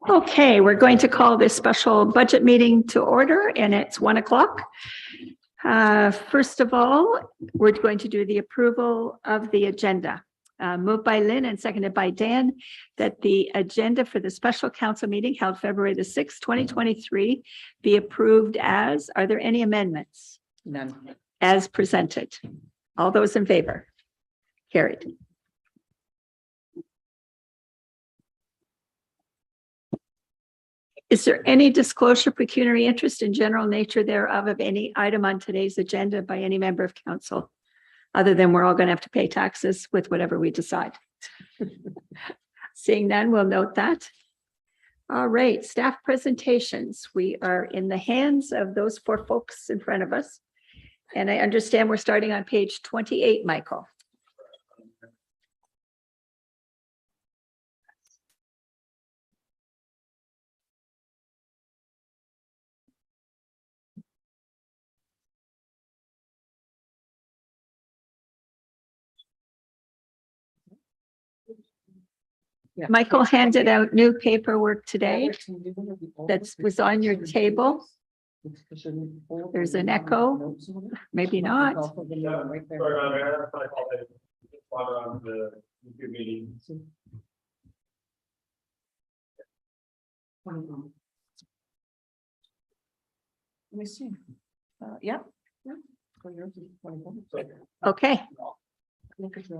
Okay, we're going to call this special budget meeting to order, and it's 1 o'clock. First of all, we're going to do the approval of the agenda. Moved by Lynn and seconded by Dan, that the agenda for the special council meeting held February the 6th, 2023 be approved as, are there any amendments? None. As presented. All those in favor? Carried. Is there any disclosure, pecuniary interest, in general nature thereof of any item on today's agenda by any member of council? Other than we're all going to have to pay taxes with whatever we decide. Seeing none, we'll note that. All right, staff presentations. We are in the hands of those four folks in front of us. And I understand we're starting on page 28, Michael. Yeah. Michael handed out new paperwork today that was on your table. There's an echo, maybe not. Let me see. Yeah. Okay,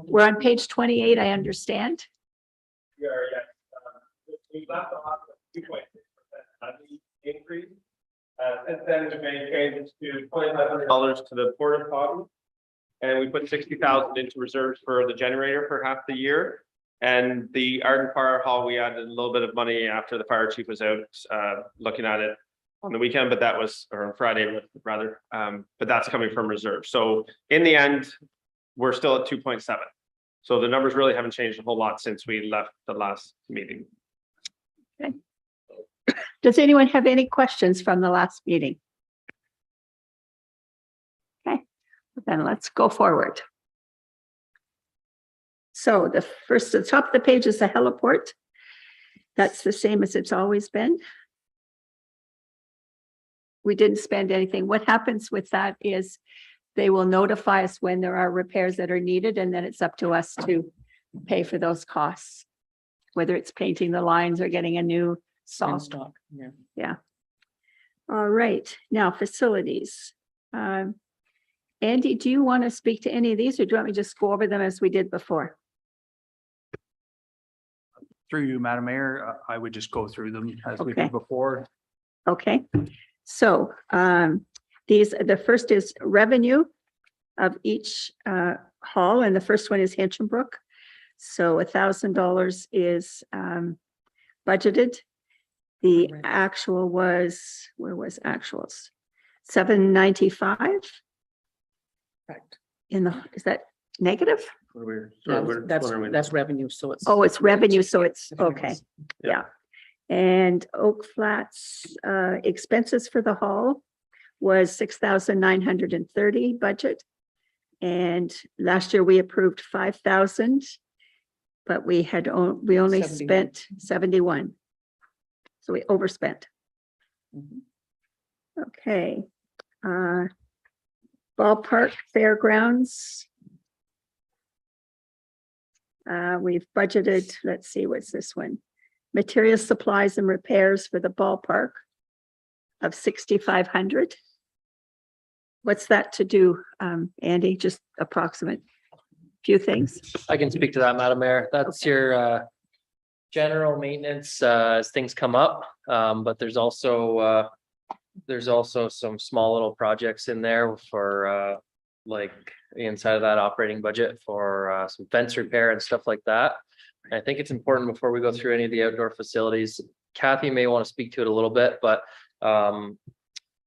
we're on page 28, I understand. We are, yes. We left off with 2.6% increase. Since then, we made changes to $2,500 to the porta potty, and we put $60,000 into reserves for the generator for half the year. And the Arden Fire Hall, we added a little bit of money after the fire chief was out looking at it on the weekend, but that was, or on Friday rather, but that's coming from reserve. So in the end, we're still at 2.7. So the numbers really haven't changed a whole lot since we left the last meeting. Okay. Does anyone have any questions from the last meeting? Okay, then let's go forward. So the first at the top of the page is the heliport. That's the same as it's always been. We didn't spend anything. What happens with that is they will notify us when there are repairs that are needed, and then it's up to us to pay for those costs, whether it's painting the lines or getting a new saw. Stock. Yeah. Yeah. All right, now facilities. Andy, do you want to speak to any of these, or do you want me to just go over them as we did before? Through you, Madam Mayor, I would just go through them as we Okay. did before. Okay, so the first is revenue of each hall, and the first one is Hinchinbrook. So $1,000 is budgeted. The actual was, where was actuals? 795 Correct. in the, is that negative? That's revenue, so it's. Oh, it's revenue, so it's, okay, yeah. And Oak Flats expenses for the hall was 6,930 budget. And last year we approved 5,000, but we only 71. spent 71. So we overspent. Mhm. Okay. Ballpark fairgrounds. We've budgeted, let's see, what's this one? Materials, supplies and repairs for the ballpark of 6,500. What's that to do, Andy? Just approximate few things. I can speak to that, Madam Mayor. That's your general maintenance as things come up. But there's also some small little projects in there for like inside of that operating budget for some fence repair and stuff like that. And I think it's important before we go through any of the outdoor facilities. Kathy may want to speak to it a little bit, but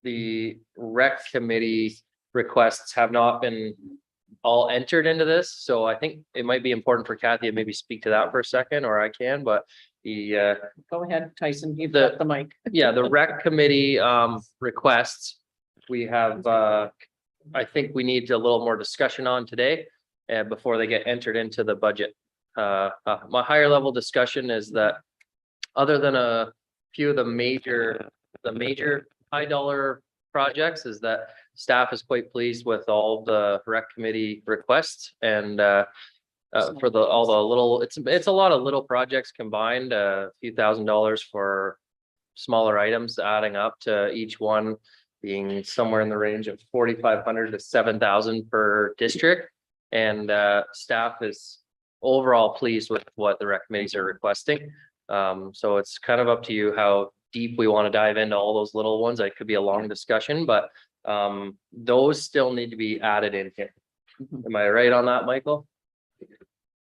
the rec committee requests have not been all entered into this. So I think it might be important for Kathy to maybe speak to that for a second, or I can, but the Go ahead, Tyson, you've got the mic. yeah, the rec committee requests, we have I think we need a little more discussion on today before they get entered into the budget. My higher level discussion is that other than a few of the major high dollar projects, is that staff is quite pleased with all the rec committee requests and for all the little, it's a lot of little projects combined, a few $1,000s for smaller items, adding up to each one being somewhere in the range of 4,500 to 7,000 per district. And staff is overall pleased with what the rec committees are requesting. So it's kind of up to you how deep we want to dive into all those little ones. It could be a long discussion, but those still need to be added in here. Am I right on that, Michael?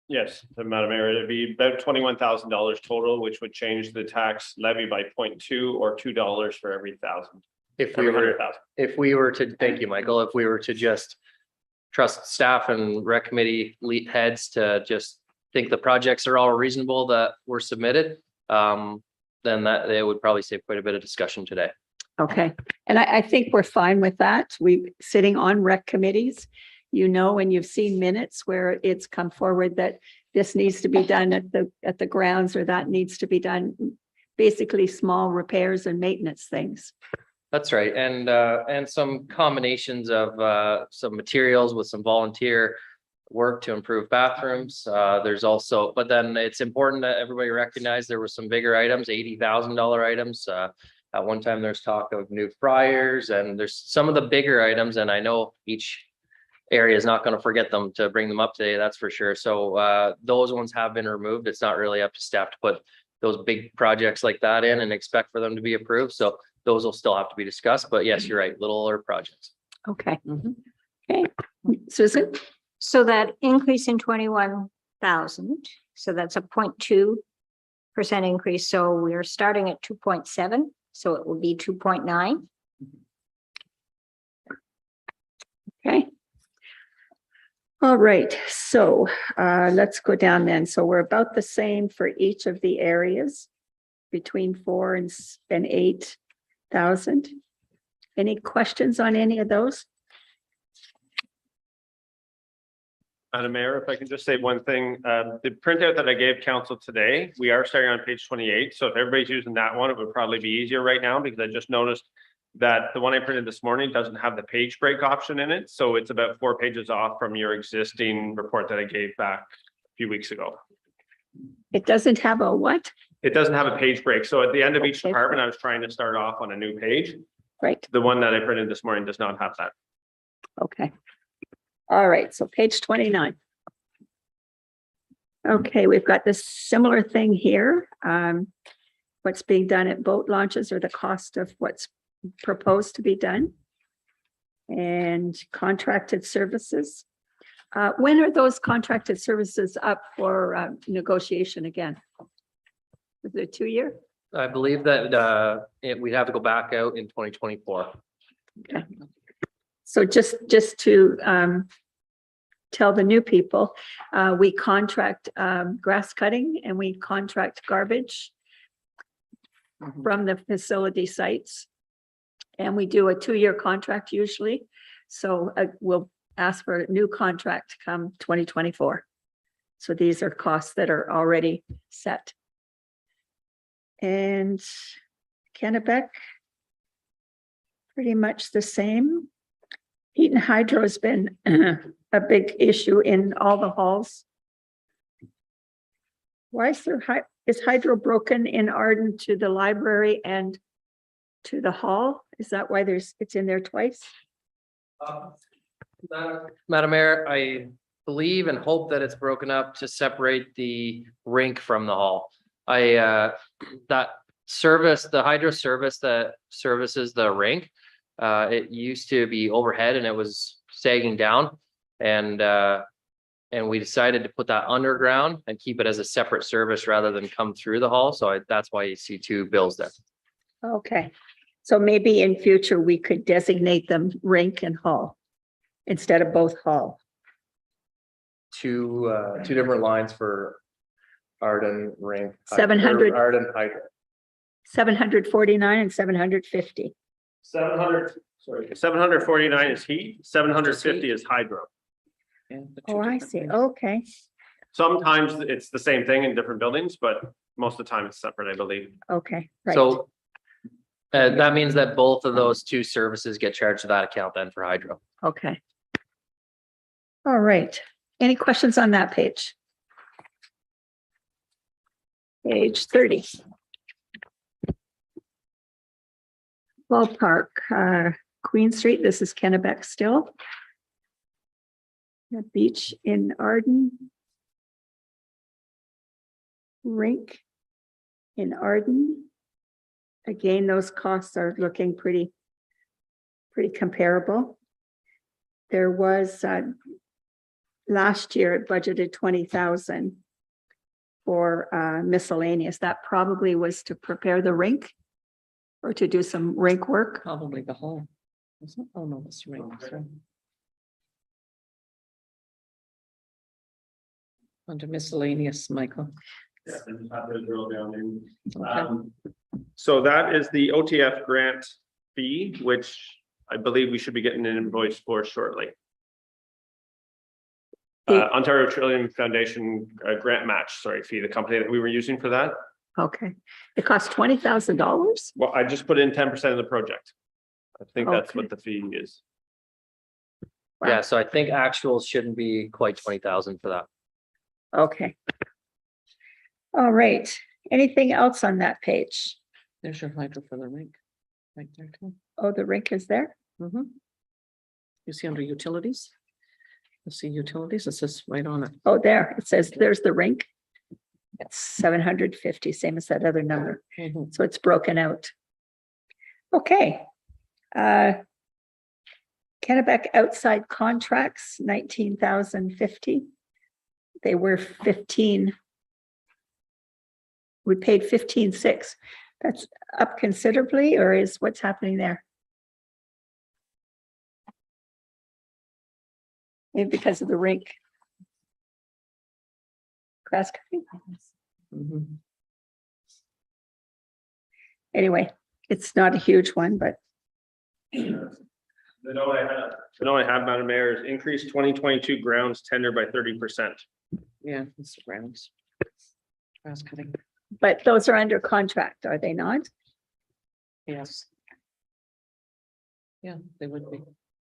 Yes, Madam Mayor, it'd be about $21,000 total, which would change the tax levy by 0.2 or $2 for every 1,000. If we Every were, 100,000. thank you, Michael, if we were to just trust staff and rec committee heads to just think the projects are all reasonable that were submitted, then that they would probably save quite a bit of discussion today. Okay, and I think we're fine with that. We sitting on rec committees, you know, and you've seen minutes where it's come forward that this needs to be done at the grounds, or that needs to be done, basically small repairs and maintenance things. That's right. And some combinations of some materials with some volunteer work to improve bathrooms. There's also, but then it's important that everybody recognize there were some bigger items, $80,000 items. At one time there's talk of new fryers, and there's some of the bigger items, and I know each area is not going to forget them to bring them up today, that's for sure. So those ones have been removed. It's not really up to staff to put those big projects like that in and expect for them to be approved. So those will still have to be discussed, but yes, you're right, littler projects. Okay. Okay, Susan? So that increase in 21,000, so that's a 0.2% increase. So we're starting at 2.7, so it will be 2.9. Okay. All right, so let's go down then. So we're about the same for each of the areas, between 4,000 and 8,000. Any questions on any of those? Madam Mayor, if I can just say one thing, the printout that I gave council today, we are starting on page 28. So if everybody's using that one, it would probably be easier right now, because I just noticed that the one I printed this morning doesn't have the page break option in it. So it's about 4 pages off from your existing report that I gave back a few weeks ago. It doesn't have a what? It doesn't have a page break. So at the end of each department, I was trying to start off on a new page. Right, The one that I printed this morning does not have that. okay. All right, so page 29. Okay, we've got this similar thing here. What's being done at boat launches, or the cost of what's proposed to be done. And contracted services. When are those contracted services up for negotiation again? Is it 2 year? I believe that we'd have to go back out in 2024. Okay. So just to tell the new people, we contract grass cutting and we contract garbage from the facility sites. And we do a 2-year contract usually. So we'll ask for a new contract come 2024. So these are costs that are already set. And Kennebec, pretty much the same. Heat and hydro has been a big issue in all the halls. Why is hydro broken in Arden to the library and to the hall? Is that why it's in there twice? Madam Mayor, I believe and hope that it's broken up to separate the rink from the hall. That service, the hydro service that services the rink, it used to be overhead and it was sagging down, and we decided to put that underground and keep it as a separate service rather than come through the hall. So that's why you see 2 bills there. Okay, so maybe in future we could designate them rink and hall instead of both hall. Two different lines for Arden rink. 700. Arden hydro. 749 and 750. 749 is heat, 750 is hydro. Oh, I see. Okay. Sometimes it's the same thing in different buildings, but most of the time it's separate, I believe. Okay, right. So that means that both of those two services get charged to that account then for hydro. Okay. All right. Any questions on that page? Page 30. Ballpark, Queen Street, this is Kennebec still. The beach in Arden. Rink in Arden. Again, those costs are looking pretty comparable. There was, last year it budgeted 20,000 for miscellaneous. That probably was to prepare the rink or to do some rink work. Probably the whole. Oh, no, that's right. Sorry. Under miscellaneous, Michael. Yeah, I just have to drill down in. Okay. So that is the OTF grant fee, which I believe we should be getting an invoice for shortly. Ontario Trillium Foundation grant match, sorry, fee, the company that we were using for that. Okay. It costs $20,000. Well, I just put in 10% of the project. I think that's Okay. what the fee is. Wow. Yeah, so I think actuals shouldn't be quite 20,000 for that. Okay. All right. Anything else on that page? There's your hydro for the rink. Right there too. Oh, the rink is there? Mhm. You see under utilities? You see utilities, it says right on it. Oh, there. It says there's the rink. It's 750, same as that other number. Mhm. So it's broken out. Okay. Kennebec outside contracts, 19,050. They were 15. We paid 15,600. That's up considerably, or is what's happening there? Maybe because of the rink. Grass cutting. Mhm. Anyway, it's not a huge one, but The note I have, Madam Mayor, is increased 2022 grounds tender by 30%. Yeah, it's grounds. Grass cutting, those are under contract, are they not? yes. Yeah, they would be.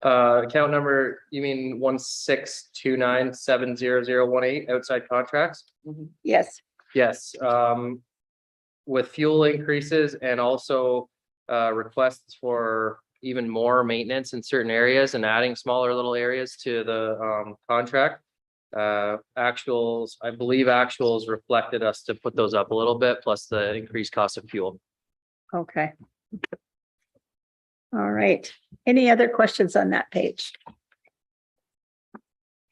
Account number, you mean 162970018 outside contracts? Mhm. Yes. Yes, with fuel increases and also requests for even more maintenance in certain areas and adding smaller little areas to the contract. Actuals, I believe actuals reflected us to put those up a little bit, plus the increased cost of fuel. Okay. All right. Any other questions on that page?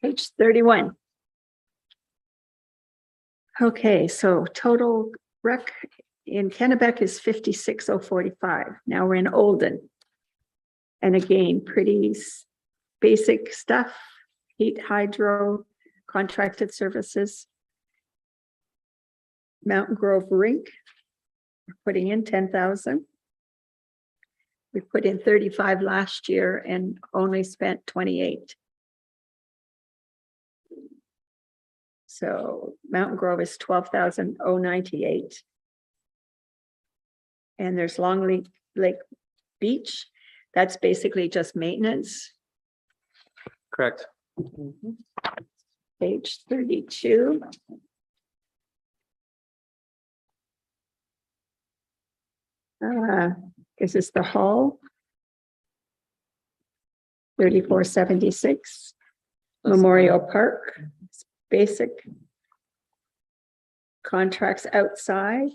Page 31. Okay, so total rec in Kennebec is 56,045. Now we're in Olden. And again, pretty basic stuff, heat, hydro, contracted services. Mountain Grove Rink, we're putting in 10,000. We put in 35 last year and only spent 28. So Mountain Grove is 12,098. And there's Long Lake Beach. That's basically just maintenance. Correct. Mhm. Page 32. This is the hall. 3476. That's Memorial Park, basic. Contracts outside.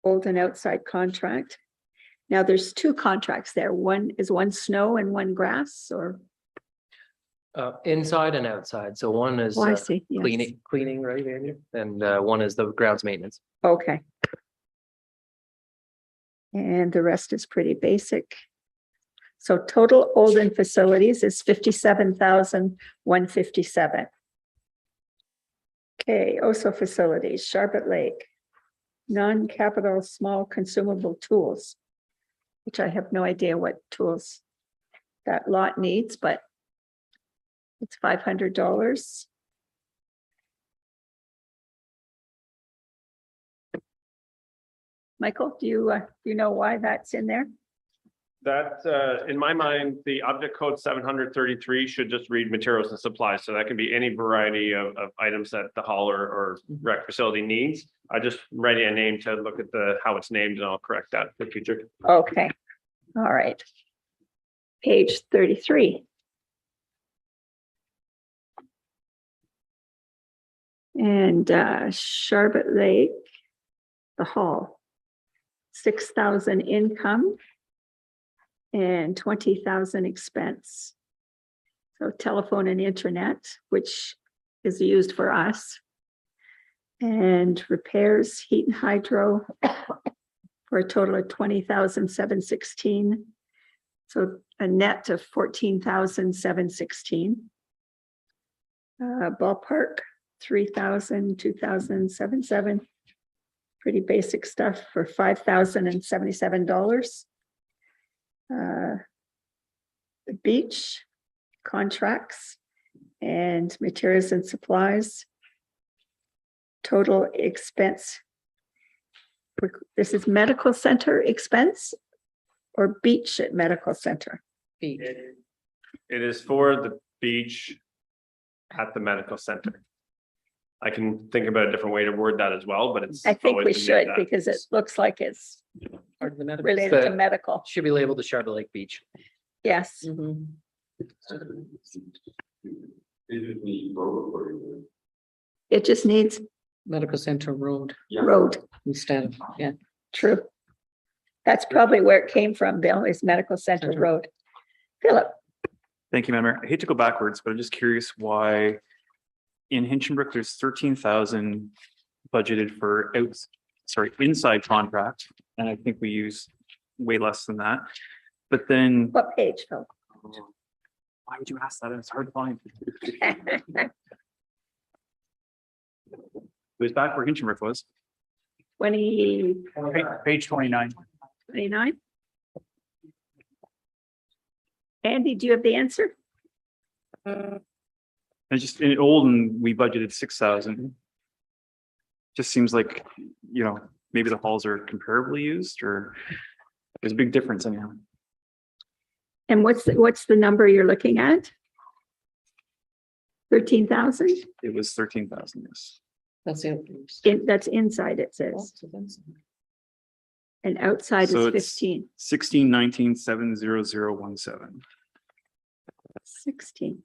Olden outside contract. Now there's two contracts there. One snow and one grass, or, Inside and outside. So one is oh, I see. Yes. cleaning, right, Andrew? And one is the grounds maintenance. Okay. And the rest is pretty basic. So total Olden facilities is 57,157. Okay, OSO facilities, Charlotte Lake, non-capital small consumable tools, which I have no idea what tools that lot needs, but it's $500. Michael, do you know why that's in there? That, in my mind, the object code 733 should just read materials and supplies. So that can be any variety of items that the hall or rec facility needs. I just writing a name to look at how it's named, and I'll correct that for future. Okay, all right. Page 33. And Charbot Lake, the hall, 6,000 income and 20,000 expense. So telephone and internet, which is used for us. And repairs, heat and hydro for a total of 20,716. So a net of 14,716. Ballpark, 3,000, 2,077. Pretty basic stuff for $5,077. The beach contracts and materials and supplies. Total expense. This is medical center expense or beach at medical center? Beach. It is for the beach at the medical center. I can think about a different way to word that as well, but it's. I think always we been should that. because it looks like it's Part of the medical. related to medical. Should be labeled the Charbot Lake Beach. Yes, Mhm. it just needs Medical Center Road road. instead of, yeah. True. That's probably where it came from, Bill, is Medical Center Road. Philip, Thank you, Madam Mayor. I hate to go backwards, but I'm just curious why in Hinchinbrook, there's 13,000 budgeted for inside contract. And I think we use way less than that. But then what page, Phil? why would you ask that? It's hard to find. It was back where Hinchinbrook was. 20, Page 29. 29? Andy, do you have the answer? It's just in Olden, we budgeted 6,000. Just seems like, maybe the halls are comparably used or there's a big difference anyhow. And what's the number you're looking at? 13,000? It was 13,000, yes. That's it. That's inside, it says, and outside So is it's 15. 1619 70017. 16.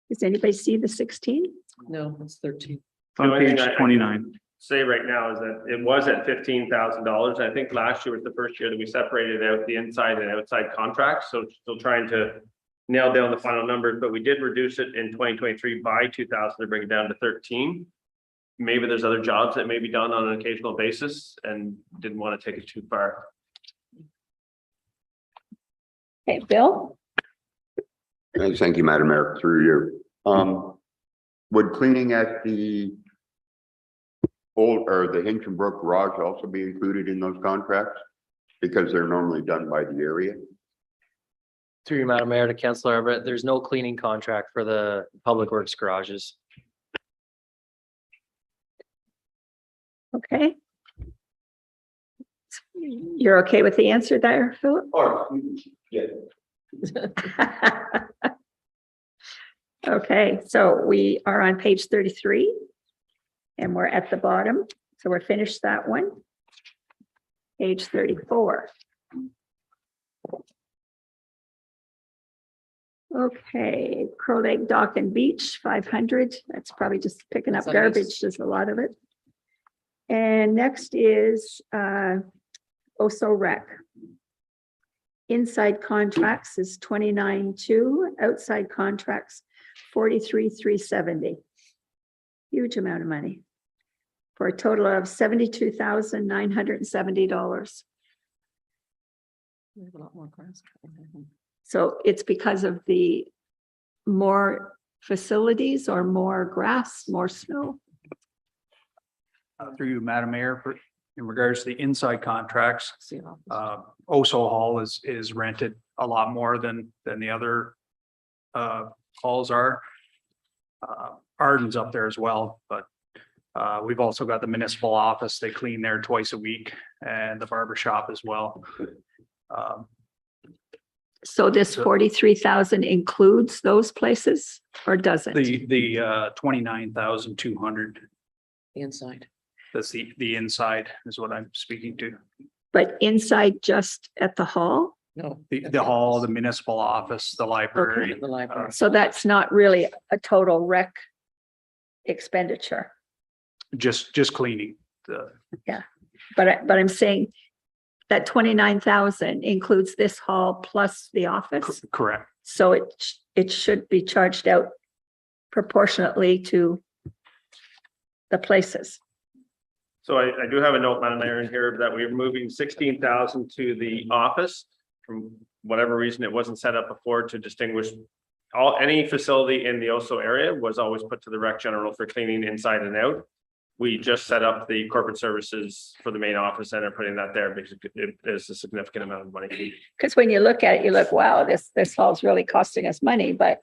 Does anybody see the 16? No, it's 13. On The only page thing I- 29. Say right now is that it was at $15,000. I think last year was the first year that we separated out the inside and outside contracts. So still trying to nail down the final numbers, but we did reduce it in 2023 by 2,000 to bring it down to 13. Maybe there's other jobs that may be done on an occasional basis and didn't want to take it too far. Okay, Bill? Thank you, Madam Mayor, through you. Would cleaning at the the Hinchinbrook garage also be included in those contracts? Because they're normally done by the area. Through you, Madam Mayor, to Councillor Everett, there's no cleaning contract for the public works garages. Okay. You're okay with the answer there, Philip? Oh, yeah. Okay, so we are on page 33 and we're at the bottom. So we're finished that one. Page 34. Okay, Crow Lake Dock and Beach, 500. That's probably just picking up That's not garbage, nice. just a lot of it. And next is Oso Rec. Inside contracts is 29,200, outside contracts 43,370. Huge amount of money for a total of $72,970. We have a lot more grass. So it's because of the more facilities or more grass, more snow. Through you, Madam Mayor, in regards to the inside contracts, See, Oso Hall is rented a lot more than the other halls are. Arden's up there as well, but We've also got the municipal office. They clean there twice a week and the barber shop as well. So this 43,000 includes those places or doesn't? The 29,200, The inside. that's the inside is what I'm speaking to. But inside just at the hall? No. The hall, the municipal office, the library. The library. So that's not really a total rec expenditure. Just cleaning the, But I'm saying that 29,000 includes this hall plus the office. correct. So it should be charged out proportionately to the places. So I do have a note, Madam Mayor, in here that we're moving 16,000 to the office. From whatever reason, it wasn't set up before to distinguish any facility in the Oso area was always put to the rec general for cleaning inside and out. We just set up the corporate services for the main office and are putting that there because it is a significant amount of money. Because when you look at it, you look, wow, this hall's really costing us money, but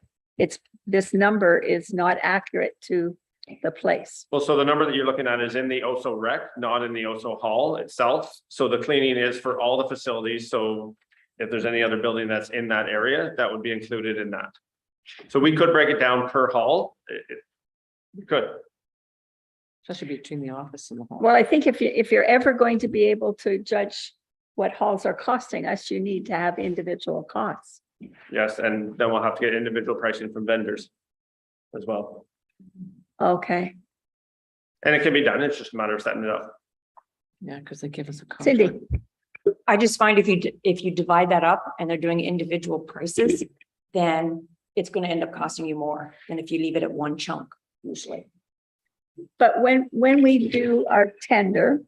this number is not accurate to the place. Well, so the number that you're looking at is in the Oso rec, not in the Oso hall itself. So the cleaning is for all the facilities. So if there's any other building that's in that area, that would be included in that. So we could break it down per hall. We could. Especially between the office and the hall. Well, I think if you're ever going to be able to judge what halls are costing us, you need to have individual costs. Yes, and then we'll have to get individual pricing from vendors as well. Okay, And it can be done. It's just a matter of setting it up. Yeah, because they give us a contract. Cindy, I just find if you divide that up and they're doing individual prices, then it's gonna end up costing you more than if you leave it at one chunk usually. but when we do our tender,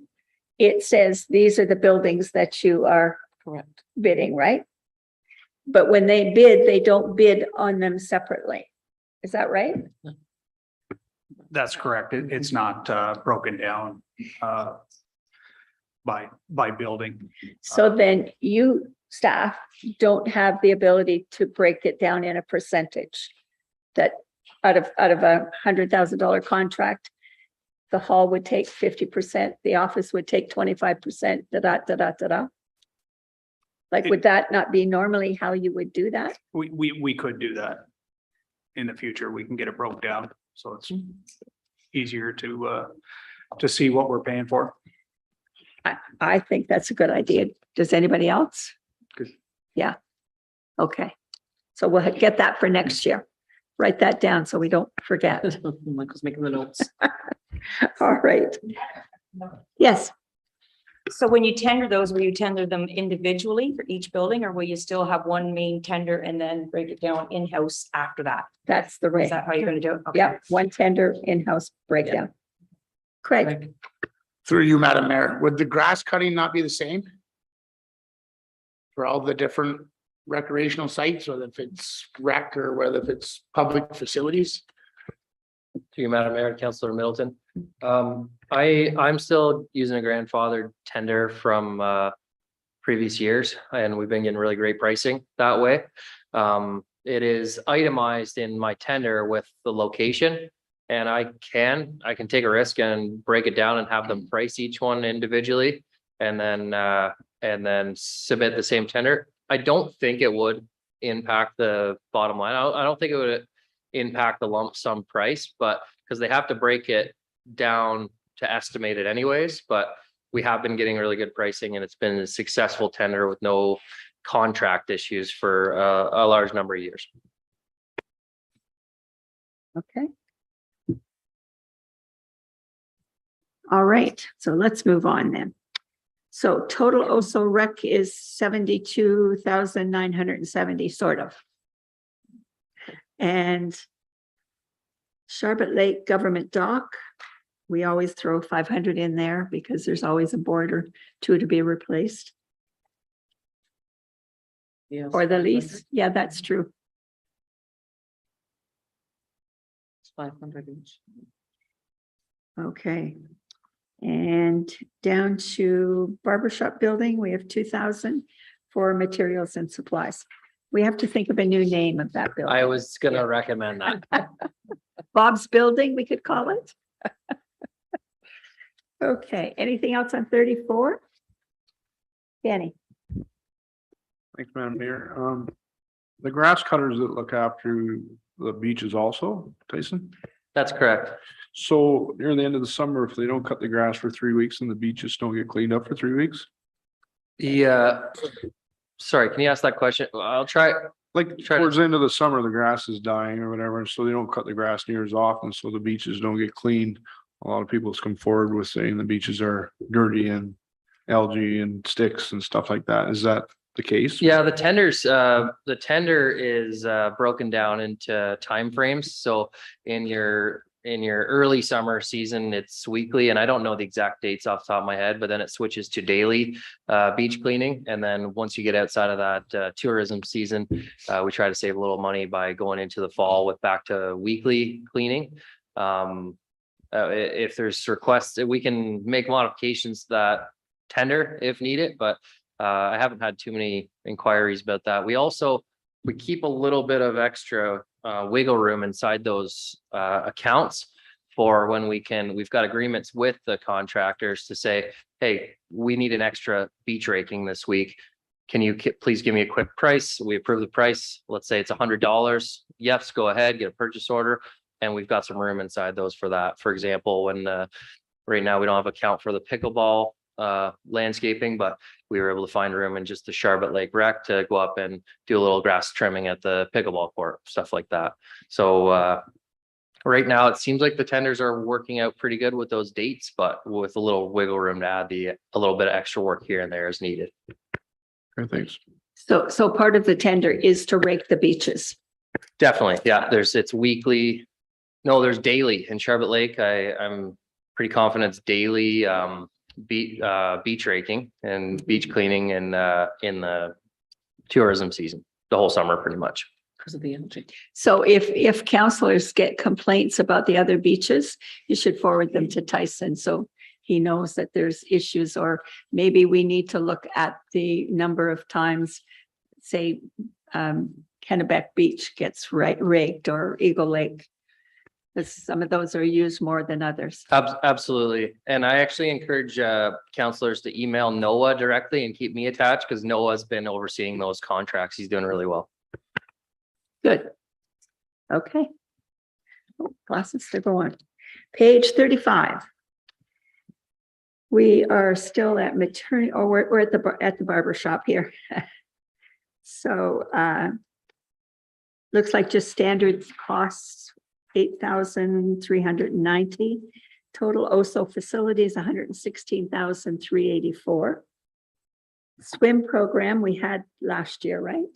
it says these are the buildings that you are Correct. bidding, right? But when they bid, they don't bid on them separately. Is that right? That's correct. It's not broken down by building. So then you staff don't have the ability to break it down in a percentage. That out of $100,000 contract, the hall would take 50%, the office would take 25%, da. Like, would that not be normally how you would do that? We could do that in the future. We can get it broke down, so it's easier to see what we're paying for. I think that's a good idea. Does anybody else? Good. Yeah. Okay. So we'll get that for next year. Write that down so we don't forget. Michael's making the notes. All right. Yes, So when you tender those, will you tender them individually for each building, or will you still have one main tender and then break it down in-house after that? that's the Is way. that how you're gonna do it? Okay. Yep, one tender in-house breakdown. Craig, Through you, Madam Mayor, would the grass cutting not be the same? For all the different recreational sites, whether if it's rec or whether if it's public facilities? To you, Madam Mayor, Councillor Middleton. I'm still using a grandfathered tender from previous years, and we've been getting really great pricing that way. It is itemized in my tender with the location. And I can take a risk and break it down and have them price each one individually and then submit the same tender. I don't think it would impact the bottom line. I don't think it would impact the lump sum price, but because they have to break it down to estimate it anyways, but we have been getting really good pricing and it's been a successful tender with no contract issues for a large number of years. okay. All right, so let's move on then. So total OSO rec is 72,970, sort of. And Charbot Lake Government Dock, we always throw 500 in there because there's always a board or two to be replaced. Yes. Or the lease, yeah, that's true. It's 500 each. Okay. And down to barbershop building, we have 2,000 for materials and supplies. We have to think of a new name of that building. I was gonna recommend that. Bob's Building, we could call it. Okay, anything else on 34? Danny? Thanks, Madam Mayor. The grass cutters that look after the beaches also, Tyson? That's correct. So near the end of the summer, if they don't cut the grass for 3 weeks and the beaches don't get cleaned up for 3 weeks? Yeah. Sorry, can you ask that question? I'll try. Like towards the end of the summer, the grass is dying or whatever, so they don't cut the grass near as often, so the beaches don't get cleaned. A lot of people have come forward with saying the beaches are dirty and algae and sticks and stuff like that. Is that the case? Yeah, the tender is broken down into timeframes. So in your early summer season, it's weekly, and I don't know the exact dates off the top of my head, but then it switches to daily beach cleaning. And then once you get outside of that tourism season, we try to save a little money by going into the fall with back to weekly cleaning. If there's requests, we can make modifications to that tender if needed, but I haven't had too many inquiries about that. We keep a little bit of extra wiggle room inside those accounts for when we've got agreements with the contractors to say, hey, we need an extra beach raking this week. Can you please give me a quick price? We approve the price. Let's say it's $100. Yes, go ahead, get a purchase order. And we've got some room inside those for that. For example, when right now we don't have account for the pickleball landscaping, but we were able to find room in just the Charlotte Lake Rec to go up and do a little grass trimming at the pickleball court, stuff like that. So right now it seems like the tenders are working out pretty good with those dates, but with a little wiggle room to add a little bit of extra work here and there as needed. Okay, thanks. So part of the tender is to rake the beaches. Definitely. Yeah, it's weekly. No, there's daily in Charlotte Lake. I'm pretty confident it's daily beach raking and beach cleaning in the tourism season, the whole summer pretty much. Because of the energy. So if counselors get complaints about the other beaches, you should forward them to Tyson so he knows that there's issues, or maybe we need to look at the number of times, say, Kennebec Beach gets raked or Eagle Lake. Because some of those are used more than others. Absolutely. And I actually encourage counselors to email Noah directly and keep me attached, because Noah's been overseeing those contracts. He's doing really well. Good. Okay. Oh, glasses to go on. Page 35. We are still at maternity, or we're at the barber shop here. So looks like just standard costs, 8,390. Total OSO facilities, 116,384. Swim program we had last year, right?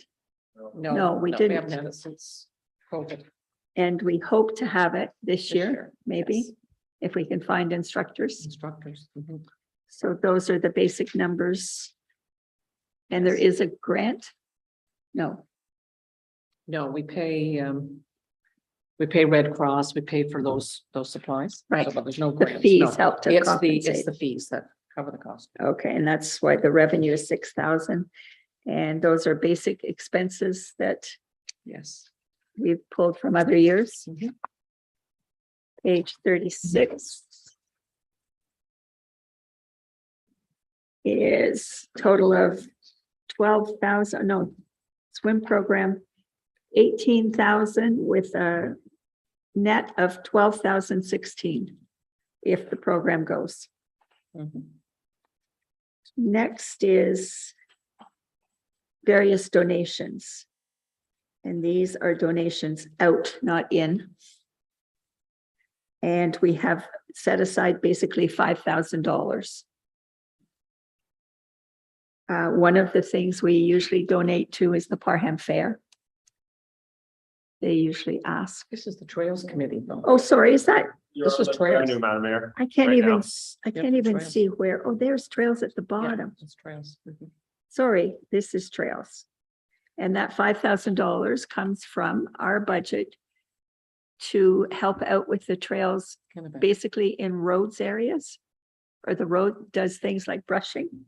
No, we didn't. We haven't had it since COVID. And we hope to have it this year, maybe, yes. if we can find instructors. Instructors. Mhm. So those are the basic numbers. And there is a grant? No, No, we pay Red Cross, we pay for those supplies. Right. So, but there's no the grants. fees no. help to It's compensate. the fees that cover the cost. Okay, and that's why the revenue is 6,000. And those are basic expenses that Yes. we've pulled from other years. Mhm. Page 36. Is total of 12,000, no, swim program, 18,000 with a net of 12,016 if the program goes. Mhm. Next is various donations. And these are donations out, not in. And we have set aside basically $5,000. One of the things we usually donate to is the Parham Fair. They usually ask. This is the Trails Committee, though. Oh, sorry, is that? This is trails. Madam Mayor. I can't Right even, now. I can't even trails. see where, oh, there's trails at the Yeah, bottom. it's Trails. Mhm. Sorry, this is trails. And that $5,000 comes from our budget to help out with the trails, Kind of a- basically in roads areas. Or the road does things like brushing.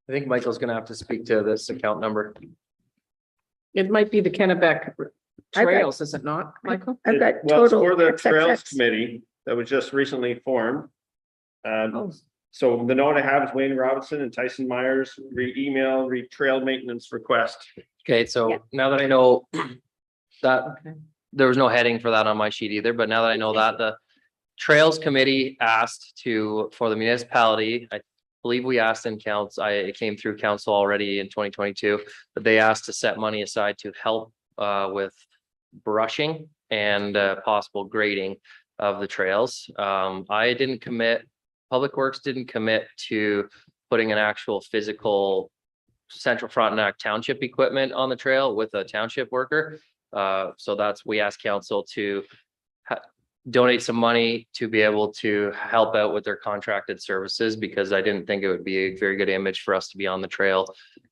I think Michael's gonna have to speak to this account number. It might be the Kennebec got- Trails, is it not, Michael? I've got Well, it's total for the Trails XXX. Committee that was just recently formed. So the note I have is Wayne Robinson and Tyson Myers email trail maintenance request. Okay, so Yeah. now that I know that, there was no heading for that on my sheet either, but now that I know that, the Trails Committee asked for the municipality, I believe we asked in it came through council already in 2022, but they asked to set money aside to help with brushing and possible grading of the trails. I didn't commit, Public Works didn't commit to putting an actual physical Central Frontenac Township equipment on the trail with a township worker. So we asked council to donate some money to be able to help out with their contracted services, because I didn't think it would be a very good image for us to be on the trail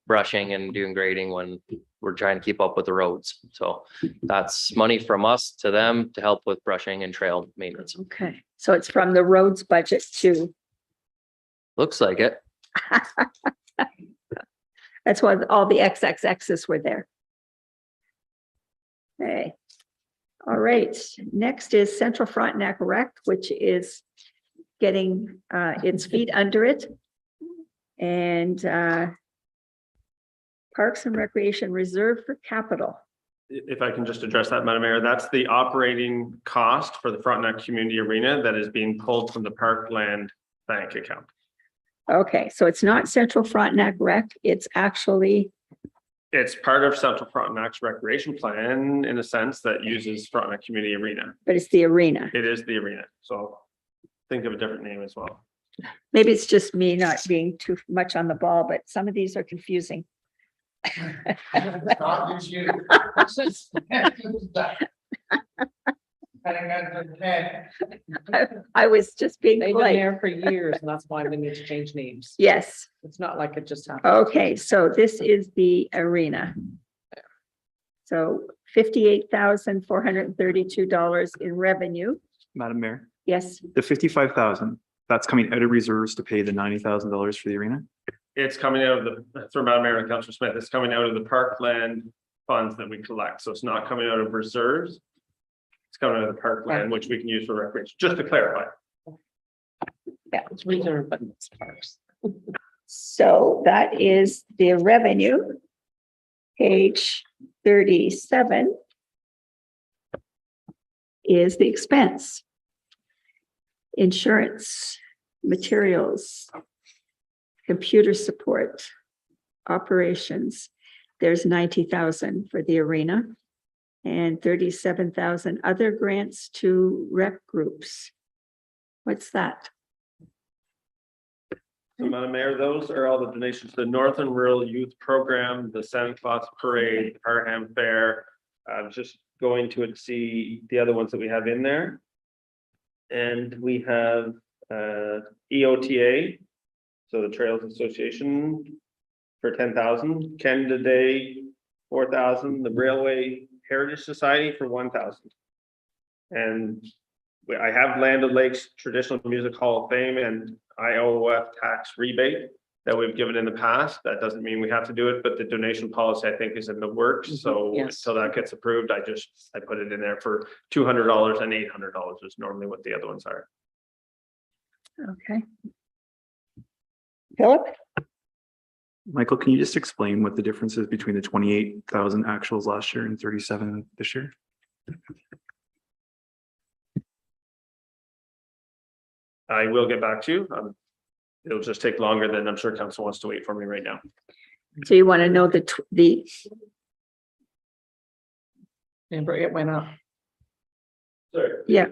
brushing and doing grading when we're trying to keep up with the roads. So that's money from us to them to help with brushing and trail maintenance. Okay, so it's from the roads budget too. Looks like it. That's why all the XXXs were there. Okay. All right, next is Central Frontenac Rec, which is getting its feet under it. And Parks and Recreation Reserve for Capital. If I can just address that, Madam Mayor, that's the operating cost for the Frontenac Community Arena that is being pulled from the Parkland bank account. Okay, so it's not Central Frontenac Rec, it's actually, It's part of Central Frontenac's recreation plan in a sense that uses Frontenac Community Arena. but it's the arena. It is the arena, so think of a different name as well. Maybe it's just me not being too much on the ball, but some of these are confusing. Not just you. I was just being They've been polite. there for years, and that's why we need to change names. Yes, It's not like it just happened. okay, so this is the arena. So $58,432 in revenue. Madam Mayor, Yes, the 55,000, that's coming out of reserves to pay the $90,000 for the arena? It's coming out of the, through Madam Mayor and Councillor Smith, it's coming out of the Parkland funds that we collect, so it's not coming out of reserves. It's coming out of the Parkland, which we can use for recreation, just to clarify. It's reserved, but it's parks. so that is the revenue. Page 37 is the expense. Insurance, materials, computer support, operations. There's 90,000 for the arena and 37,000 other grants to rec groups. What's that? So Madam Mayor, those are all the donations to the Northern Rural Youth Program, the Santa Claus Parade, Parham Fair. I'm just going to see the other ones that we have in there. And we have EOTA, so the Trails Association for 10,000, Canada Day 4,000, the Railway Heritage Society for 1,000. And I have Land O'Lakes Traditional Music Hall of Fame and IOF tax rebate that we've given in the past. That doesn't mean we have to do it, but the donation policy, I think, is in the works. So Yes. until that gets approved, I put it in there for $200 and $800 is normally what the other ones are. Okay. Philip? Michael, can you just explain what the difference is between the 28,000 actuals last year and 37 this year? I will get back to you. It'll just take longer than I'm sure council wants to wait for me right now. So you want to know the Remember, it went up. Sorry. Yeah.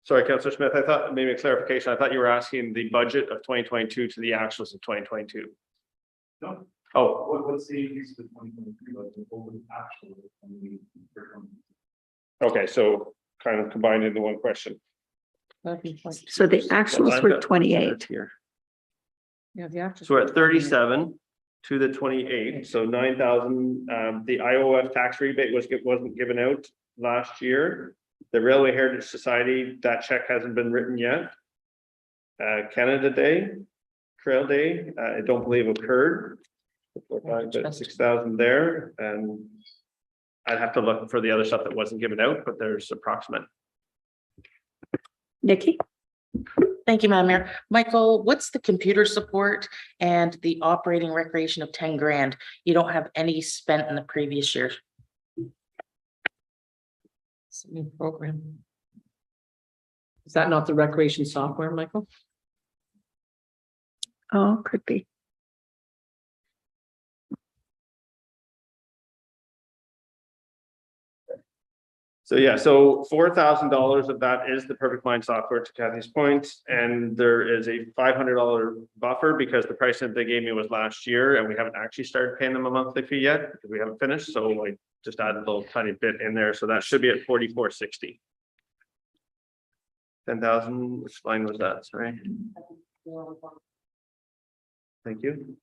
Sorry, Councillor Smith, I thought maybe a clarification. I thought you were asking the budget of 2022 to the actuals of 2022. No. Oh, What's the increase of the 2023 budget over the actual? okay, so kind of combined into one question. so the actuals were 28. Here. Yeah, the actual. So we're at 37 to the 28, so 9,000. The IOF tax rebate wasn't given out last year. The Railway Heritage Society, that check hasn't been written yet. Canada Day, Trail Day, I don't believe occurred. But 6,000 there, and I'd have to look for the other stuff that wasn't given out, but there's approximate. Nikki? Thank you, Madam Mayor. Michael, what's the computer support and the operating recreation of 10 grand? You don't have any spent in the previous year. It's a new program. Is that not the recreation software, Michael? Oh, could be. So yeah, so $4,000 of that is the Perfect Mind software, to Kathy's point, and there is a $500 buffer because the price that they gave me was last year, and we haven't actually started paying them a monthly fee yet because we haven't finished. So I just added a little tiny bit in there, so that should be at 4460. 10,000. Which line was that? Sorry. Thank you.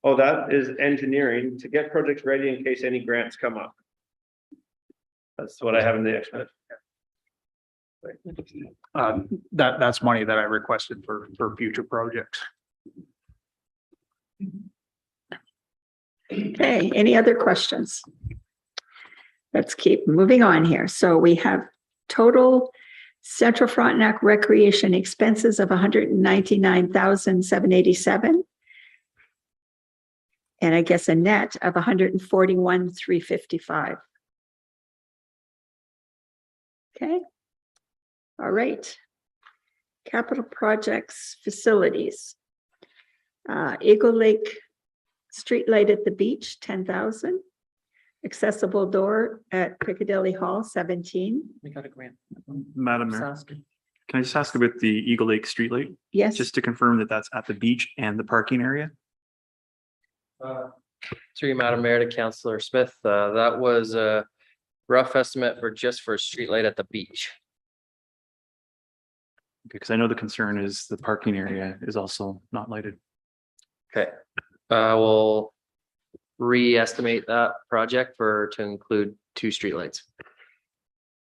Oh, that is engineering to get projects ready in case any grants come up. That's what I have in the estimate. That's money that I requested for future projects. Okay, any other questions? Let's keep moving on here. So we have total Central Frontenac recreation expenses of 199,787. And I guess a net of 141,355. Okay. All right. Capital projects, facilities. Eagle Lake street light at the beach, 10,000. Accessible door at Piccadilly Hall, 17. We got a grant. Madam Mayor, can I just ask about the Eagle Lake streetlight? Yes. Just to confirm that that's at the beach and the parking area? Through you, Madam Mayor, to Councillor Smith, that was a rough estimate for just for a streetlight at the beach. Because I know the concern is the parking area is also not lighted. Okay, we'll re-estimate that project to include 2 streetlights.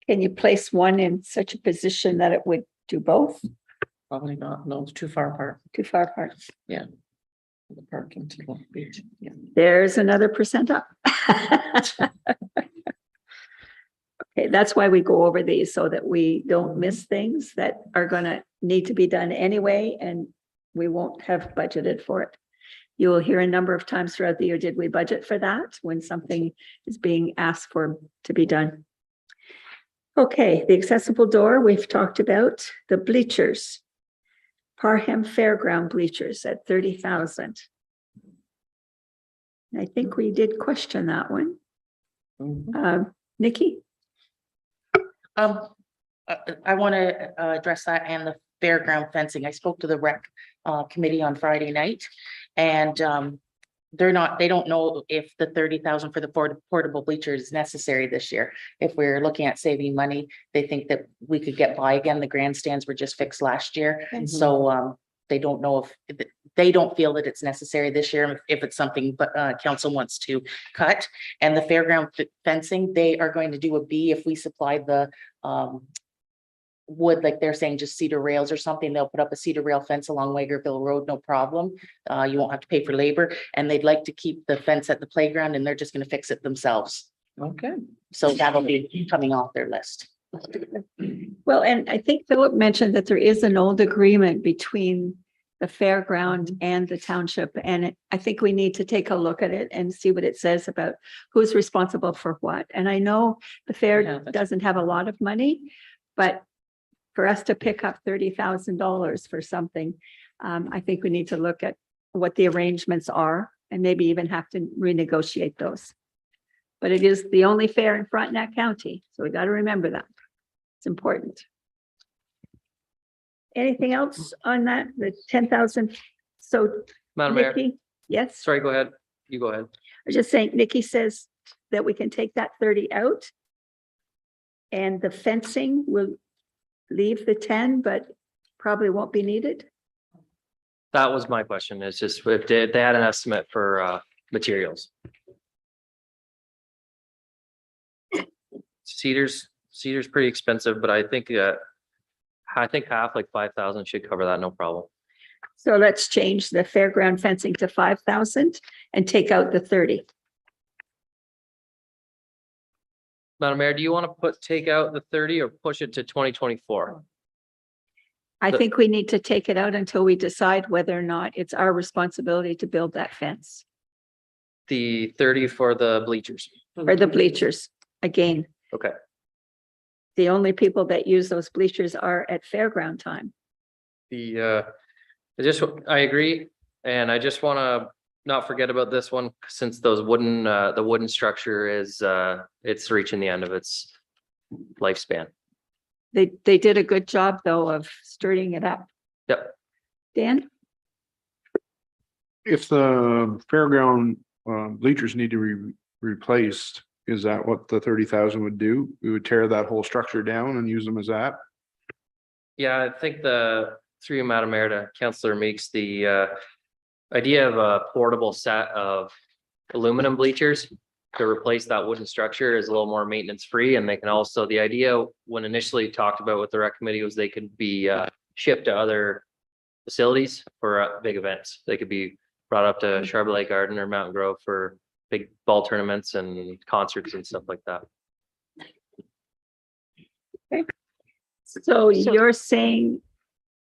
Can you place one in such a position that it would do both? Probably not. No, it's too far apart. Too far apart. The parking to the beach. Yeah. There's another percent up. Okay, that's why we go over these so that we don't miss things that are gonna need to be done anyway, and we won't have budgeted for it. You will hear a number of times throughout the year, did we budget for that when something is being asked for to be done? Okay, the accessible door we've talked about, the bleachers. Parham Fairground bleachers at 30,000. I think we did question that one. Nikki? I want to address that and the fairground fencing. I spoke to the rec committee on Friday night, and they don't know if the 30,000 for the portable bleachers is necessary this year. If we're looking at saving money, they think that we could get by again. The grandstands were just fixed last year. So they don't know if they don't feel that it's necessary this year. If it's something but council wants to cut. And the fairground fencing, they are going to do a B if we supply the wood, like they're saying, just cedar rails or something. They'll put up a cedar rail fence along Wagerville Road, no problem. You won't have to pay for labor, and they'd like to keep the fence at the playground, and they're just going to fix it themselves. Okay. So that'll be coming off their list. Well, and I think Philip mentioned that there is an old agreement between the fairground and the township, and I think we need to take a look at it and see what it says about who's responsible for what. And I know the fair doesn't have a lot of money, but for us to pick up $30,000 for something, I think we need to look at what the arrangements are and maybe even have to renegotiate those. But it is the only fair in Frontenac County, so we got to remember that. It's important. Anything else on that? The 10,000? So Madam Mayor, Nikki, yes, sorry, go ahead. You go ahead. I was just saying, Nikki says that we can take that 30 out. And the fencing will leave the 10, but probably won't be needed. That was my question. It's just if they had an estimate for materials. Cedar's pretty expensive, but I think half, like 5,000 should cover that, no problem. So let's change the fairground fencing to 5,000 and take out the 30. Madam Mayor, do you want to take out the 30 or push it to 2024? I think we need to take it out until we decide whether or not it's our responsibility to build that fence The 30 for the bleachers. or the bleachers. Again, Okay. the only people that use those bleachers are at fairground time. I agree, and I just want to not forget about this one, since those the wooden structure is, it's reaching the end of its lifespan. They did a good job though of sturdying it up. Yep. Dan? If the fairground bleachers need to be replaced, is that what the 30,000 would do? We would tear that whole structure down and use them as that? Yeah, I think through you, Madam Mayor, to Councillor Meeks, the idea of a portable set of aluminum bleachers to replace that wooden structure is a little more maintenance free, and they can also, the idea when initially talked about with the rec committee was they could be shipped to other facilities for big events. They could be brought up to Charbonnet Garden or Mountain Grove for big ball tournaments and concerts and stuff like that. So you're saying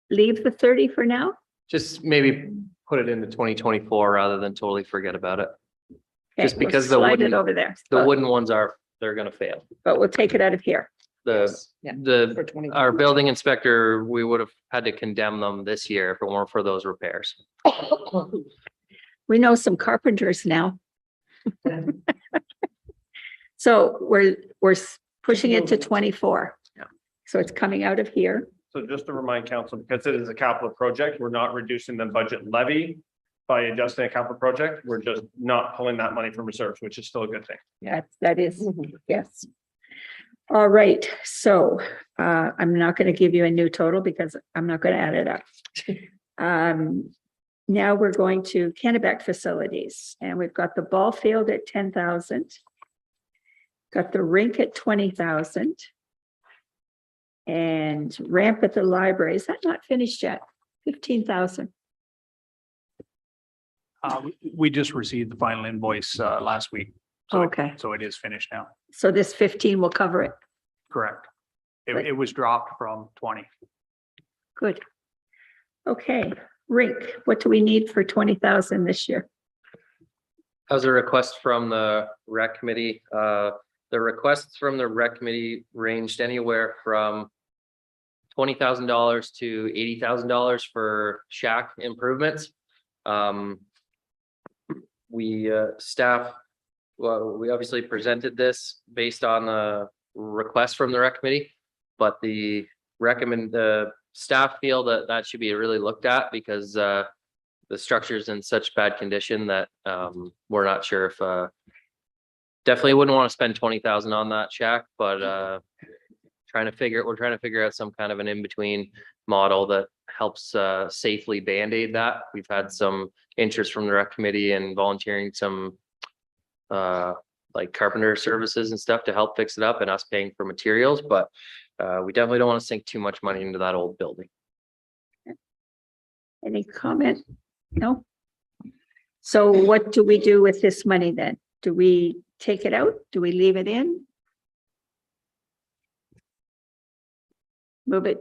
leave the 30 for now? Just maybe put it into 2024 rather than totally forget about it. Okay, Just we'll because the slide it wooden- over there. The but- wooden ones they're gonna fail. But we'll take it out of here. For Our building inspector, we would have had to condemn them this year if it weren't for those repairs. We know some carpenters now. So we're pushing it to 24. Yeah. So it's coming out of here. So just to remind council, because it is a capital project, we're not reducing the budget levy by adjusting a capital project. We're just not pulling that money from reserves, which is still a good thing. That is, yes. All right, so I'm not going to give you a new total because I'm not going to add it up. Now we're going to Kennebec facilities, and we've got the ball field at 10,000. Got the rink at 20,000. And ramp at the library, is that not finished yet? 15,000. We just received the final invoice last week. So Okay, so it is finished now. so this 15 will cover it. Correct. Right. It was dropped from 20. Good. Okay, rink, what do we need for 20,000 this year? That was a request from the rec committee. The requests from the rec committee ranged anywhere from $20,000 to $80,000 for shack improvements. We staff, well, we obviously presented this based on the request from the rec committee, but the staff feel that should be really looked at because the structure's in such bad condition that we're not sure if definitely wouldn't want to spend 20,000 on that shack, but we're trying to figure out some kind of an in-between model that helps safely band-aid that. We've had some interest from the rec committee and volunteering some like carpenter services and stuff to help fix it up and us paying for materials, but we definitely don't want to sink too much money into that old building. Any comment? No? So what do we do with this money then? Do we take it out? Do we leave it in? Move it,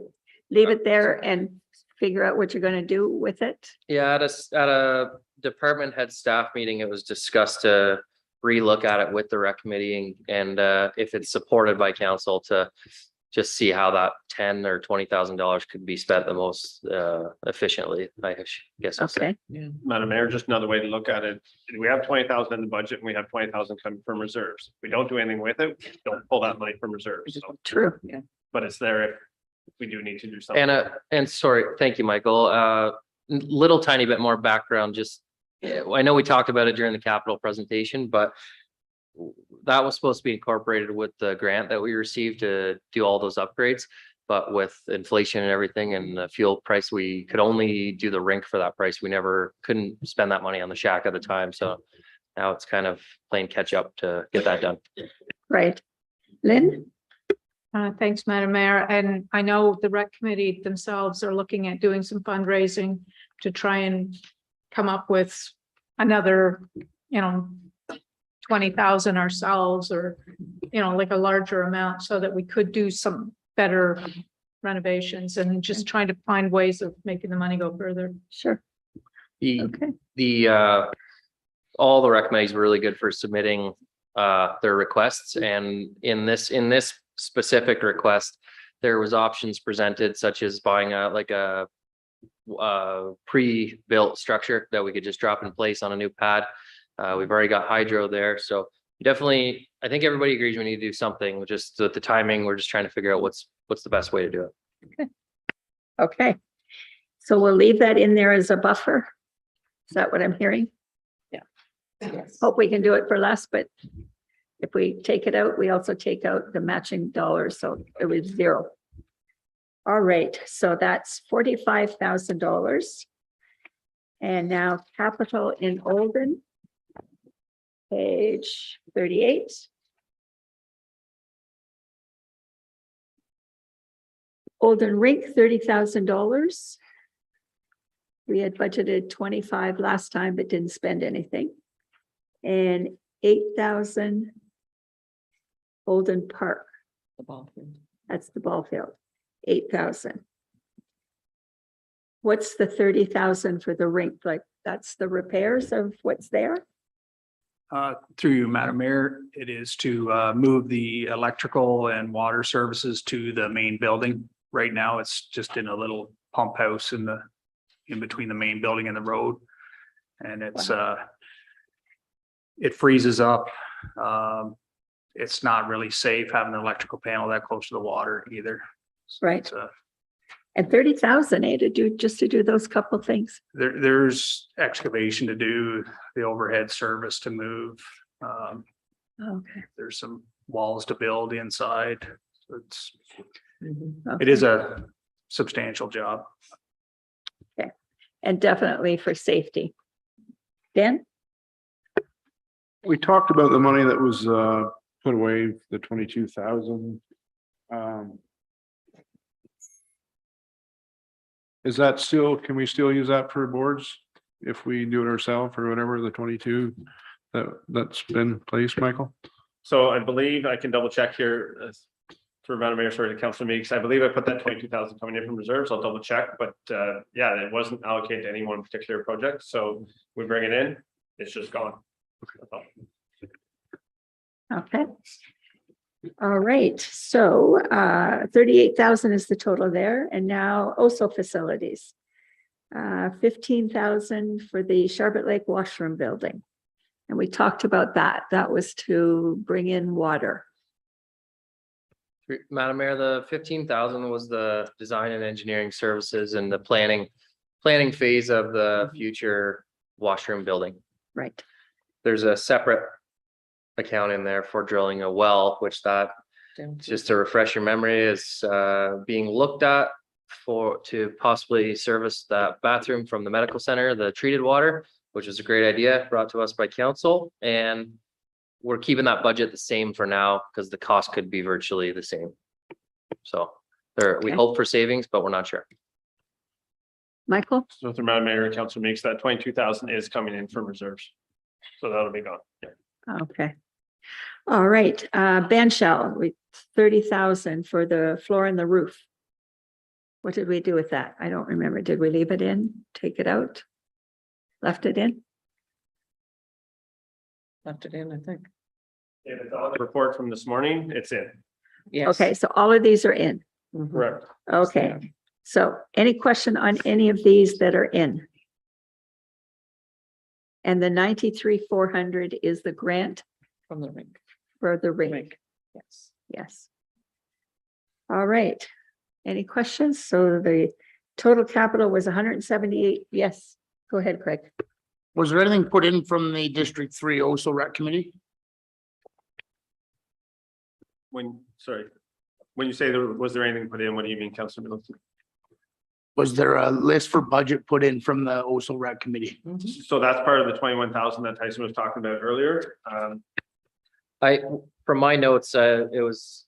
leave it there and figure out what you're going to do with it? Yeah, at a department head staff meeting, it was discussed to relook at it with the rec committee and if it's supported by council to just see how that $10,000 or $20,000 could be spent the most efficiently, I guess. I'll say. Okay, Madam Mayor, just another way to look at it. We have 20,000 in the budget and we have 20,000 coming from reserves. If we don't do anything with it, don't pull that money from reserves. So, true. but it's there if we do need to do something. And sorry, thank you, Michael. Little tiny bit more background, just, I know we talked about it during the capital presentation, but that was supposed to be incorporated with the grant that we received to do all those upgrades. But with inflation and everything and the fuel price, we could only do the rink for that price. We couldn't spend that money on the shack at the time. So now it's kind of playing catch up to get that done. Right. Lynn? Thanks, Madam Mayor. And I know the rec committee themselves are looking at doing some fundraising to try and come up with another, 20,000 ourselves or, like a larger amount so that we could do some better renovations and just trying to find ways of making the money go further. Sure. Okay. All the rec committees were really good for submitting their requests, and in this specific request, there was options presented such as buying a pre-built structure that we could just drop in place on a new pad. We've already got hydro there, so definitely, I think everybody agrees we need to do something. Just with the timing, we're just trying to figure out what's the best way to do it. Okay. So we'll leave that in there as a buffer. Is that what I'm hearing? Yes. Hope we can do it for less, but if we take it out, we also take out the matching dollars, so it was 0. All right, so that's $45,000. And now capital in Olden. Page 38. Olden Rink, $30,000. We had budgeted 25 last time, but didn't spend anything. And 8,000 Olden Park, The ball field. that's the ball field, 8,000. What's the 30,000 for the rink? Like, that's the repairs of what's there? Through you, Madam Mayor, it is to move the electrical and water services to the main building. Right now, it's just in a little pump house in between the main building and the road. And it's it freezes up. It's not really safe having an electrical panel that close to the water either. Right. It's, And 30,000, to do those couple things. there's excavation to do, the overhead service to move. Okay. There's some walls to build inside. So Mhm. it is a substantial job. Okay. And definitely for safety. Ben? We talked about the money that was put away, the 22,000. Is that still, can we still use that for boards if we do it ourselves or whatever, the 22 that's been placed, Michael? So I believe I can double check here for Madam Mayor, sorry, the council meetings. I believe I put that 22,000 coming in from reserves. I'll double check, but yeah, it wasn't allocated to any one particular project. So we bring it in, it's just gone. Okay. All right, so 38,000 is the total there, and now OSO facilities. 15,000 for the Charlotte Lake washroom building. And we talked about that. That was to bring in water. Madam Mayor, the 15,000 was the design and engineering services and the planning phase of the future washroom building. Right. There's a separate account in there for drilling a well, which that, just to refresh your memory, is being looked at to possibly service that bathroom from the medical center, the treated water, which is a great idea brought to us by council. And we're keeping that budget the same for now because the cost could be virtually the same. So we hope for savings, but we're not sure. Michael? So through Madam Mayor, council makes that 22,000 is coming in from reserves. So that'll be gone. Yeah. Okay. All right, band shell, 30,000 for the floor and the roof. What did we do with that? I don't remember. Did we leave it in, take it out? Left it in? Left it in, I think. If it's on the report from this morning, it's in. Yes. Okay, so all of these are in. Mhm. Correct. Okay, so any question on any of these that are in? And the 93,400 is the grant From the rink. for the ring. Rink. Yes. Yes. All right. Any questions? So the total capital was 178. Yes, go ahead, Craig. Was there anything put in from the District 3 OSO Rec Committee? When you say was there anything put in, what do you mean, Councilor Middleton? Was there a list for budget put in from the OSO Rec Committee? So that's part of the 21,000 that Tyson was talking about earlier. From my notes, it was,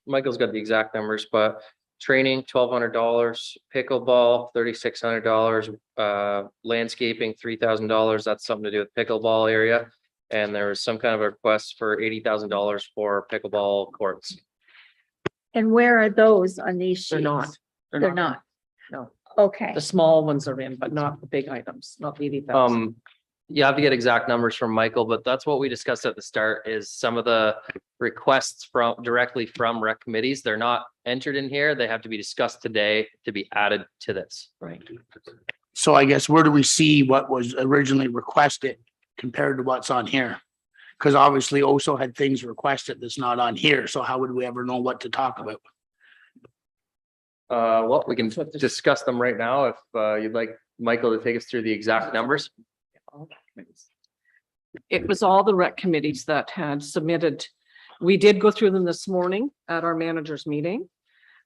Michael's got the exact numbers, but training, $1,200, pickleball, $3,600, landscaping, $3,000. That's something to do with pickleball area. And there was some kind of a request for $80,000 for pickleball courts. And where are those on these sheets? They're not. They're not. No, Okay. the small ones are in, but not the big items, not the 80,000. You have to get exact numbers from Michael, but that's what we discussed at the start is some of the requests directly from rec committees. They're not entered in here. They have to be discussed today to be added to this. Right. So I guess where do we see what was originally requested compared to what's on here? Because obviously also had things requested that's not on here. So how would we ever know what to talk about? Well, we can discuss them right now if you'd like Michael to take us through the exact numbers. It was all the rec committees that had submitted. We did go through them this morning at our managers meeting.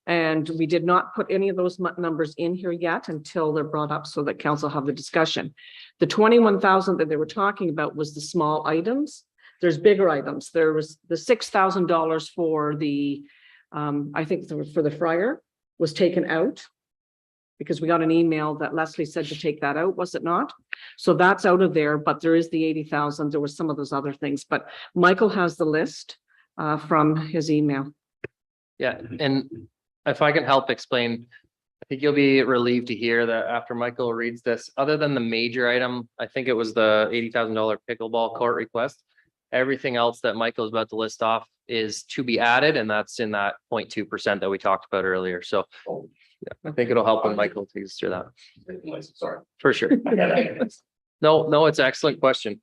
And we did not put any of those numbers in here yet until they're brought up so that council have the discussion. The 21,000 that they were talking about was the small items. There's bigger items. There was the $6,000 for the, I think for the fryer was taken out. Because we got an email that Leslie said to take that out, was it not? So that's out of there, but there is the 80,000. There was some of those other things, but Michael has the list from his email. Yeah, and if I can help explain, I think you'll be relieved to hear that after Michael reads this, other than the major item, I think it was the $80,000 pickleball court request. Everything else that Michael is about to list off is to be added, and that's in that 0.2% that we talked about earlier. So yeah, I think it'll help when Michael takes us through that. Sorry. For sure. No, it's an excellent question.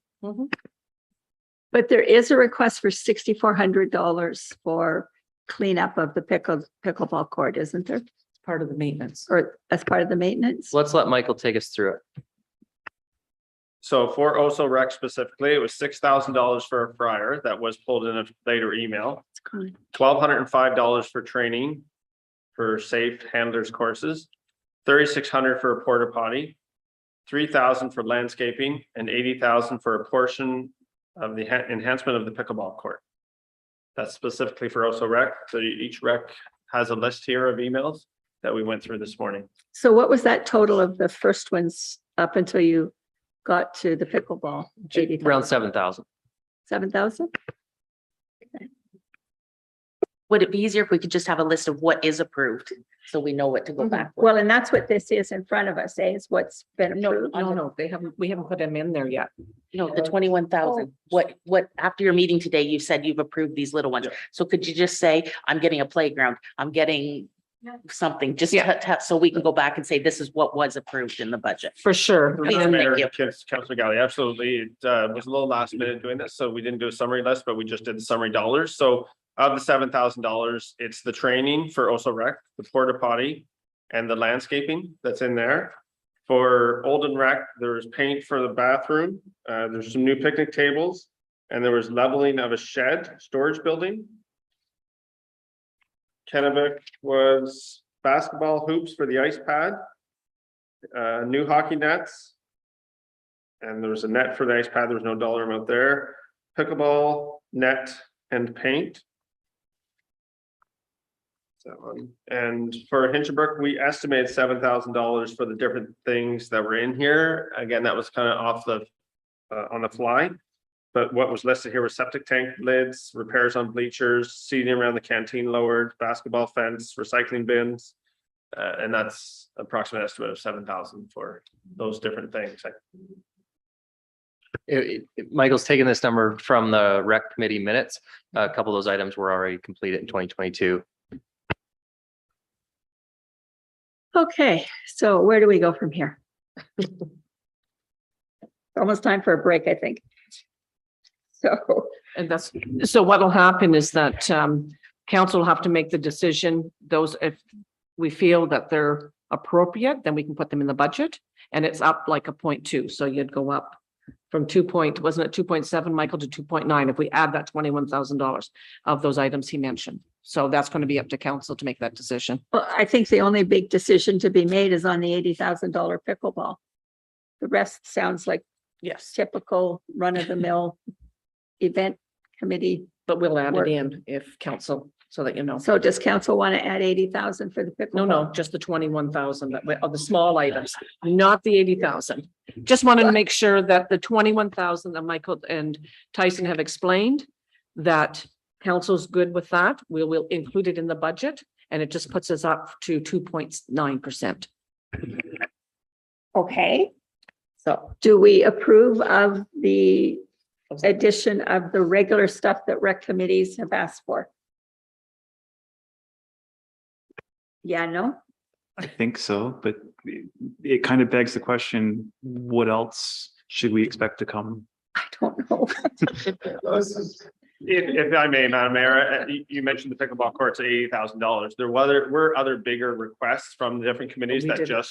But there is a request for $6,400 for cleanup of the pickleball court, isn't there? It's part of the maintenance. Or as part of the maintenance? Let's let Michael take us through it. So for OSO rec specifically, it was $6,000 for a fryer that was pulled in a later email. It's gone. $1,205 for training for safe handlers courses, $3,600 for a porta potty, $3,000 for landscaping, and $80,000 for a portion of the enhancement of the pickleball court. That's specifically for OSO rec. So each rec has a list here of emails that we went through this morning. So what was that total of the first ones up until you got to the pickleball? Around 7,000. 7,000? Would it be easier if we could just have a list of what is approved? So we know what to go back. with? Well, and that's what this is in front of us, eh? Is what's been No, approved. No, we haven't put them in there yet. No, the 21,000. What, after your meeting today, you said you've approved these little ones. Yeah. So could you just say, I'm getting a playground, I'm getting something, just Yeah. so we can go back and say, this is what was approved in the budget. For sure. Please, And thank you. Councilor Galley, absolutely. It was a little last minute doing this, so we didn't do a summary list, but we just did the summary dollars. So of the $7,000, it's the training for OSO rec, the porta potty, and the landscaping that's in there. For Olden rec, there's paint for the bathroom. There's some new picnic tables, and there was leveling of a shed storage building. Kennebec was basketball hoops for the ice pad, new hockey nets. And there was a net for the ice pad. There was no dollar amount there. Pickleball, net, and paint. And for Hinchinbrook, we estimated $7,000 for the different things that were in here. Again, that was kind of off the on the fly. But what was listed here was septic tank lids, repairs on bleachers, seating around the canteen lowered, basketball fence, recycling bins. And that's approximate estimate of 7,000 for those different things. Michael's taken this number from the rec committee minutes. A couple of those items were already completed in 2022. Okay, so where do we go from here? Almost time for a break, I think. So, And so what'll happen is that council will have to make the decision. Those, if we feel that they're appropriate, then we can put them in the budget, and it's up like a 0.2. So you'd go up from wasn't it 2.7, Michael, to 2.9 if we add that $21,000 of those items he mentioned. So that's going to be up to council to make that decision. well, I think the only big decision to be made is on the $80,000 pickleball. The rest sounds like Yes, typical run-of-the-mill event committee. but we'll add Work. it in if council, so that you know. So does council want to add 80,000 for the pickleball? No, just the 21,000 of the small items, not the 80,000. Just wanted to make sure that the 21,000 that Michael and Tyson have explained, that council's good with that, we will include it in the budget and it just puts us up to 2.9%. Okay. So do we approve of the addition of the regular stuff that rec committees have asked for? Yeah, no? I think so, but it kind of begs the question, what else should we expect to come? I don't know. If I may, Madam Mayor, you mentioned the pickleball courts at $80,000. There were other bigger requests from the different committees that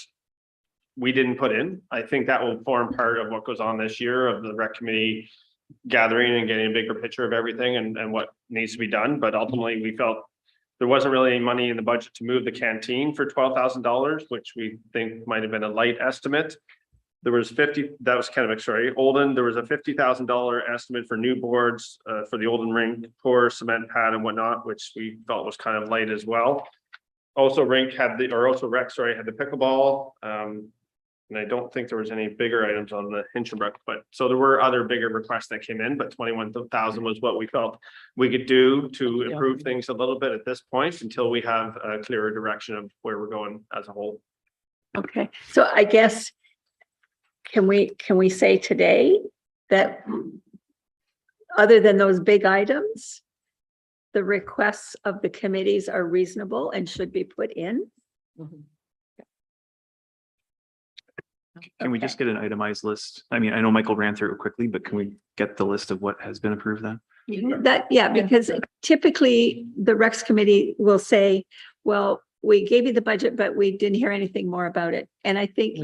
we didn't put in. I think that will form part of what goes on this year of the rec committee gathering and getting a bigger picture of everything and what needs to be done. But ultimately, we felt there wasn't really any money in the budget to move the canteen for $12,000, which we think might have been a light estimate. There was that was kind of sorry, Olden, there was a $50,000 estimate for new boards for the Olden rink, pour, cement pad and whatnot, which we felt was kind of light as well. Also rec had the pickleball. And I don't think there was any bigger items on the Hinchinbrook, but so there were other bigger requests that came in, but 21,000 was what we felt we could do to improve things a little bit at this point until we have a clearer direction of where we're going as a whole. Okay, so I guess, can we say today that other than those big items, the requests of the committees are reasonable and should be put in? Mhm. Can we just get an itemized list? I mean, I know Michael ran through it quickly, but can we get the list of what has been approved then? Because typically the Recs committee will say, well, we gave you the budget, but we didn't hear anything more about it. And I think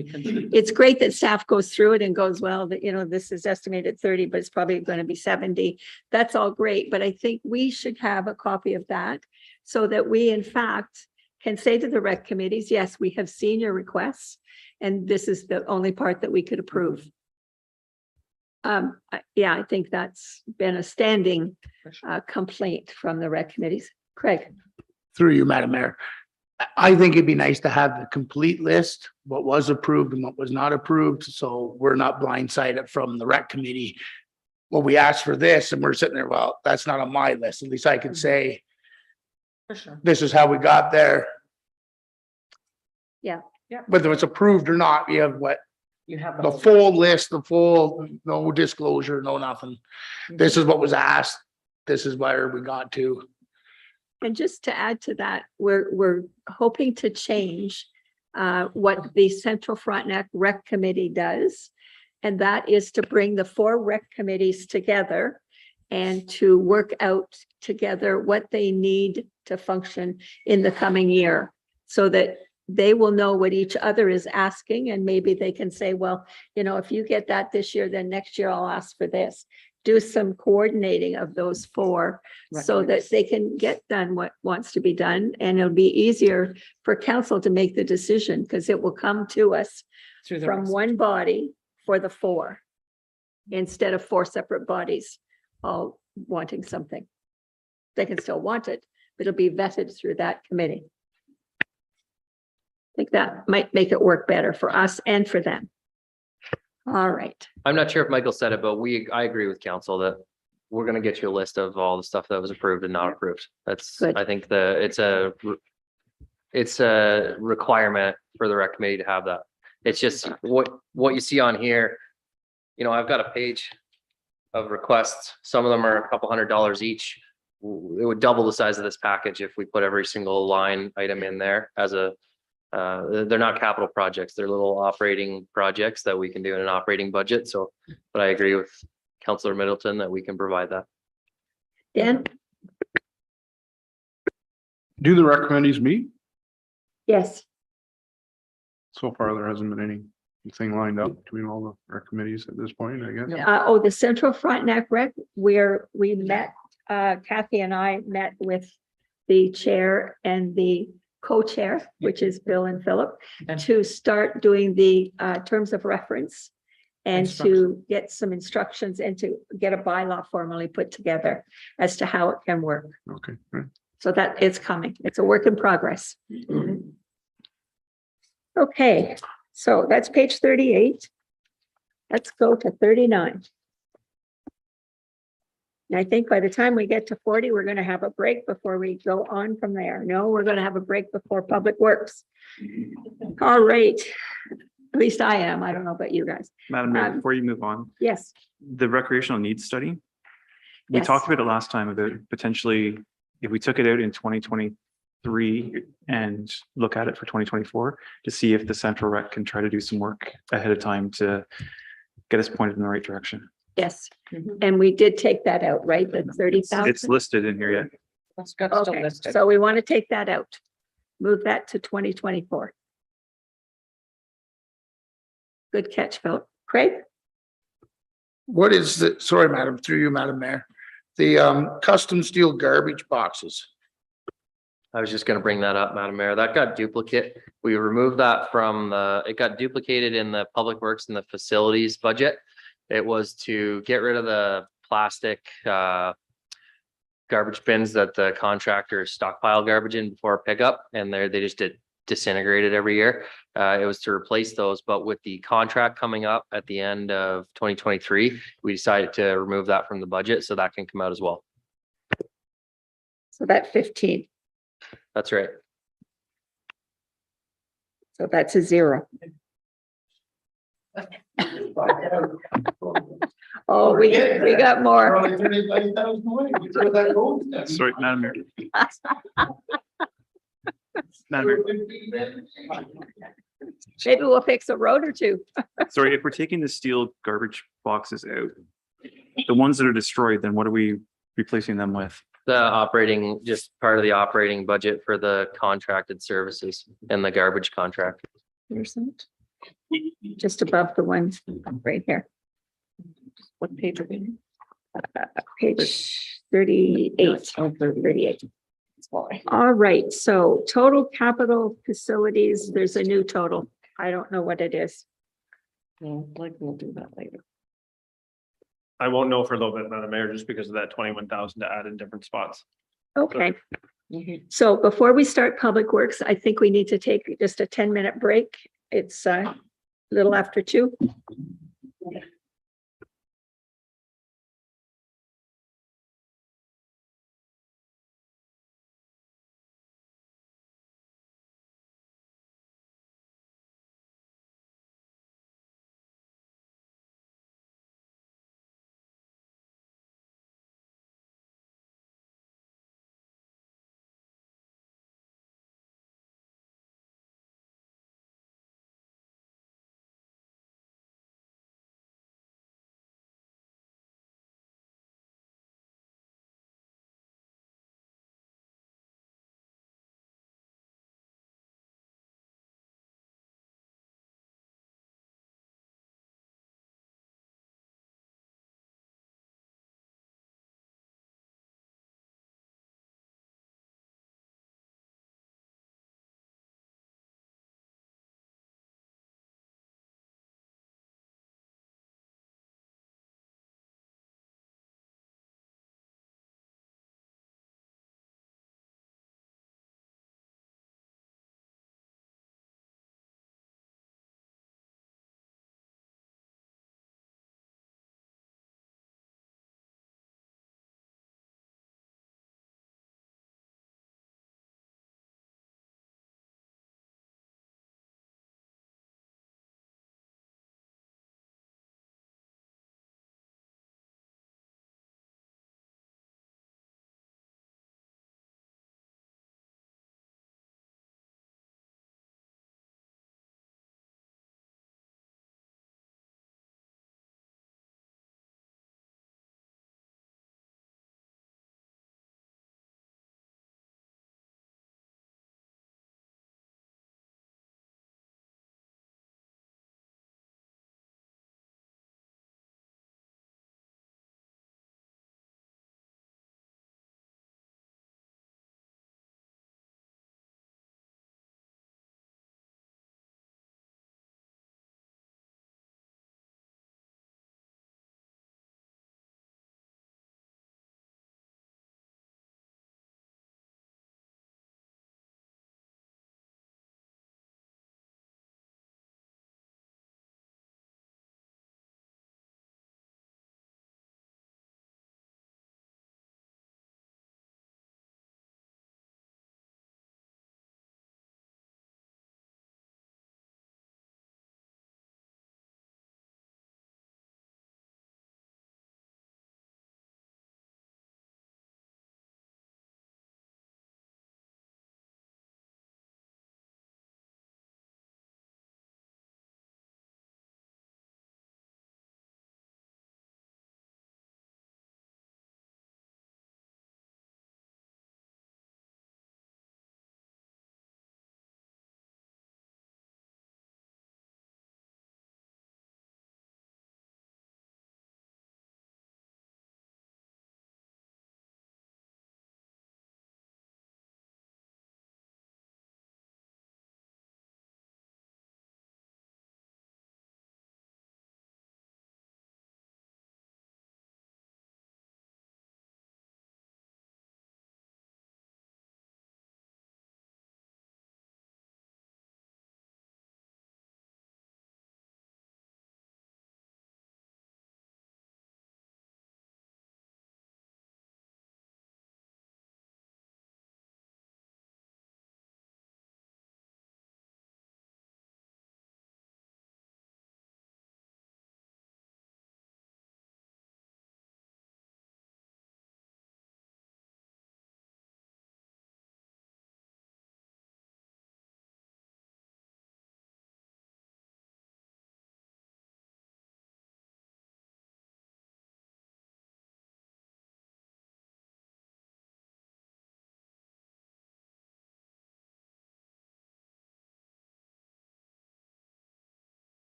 it's great that staff goes through it and goes, well, that, this is estimated 30, but it's probably going to be 70. That's all great. But I think we should have a copy of that so that we, in fact, can say to the rec committees, yes, we have seen your requests. And this is the only part that we could approve. I think that's been a standing complaint from the rec committees. Craig. Through you, Madam Mayor. I think it'd be nice to have the complete list, what was approved and what was not approved, so we're not blindsided from the rec committee. Well, we asked for this and we're sitting there, well, that's not on my list. At least I could say, For sure. this is how we got there. Yeah. Whether it's approved or not, we have what, You have the full list, no disclosure, no nothing. This is what was asked. This is where we got to. And just to add to that, we're hoping to change what the Central Frontenac Rec Committee does. And that is to bring the 4 rec committees together and to work out together what they need to function in the coming year so that they will know what each other is asking, and maybe they can say, well, if you get that this year, then next year I'll ask for this. Do some coordinating of those 4 so that they can get done what wants to be done. And it'll be easier for council to make the decision because it will come to us from one body for the 4 instead of 4 separate bodies all wanting something. They can still want it, but it'll be vetted through that committee. I think that might make it work better for us and for them. All right. I'm not sure if Michael said it, but I agree with council that we're gonna get you a list of all the stuff that was approved and not approved. That's, Good. I think it's a requirement for the rec committee to have that. It's just what you see on here. I've got a page of requests. Some of them are a couple $100 each. It would double the size of this package if we put every single line item in there as they're not capital projects. They're little operating projects that we can do in an operating budget. So, but I agree with Councillor Middleton that we can provide that. Dan? Do the rec committees meet? Yes. So far, there hasn't been anything lined up between all the rec committees at this point, I guess. The Central Frontenac Rec, where we met, Kathy and I met with the chair and the co-chair, which is Bill and Philip, to start doing the terms of reference and to get some instructions and to get a bylaw formally put together as to how it can work. Okay, right. So that it's coming. It's a work in progress. Okay, so that's page 38. Let's go to 39. And I think by the time we get to 40, we're gonna have a break before we go on from there. No, we're gonna have a break before Public Works. All right. At least I am. I don't know about you guys. Madam Mayor, Um, before you move on, Yes, the recreational needs study. We Yes. talked about it last time about potentially, if we took it out in 2023 and look at it for 2024 to see if the central rec can try to do some work ahead of time to get us pointed in the right direction. yes. And we did take that out, right? The 30,000. It's listed in here yet. That's got still Okay, listed. so we want to take that out. Move that to 2024. Good catch, Phil. Craig? What is the, sorry, Madam, through you, Madam Mayor, the custom steel garbage boxes? I was just gonna bring that up, Madam Mayor. That got duplicate. We removed that from it got duplicated in the Public Works and the facilities budget. It was to get rid of the plastic garbage bins that the contractors stockpile garbage in before pickup, and they just disintegrated every year. It was to replace those, but with the contract coming up at the end of 2023, we decided to remove that from the budget, so that can come out as well. So that 15. That's right. So that's a 0. Oh, we got more. Sorry, Madam Mayor. Madam Mayor, Maybe we'll fix a road or two. sorry, if we're taking the steel garbage boxes out, the ones that are destroyed, then what are we replacing them with? The operating, just part of the operating budget for the contracted services and the garbage contract. Here's that. Just above the one right here. What page are we in? Page 38. Oh, 38. That's why. All right, so total capital facilities, there's a new total. I don't know what it is. Well, like, we'll do that later. I won't know for a little bit, Madam Mayor, just because of that 21,000 to add in different spots. Okay. So before we start Public Works, I think we need to take just a 10-minute break. It's a little after 2.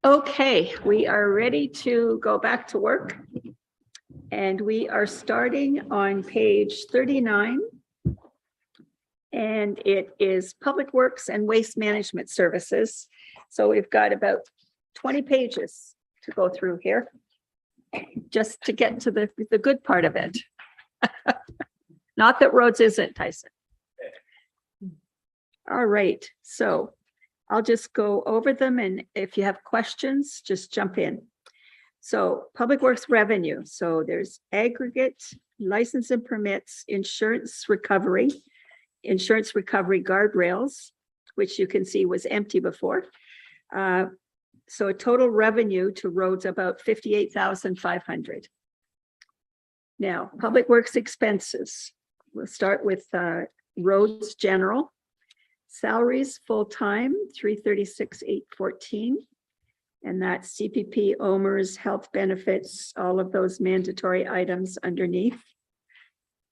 Okay, we are ready to go back to work. And we are starting on page 39. And it is Public Works and Waste Management Services. So we've got about 20 pages to go through here, just to get to the good part of it. Not that roads isn't, Tyson. All right, so I'll just go over them, and if you have questions, just jump in. So Public Works revenue. So there's aggregate license and permits, insurance recovery guardrails, which you can see was empty before. So a total revenue to roads about 58,500. Now, Public Works expenses. We'll start with roads general. Salaries full-time, 336,814. And that's CPP, OMERS, health benefits, all of those mandatory items underneath.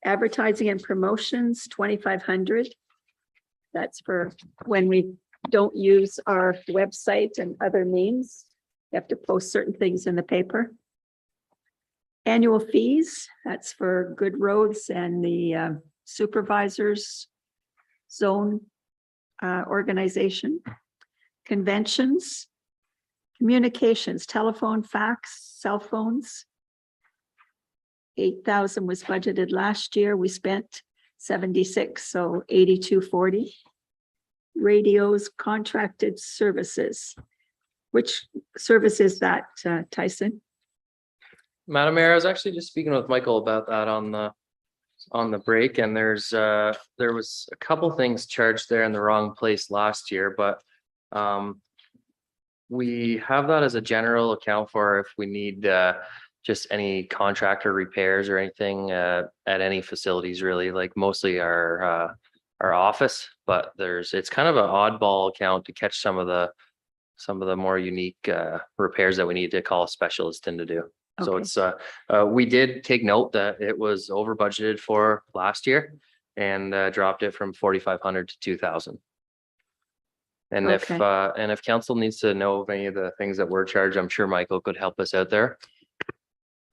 Advertising and promotions, 2,500. That's for when we don't use our website and other means. You have to post certain things in the paper. Annual fees, that's for good roads and the supervisors zone organization. Conventions, communications, telephone, fax, cell phones. 8,000 was budgeted last year. We spent 76, so 8240. Radios, contracted services. Which service is that, Tyson? Madam Mayor, I was actually just speaking with Michael about that on the break, and there was a couple things charged there in the wrong place last year, but we have that as a general account for if we need just any contractor repairs or anything at any facilities, really, like mostly our office, but it's kind of an oddball account to catch some of the more unique repairs that we need to call a specialist in to do. So Okay. it's we did take note that it was over budgeted for last year and dropped it from 4,500 to 2,000. And Okay. if council needs to know of any of the things that we're charged, I'm sure Michael could help us out there.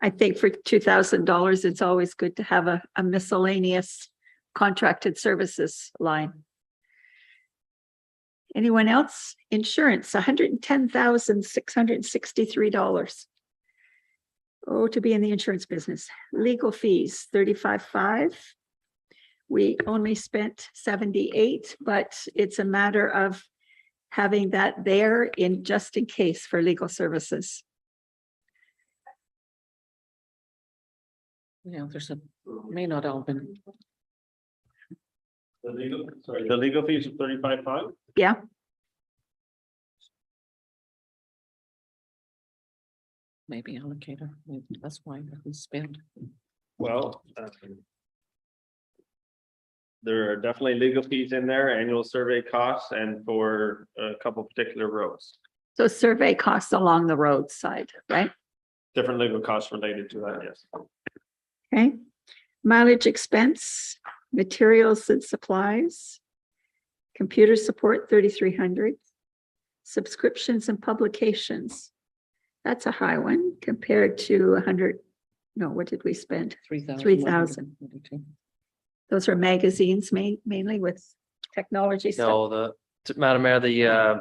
I think for $2,000, it's always good to have a miscellaneous contracted services line. Anyone else? Insurance, $110,663. Oh, to be in the insurance business. Legal fees, 35,500. We only spent 78, but it's a matter of having that there in just in case for legal services. Yeah, may not all been. The legal fees of 35,500. Yeah, Maybe allocator, maybe that's why we spend. Well, there are definitely legal fees in there, annual survey costs, and for a couple particular roads. so survey costs along the roadside, right? Different legal costs related to that, yes. Okay. Mileage expense, materials and supplies. Computer support, 3,300. Subscriptions and publications. That's a high one compared to 100. No, what did we spend? 3,000. 3,000. Those are magazines mainly with technology stuff. No, Madam Mayor,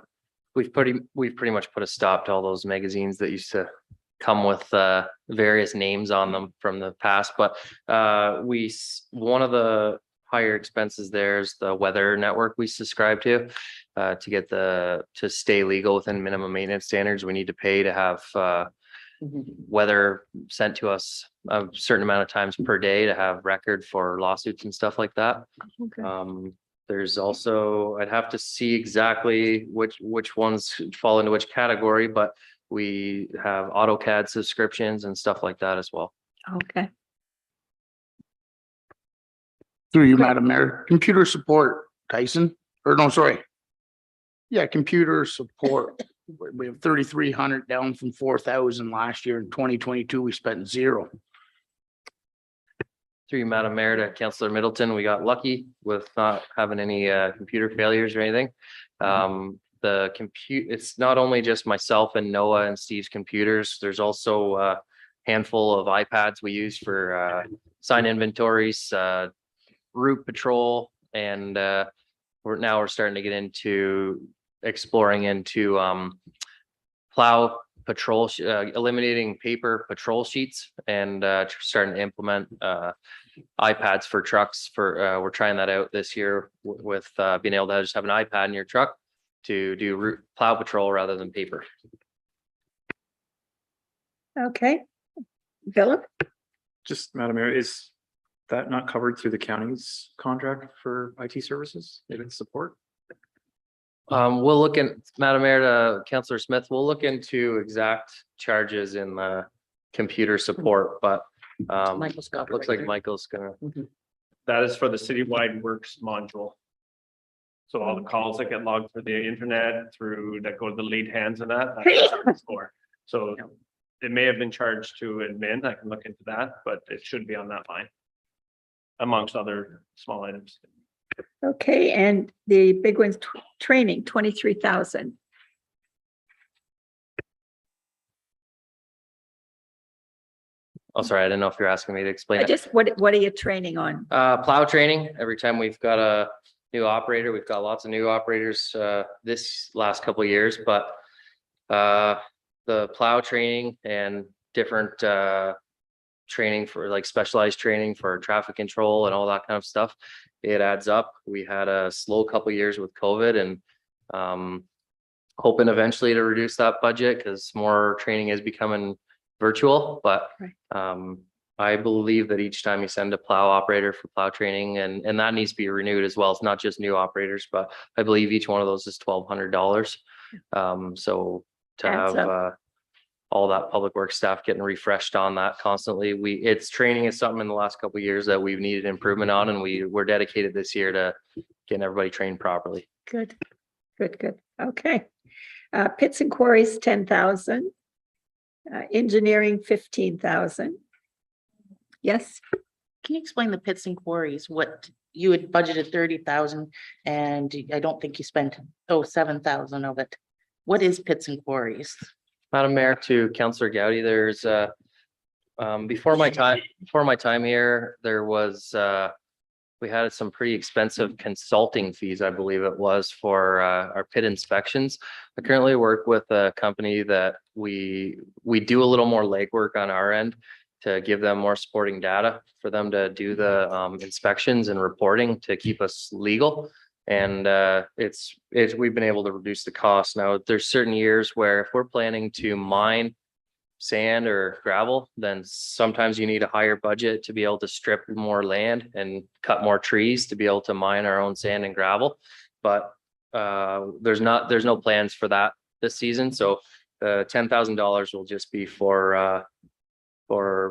we've pretty much put a stop to all those magazines that used to come with various names on them from the past, but one of the higher expenses there is the weather network we subscribe to to stay legal within minimum maintenance standards. We need to pay to have weather sent to us a certain amount of times per day to have record for lawsuits and stuff like that. Okay. There's also, I'd have to see exactly which ones fall into which category, but we have AutoCAD subscriptions and stuff like that as well. Okay. Through you, Great. Madam Mayor, computer support, Tyson, or no, sorry. Yeah, computer support. We have 3,300 down from 4,000 last year. In 2022, we spent zero. Through you, Madam Mayor, to Councillor Middleton, we got lucky with not having any computer failures or anything. it's not only just myself and Noah and Steve's computers. There's also a handful of iPads we use for sign inventories, route patrol, and we're starting to get into exploring into plow patrol, eliminating paper patrol sheets, and starting to implement iPads for trucks. We're trying that out this year with being able to just have an iPad in your truck to do route plow patrol rather than paper. Okay. Philip? Just, Madam Mayor, is that not covered through the county's contract for IT services, its support? We'll look at, Madam Mayor, to Councillor Smith, we'll look into exact charges in the computer support, but Michael's got it looks right like here. Michael's gonna. That is for the citywide works module. So all the calls that get logged for the internet through that go to the lead hands and that, that's what it's for. So it may have been charged to admin. I can look into that, but it should be on that line. Amongst other small items. Okay, and the big one's training, 23,000. Oh, sorry, I didn't know if you're asking me to explain I it. just, what are you training on? Plow training, every time we've got a new operator, we've got lots of new operators this last couple of years, but the plow training and different training for like specialized training for traffic control and all that kind of stuff, it adds up. We had a slow couple of years with COVID, and hoping eventually to reduce that budget because more training is becoming virtual, but I believe that each time you send a plow operator for plow training, and that needs to be renewed as well. It's not just new operators, but I believe each one of those is $1,200. So to Adds have all that public works staff getting refreshed on that constantly, it's training is something in the last couple of years that we've needed improvement on, and we're dedicated this year to getting everybody trained properly. Good, good. Okay. Pits and quarries, 10,000. Engineering, 15,000. Yes, Can you explain the pits and quarries? What you had budgeted 30,000 and I don't think you spent 7,000 of it. What is pits and quarries? Madam Mayor, to Councillor Gowdy, there's before my time here, there was we had some pretty expensive consulting fees, I believe it was, for our pit inspections. I currently work with a company that we do a little more legwork on our end to give them more supporting data for them to do the inspections and reporting to keep us legal. And we've been able to reduce the cost. Now, there's certain years where if we're planning to mine sand or gravel, then sometimes you need a higher budget to be able to strip more land and cut more trees to be able to mine our own sand and gravel. But there's no plans for that this season. So the $10,000 will just be for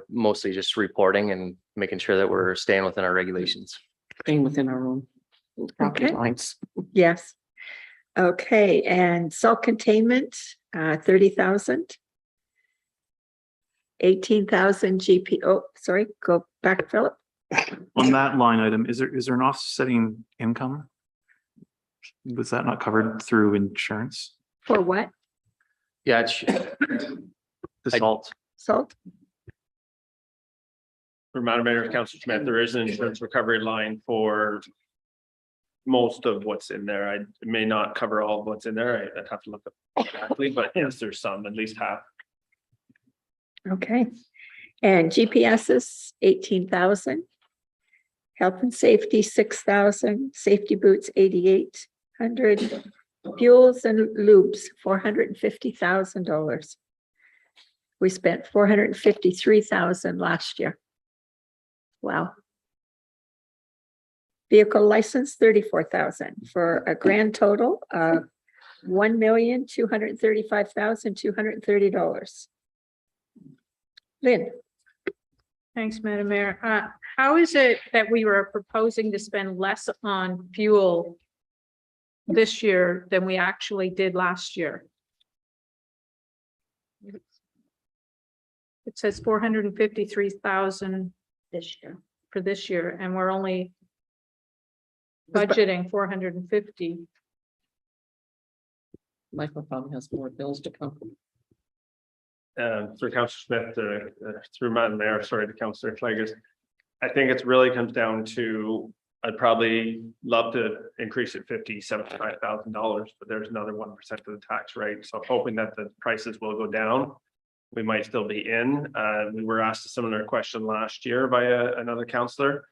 mostly just reporting and making sure that we're staying within our regulations. Staying within our own property Okay. lines. yes. Okay, and salt containment, 30,000. 18,000 GP. Oh, sorry, go back, Philip. On that line item, is there an offsetting income? Was that not covered through insurance? For what? Yeah, The salt? Salt? For Madam Mayor, Councillor Smith, there is an insurance recovery line for most of what's in there. I may not cover all of what's in there. I'd have to look up exactly, but yes, there's some, at least half. Okay. And GPSs, 18,000. Health and safety, 6,000. Safety boots, 8,800. Fuels and lubes, $450,000. We spent 453,000 last year. Wow. Vehicle license, 34,000 for a grand total of $1,235,230. Lynn? Thanks, Madam Mayor. How is it that we were proposing to spend less on fuel this year than we actually did last year? It says 453,000 This year. for this year, and we're only budgeting 450. Michael probably has more bills to come. Through Councillor Smith, through Madam Mayor, sorry, to Councillor Clegg, I think it's really comes down to, I'd probably love to increase it $75,000, but there's another 1% of the tax rate. So hoping that the prices will go down. We might still be in. We were asked a similar question last year by another councillor.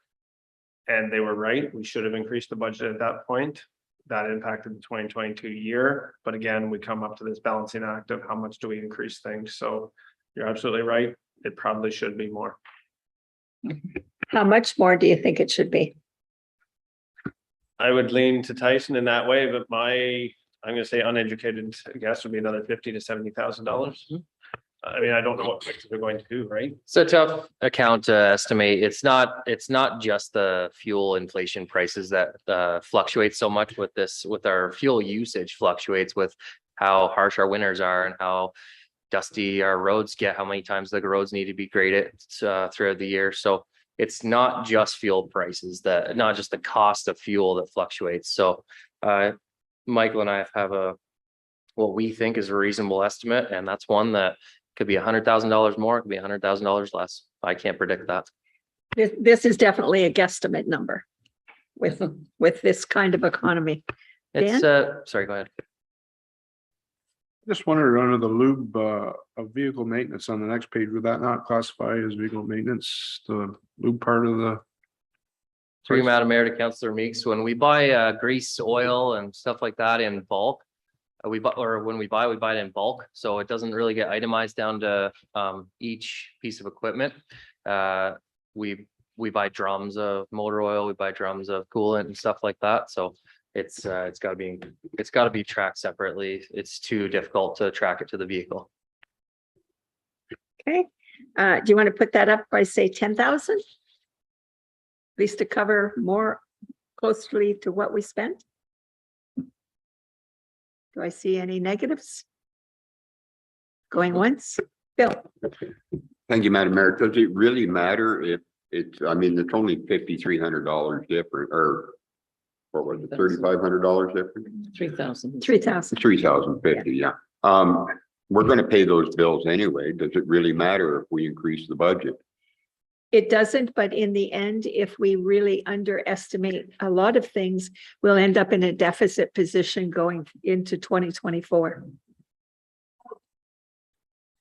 And they were right. We should have increased the budget at that point. That impacted the 2022 year. But again, we come up to this balancing act of how much do we increase things. So you're absolutely right. It probably should be more. How much more do you think it should be? I would lean to Tyson in that way, but I'm gonna say uneducated guess would be another $50,000 to $70,000. I mean, I don't know what they're going to do, right? It's a tough account to estimate. It's not just the fuel inflation prices that fluctuate so much with this, with our fuel usage fluctuates with how harsh our winters are and how dusty our roads get, how many times the roads need to be graded throughout the year. So it's not just fuel prices, not just the cost of fuel that fluctuates. So Michael and I have what we think is a reasonable estimate, and that's one that could be $100,000 more, it could be $100,000 less. I can't predict that. This is definitely a guesstimate number with this kind of economy. It's sorry, go ahead. Just wondered under the lube of vehicle maintenance on the next page, would that not classify as vehicle maintenance, the lube part of the? Through Madam Mayor to Councillor Meeks, when we buy grease, oil and stuff like that in bulk, we buy it in bulk. So it doesn't really get itemized down to each piece of equipment. We buy drums of motor oil, we buy drums of coolant and stuff like that. So it's got to be tracked separately. It's too difficult to track it to the vehicle. Okay. Do you want to put that up by say 10,000? At least to cover more closely to what we spent? Do I see any negatives? Going once? Bill? Thank you, Madam Mayor. Does it really matter if it's, I mean, it's only $5,300 different, or what was it, $3,500 different? 3,000. 3,000. 3,050, yeah. We're gonna pay those bills anyway. Does it really matter if we increase the budget? It doesn't, but in the end, if we really underestimate a lot of things, we'll end up in a deficit position going into 2024.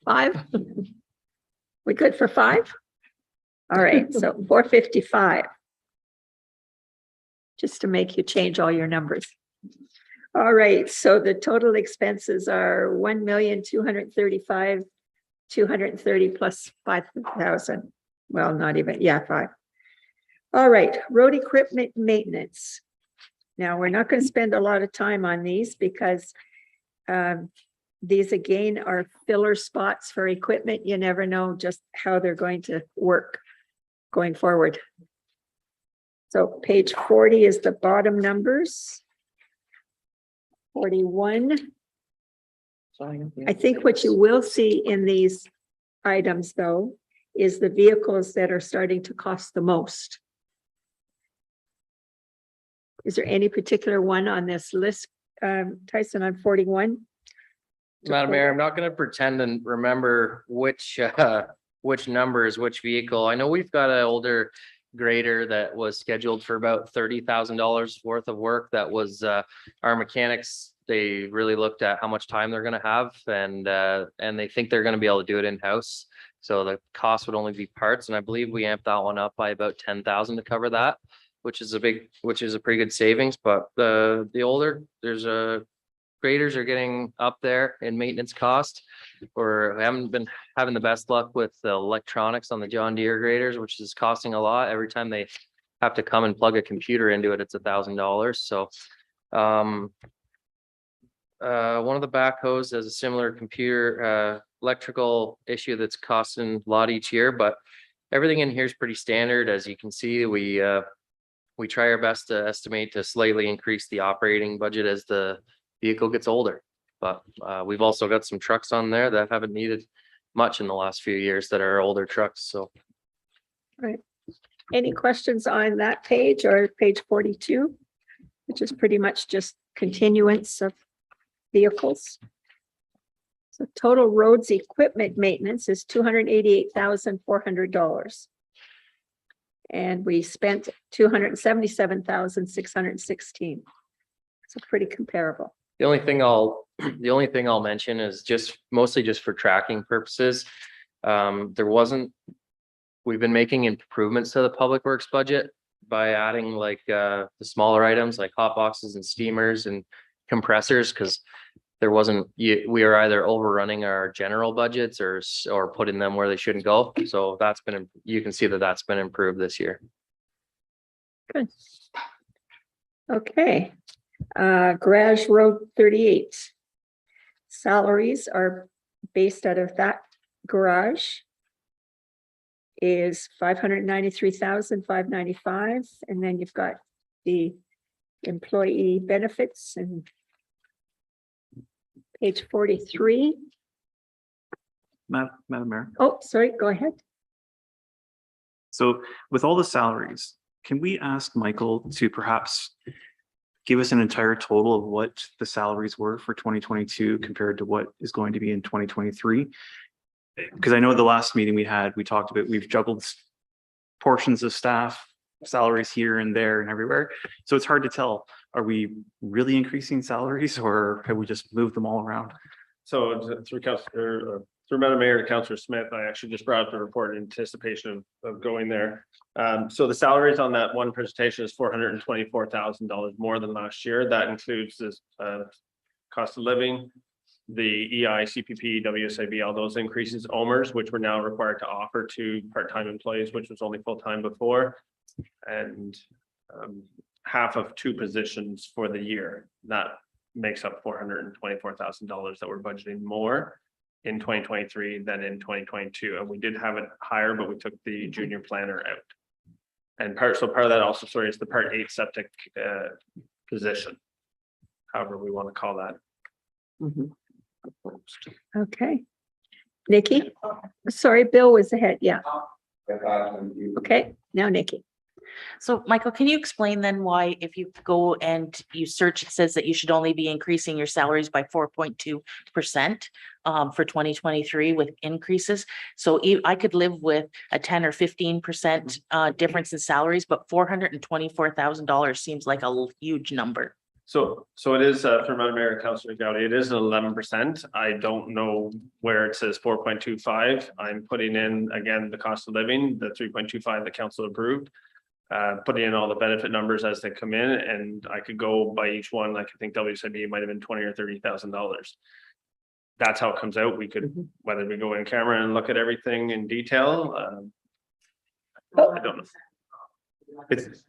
5? We good for 5? All right, so 455. Just to make you change all your numbers. All right, so the total expenses are 1,235,230 plus 5,000. Well, not even, yeah, 5. All right, road equipment maintenance. Now, we're not going to spend a lot of time on these because these again are filler spots for equipment. You never know just how they're going to work going forward. So page 40 is the bottom numbers. 41. I think what you will see in these items though is the vehicles that are starting to cost the most. Is there any particular one on this list, Tyson, on 41? Madam Mayor, I'm not going to pretend and remember which number is which vehicle. I know we've got an older grader that was scheduled for about $30,000 worth of work. That was our mechanics. They really looked at how much time they're going to have, and they think they're going to be able to do it in-house. So the cost would only be parts, and I believe we amped that one up by about 10,000 to cover that, which is a pretty good savings. But the older graders are getting up there in maintenance cost. We haven't been having the best luck with the electronics on the John Deere graders, which is costing a lot. Every time they have to come and plug a computer into it, it's $1,000. So one of the backhoes has a similar computer electrical issue that's costing a lot each year, but everything in here is pretty standard. As you can see, we try our best to estimate to slightly increase the operating budget as the vehicle gets older. But we've also got some trucks on there that haven't needed much in the last few years that are older trucks. So, right. Any questions on that page or page 42, which is pretty much just continuance of vehicles. So total roads equipment maintenance is $288,400. And we spent $277,616. So pretty comparable. The only thing I'll mention is just mostly just for tracking purposes. We've been making improvements to the public works budget by adding like the smaller items like hot boxes and steamers and compressors, because we were either overrunning our general budgets or putting them where they shouldn't go. So you can see that that's been improved this year. Good. Okay. Garage Road 38. Salaries are based out of that garage is $593,595, and then you've got the employee benefits and page 43. Madam Mayor. Oh, sorry, go ahead. So with all the salaries, can we ask Michael to perhaps give us an entire total of what the salaries were for 2022 compared to what is going to be in 2023? Because I know the last meeting we talked about, we've juggled portions of staff salaries here and there and everywhere. So it's hard to tell, are we really increasing salaries or have we just moved them all around? So through Madam Mayor to Councillor Smith, I actually just brought up the report in anticipation of going there. So the salaries on that one presentation is $424,000 more than last year. That includes this cost of living, the EI, CPP, WSIB, all those increases, OMERS, which we're now required to offer to part-time employees, which was only full-time before, and half of 2 positions for the year. That makes up $424,000 that we're budgeting more in 2023 than in 2022. And we did have it higher, but we took the junior planner out. And part of that also, sorry, is the Part 8 septic position, however we want to call that. Okay. Nikki? Sorry, Bill was ahead. Yeah. Okay, now Nikki. So Michael, can you explain then why if you go and you search, it says that you should only be increasing your salaries by 4.2% for 2023 with increases? So I could live with a 10 or 15% difference in salaries, but $424,000 seems like a huge number. So it is for Madam Mayor and Councillor Gowdy, it is 11%. I don't know where it says 4.25. I'm putting in again the cost of living, the 3.25 the council approved. Putting in all the benefit numbers as they come in, and I could go by each one. Like I think WSIB might have been $20,000 or $30,000. That's how it comes out. We could whether we go in camera and look at everything in detail. I don't know. It's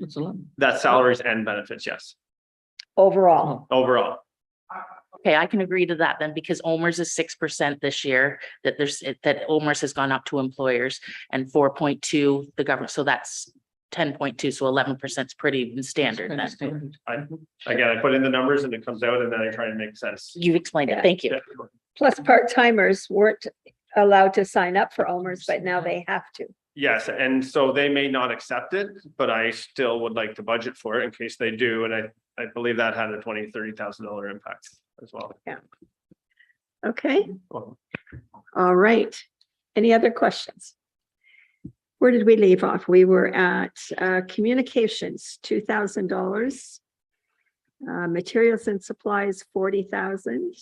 that salaries and benefits, yes. Overall. Overall. Okay, I can agree to that then, because OMERS is 6% this year, that OMERS has gone up to employers, and 4.2 the government. So that's 10.2, so 11% is pretty standard then. I put in the numbers and it comes out, and then I try and make sense. You've explained it. Thank you. Yeah. Plus part-timers weren't allowed to sign up for OMERS, but now they have to. Yes, and so they may not accept it, but I still would like to budget for it in case they do, and I believe that had a $20,000-$30,000 impact as well. Yeah. Okay. All right. Any other questions? Where did we leave off? We were at communications, $2,000. Materials and supplies, 40,000.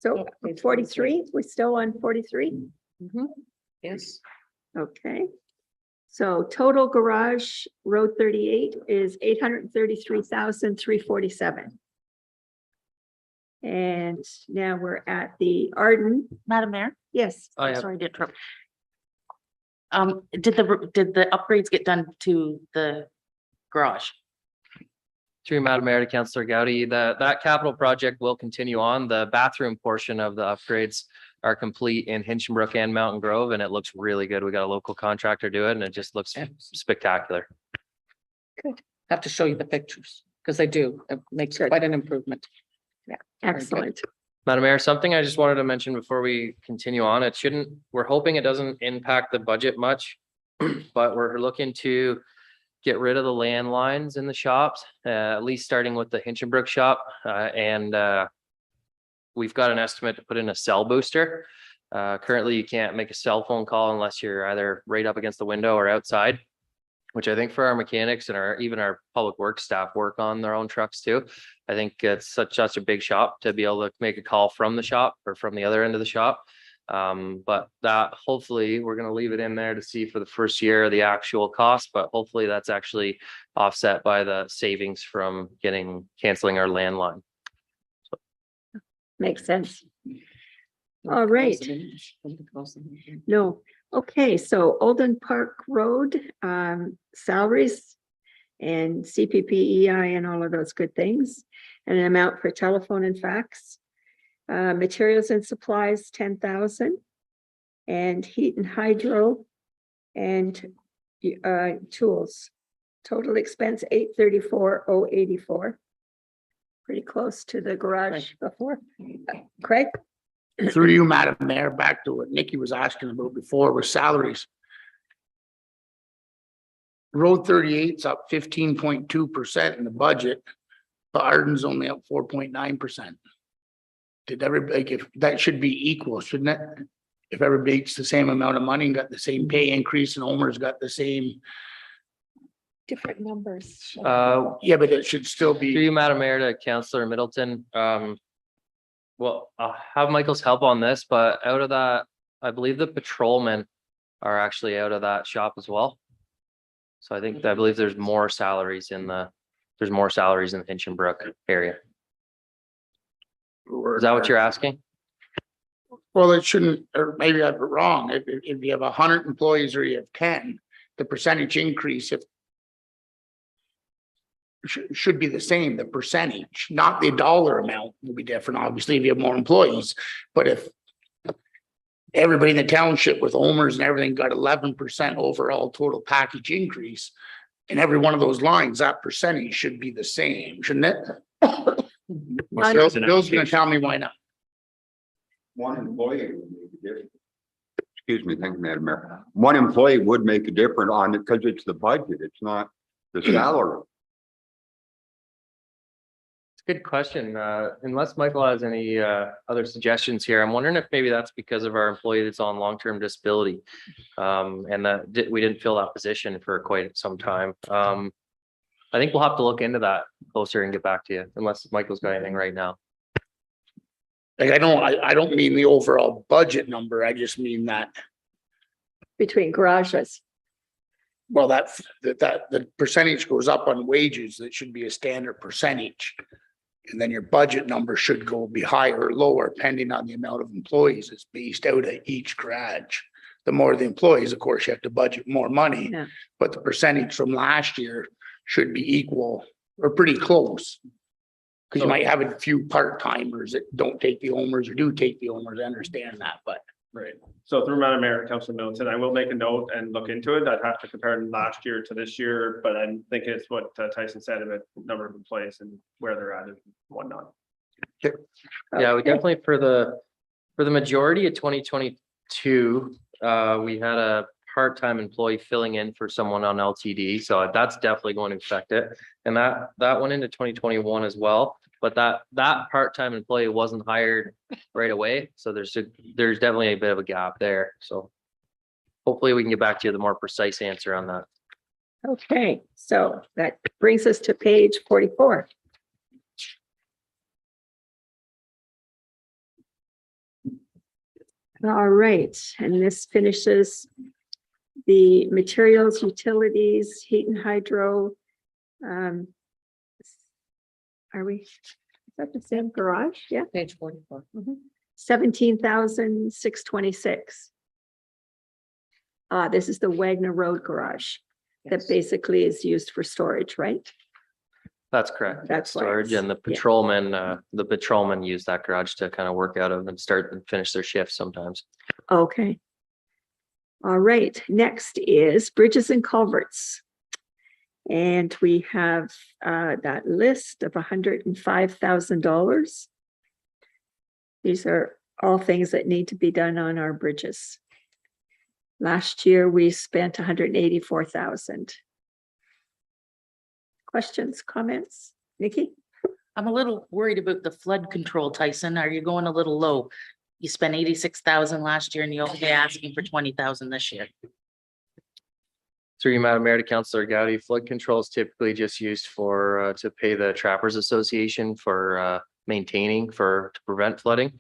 So 43, we're still on 43? Yes. Okay. So total garage road 38 is 833,347. And now we're at the Arden. Madam Mayor? Yes. Sorry to interrupt. Did the upgrades get done to the garage? Through Madam Mayor to Councillor Gowdy, that capital project will continue on. The bathroom portion of the upgrades are complete in Hinchinbrook and Mountain Grove, and it looks really good. We got a local contractor do it, and it just looks spectacular. Good. Have to show you the pictures because they do. It makes quite an improvement. Yeah. Excellent. Madam Mayor, something I just wanted to mention before we continue on, we're hoping it doesn't impact the budget much, but we're looking to get rid of the landlines in the shops, at least starting with the Hinchinbrook shop, and we've got an estimate to put in a cell booster. Currently you can't make a cell phone call unless you're either right up against the window or outside, which I think for our mechanics and even our public works staff work on their own trucks too. I think it's such a big shop to be able to make a call from the shop or from the other end of the shop. But that hopefully we're going to leave it in there to see for the first year the actual cost, but hopefully that's actually offset by the savings from canceling our landline. Makes sense. All right. No, okay, so Olden Park Road, salaries and CPPEI and all of those good things. And an amount for telephone and fax. Materials and supplies, 10,000. And heat and hydro and tools. Total expense, 834,084. Pretty close to the garage before. Craig? Through you, Madam Mayor, back to what Nikki was asking about before with salaries. Road 38's up 15.2% in the budget, but Arden's only up 4.9%. Did everybody, if that should be equal, shouldn't it? If everybody makes the same amount of money and got the same pay increase and Homer's got the same. Different numbers. Yeah, but it should still Through be. you, Madam Mayor, to Councillor Middleton. Well, I'll have Michael's help on this, but out of that, I believe the patrolmen are actually out of that shop as well. So I believe there's more salaries in the Hinchinbrook area. Is that what you're asking? Well, it shouldn't, or maybe I'm wrong. If you have 100 employees or you have 10, the percentage increase should be the same, the percentage, not the dollar amount will be different, obviously, if you have more employees. But if everybody in the township with Omers and everything got 11% overall total package increase, in every one of those lines, that percentage should be the same, shouldn't it? Bill's gonna tell me why not. One employee would make a difference. Excuse me, thank you, Madam Mayor. One employee would make a difference on it because it's the budget, it's not the salary. It's a good question. Unless Michael has any other suggestions here, I'm wondering if maybe that's because of our employee that's on long-term disability. And that we didn't fill that position for quite some time. I think we'll have to look into that closer and get back to you, unless Michael's got anything right now. Like, I don't mean the overall budget number, I just mean that, Between garages. well, that the percentage goes up on wages, that should be a standard percentage. And then your budget number should be higher or lower, depending on the amount of employees it's based out at each garage. The more the employees, of course, you have to budget more money, Yeah. but the percentage from last year should be equal or pretty close. Because you might have a few part-timers that don't take the Omers or do take the Omers, I understand that, but. Right. So through Madam Mayor, Councilor Middleton, I will make a note and look into it. I'd have to compare last year to this year, but I think it's what Tyson said about number of employees and where they're at and whatnot. Yeah, we definitely for the majority of 2022, we had a part-time employee filling in for someone on LTD, so that's definitely going to affect it. And that went into 2021 as well, but that part-time employee wasn't hired right away, so there's definitely a bit of a gap there. So hopefully we can get back to you with a more precise answer on that. Okay, so that brings us to page 44. All right, and this finishes the materials, utilities, heat and hydro. Are we, is that the same garage? Yeah. Page 44. 17,626. This is the Wagner Road garage that basically is used for storage, right? That's correct. That's why Storage, it's- and the yeah. patrolmen use that garage to kind of work out of and start and finish their shifts sometimes. Okay. All right, next is bridges and culverts. And we have that list of $105,000. These are all things that need to be done on our bridges. Last year, we spent $184,000. Questions, comments? Nikki? I'm a little worried about the flood control, Tyson. Are you going a little low? You spent 86,000 last year and you're only asking for 20,000 this year. Through you, Madam Mayor, to Councillor Gowdy, flood control is typically just used for, to pay the Trappers Association for, maintaining to prevent flooding.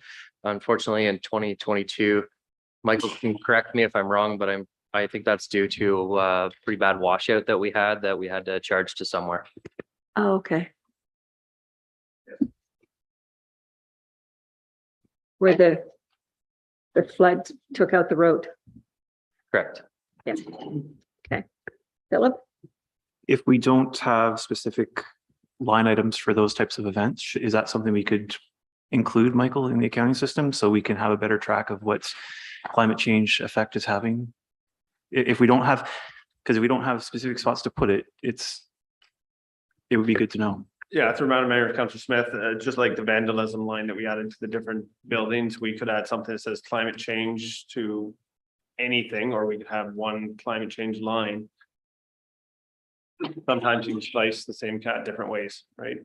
Unfortunately, in 2022, Michael can correct me if I'm wrong, but I think that's due to pretty bad washout that we had to charge to somewhere. Oh, okay. Where the flood took out the road. Correct. Yeah. Okay. Philip? If we don't have specific line items for those types of events, is that something we could include, Michael, in the accounting system so we can have a better track of what climate change effect is having? If we don't have, because if we don't have specific spots to put it, it would be good to know. Yeah, through Madam Mayor, Councillor Smith, just like the vandalism line that we added to the different buildings, we could add something that says climate change to anything, or we could have one climate change line. Sometimes you can slice the same cat different ways, right?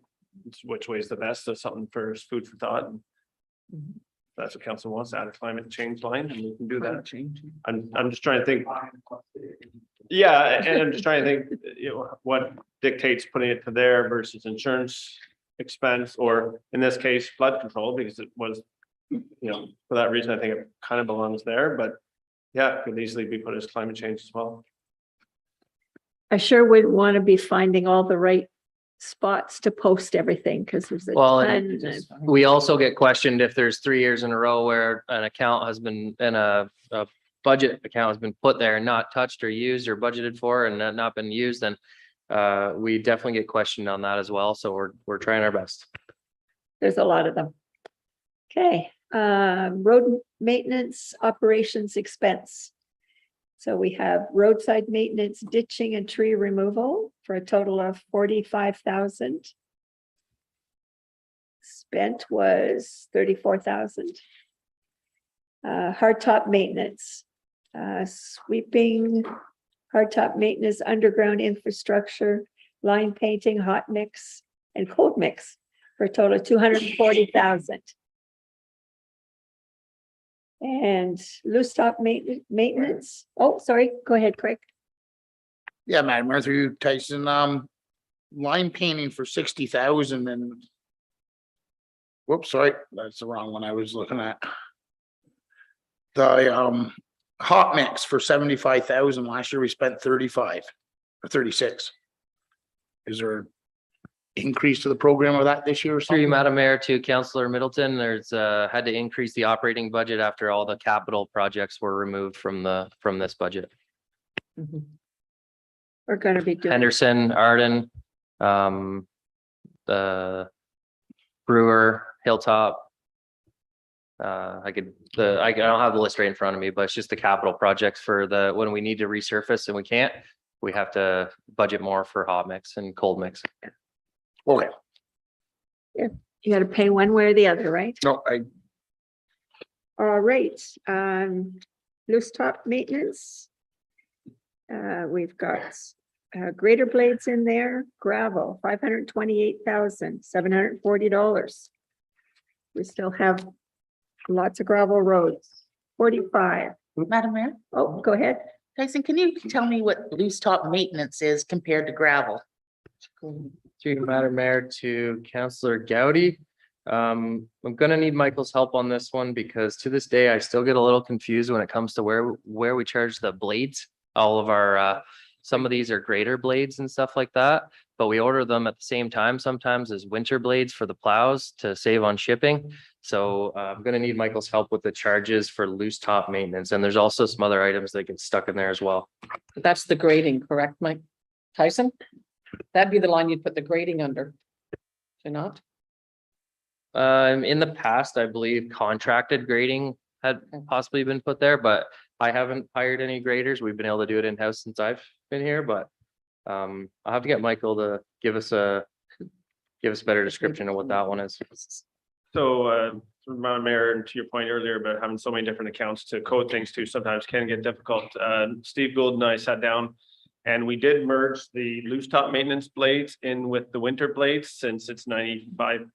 It's which way is the best, or something for food for thought. That's what council wants, to add a climate change line, and we can do that. I'm just trying to think. Yeah, and I'm just trying to think, you know, what dictates putting it to there versus insurance expense, or in this case, flood control, because it was, you know, for that reason, I think it kind of belongs there, but yeah, it could easily be put as climate change as well. I sure would want to be finding all the right spots to post everything, because there's a Well, ton. we also get questioned if there's 3 years in a row where an account has been, and a budget account has been put there and not touched or used or budgeted for and not been used, then we definitely get questioned on that as well. So we're trying our best. There's a lot of them. Okay, road maintenance operations expense. So we have roadside maintenance, ditching and tree removal for a total of 45,000. Spent was 34,000. Hardtop maintenance, sweeping, hardtop maintenance, underground infrastructure, line painting, hot mix, and cold mix for a total of 240,000. And loose top maintenance. Oh, sorry. Go ahead, Craig. Yeah, Madam Mayor, through you, Tyson, line painting for 60,000 and. Whoops, sorry, that's the wrong one I was looking at. The hot mix for 75,000. Last year we spent 35 or 36. Is there increase to the program of that this year or Through you, something? Madam Mayor, to Councillor Middleton, there's had to increase the operating budget after all the capital projects were removed from this budget. We're going to be doing. Henderson, Arden, the Brewer, Hilltop. I don't have the list right in front of me, but it's just the capital projects for when we need to resurface and we can't, we have to budget more for hot mix and cold mix. Okay. Yeah, you got to pay one way or the other, right? No, All right, loose top maintenance. We've got grader blades in there, gravel, $528,740. We still have lots of gravel roads, 45. Madam Mayor, Oh, go ahead. Tyson, can you tell me what loose top maintenance is compared to gravel? Through Madam Mayor, to Councillor Gowdy. I'm gonna need Michael's help on this one because to this day, I still get a little confused when it comes to where we charge the blades. All of our, some of these are grader blades and stuff like that, but we order them at the same time sometimes as winter blades for the plows to save on shipping. So I'm gonna need Michael's help with the charges for loose top maintenance. And there's also some other items that get stuck in there as well. That's the grading, correct, Mike Tyson? That'd be the line you'd put the grading under. Do not? In the past, I believe contracted grading had possibly been put there, but I haven't hired any graders. We've been able to do it in-house since I've been here, but I'll have to get Michael to give us a better description of what that one is. So, Madam Mayor, and to your point earlier about having so many different accounts to code things to sometimes can get difficult. Steve Gould and I sat down And we did merge the loose top maintenance blades in with the winter blades, since it's 95%,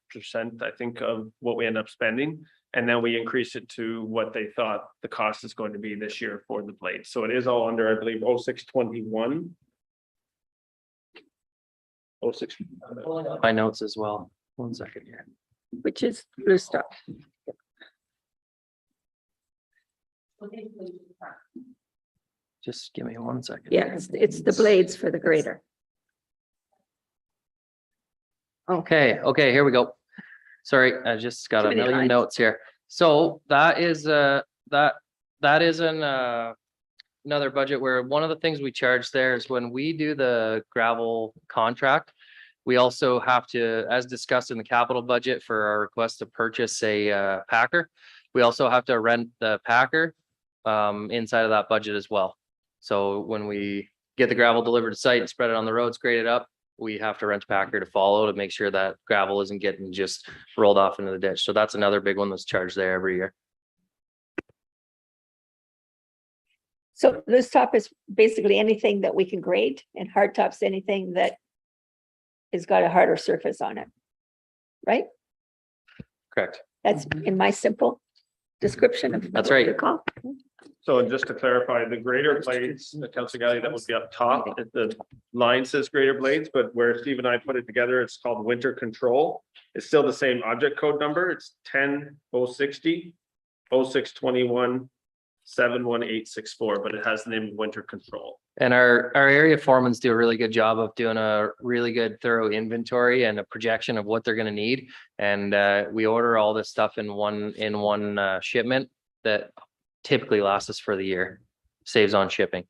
I think, of what we end up spending. And then we increase it to what they thought the cost is going to be this year for the blades. So it is all under, I believe, 0621. 06. My notes as well. 1 second here. which is blue stuff. Just give me 1 second. Yeah, it's the blades for the grader. Okay, here we go. Sorry, I just got Too a many million lines. notes here. So that is another budget where one of the things we charge there is when we do the gravel contract. We also have to, as discussed in the capital budget for our request to purchase a packer, we also have to rent the packer inside of that budget as well. So when we get the gravel delivered to site and spread it on the roads, grade it up, we have to rent a packer to follow to make sure that gravel isn't getting just rolled off into the ditch. So that's another big one that's charged there every year. So loose top is basically anything that we can grade, and hard top's anything that has got a harder surface on it. Right? Correct. That's in my simple description of. That's what right. you call. So just to clarify, the grader blades, the Council Galley, that would be up top. The line says grader blades, but where Steve and I put it together, it's called winter control. It's still the same object code number. It's 10-060 0621 71864, but it has the name of winter control. And our area foremans do a really good job of doing a really good thorough inventory and a projection of what they're going to need. And we order all this stuff in one shipment that typically lasts us for the year, saves on shipping.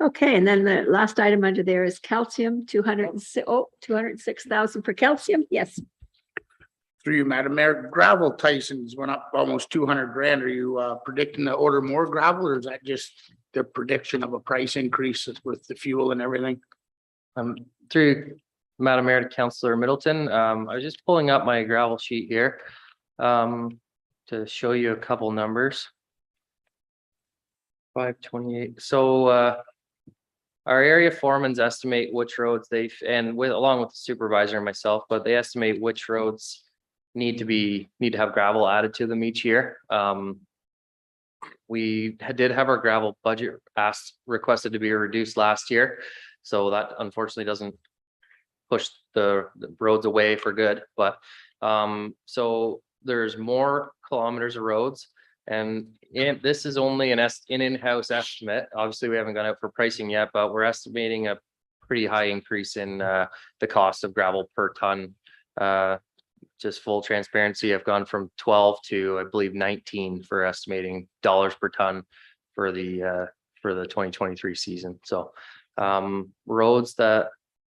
Okay, and then the last item under there is calcium, 206,000 for calcium. Yes. Through you, Madam Mayor, gravel Tyson's went up almost 200 grand. Are you predicting to order more gravel, or is that just the prediction of a price increase with the fuel and everything? Through Madam Mayor to Councillor Middleton, I was just pulling up my gravel sheet here to show you a couple numbers. 528. So our area foremans estimate which roads along with the supervisor and myself, but they estimate which roads need to have gravel added to them each year. We did have our gravel budget requested to be reduced last year. So that unfortunately doesn't push the roads away for good, but so there's more kilometers of roads, and this is only an in-house estimate. Obviously, we haven't gone out for pricing yet, but we're estimating a pretty high increase in the cost of gravel per ton. Just full transparency, I've gone from 12 to, I believe, 19 for estimating dollars per ton for the 2023 season. So roads that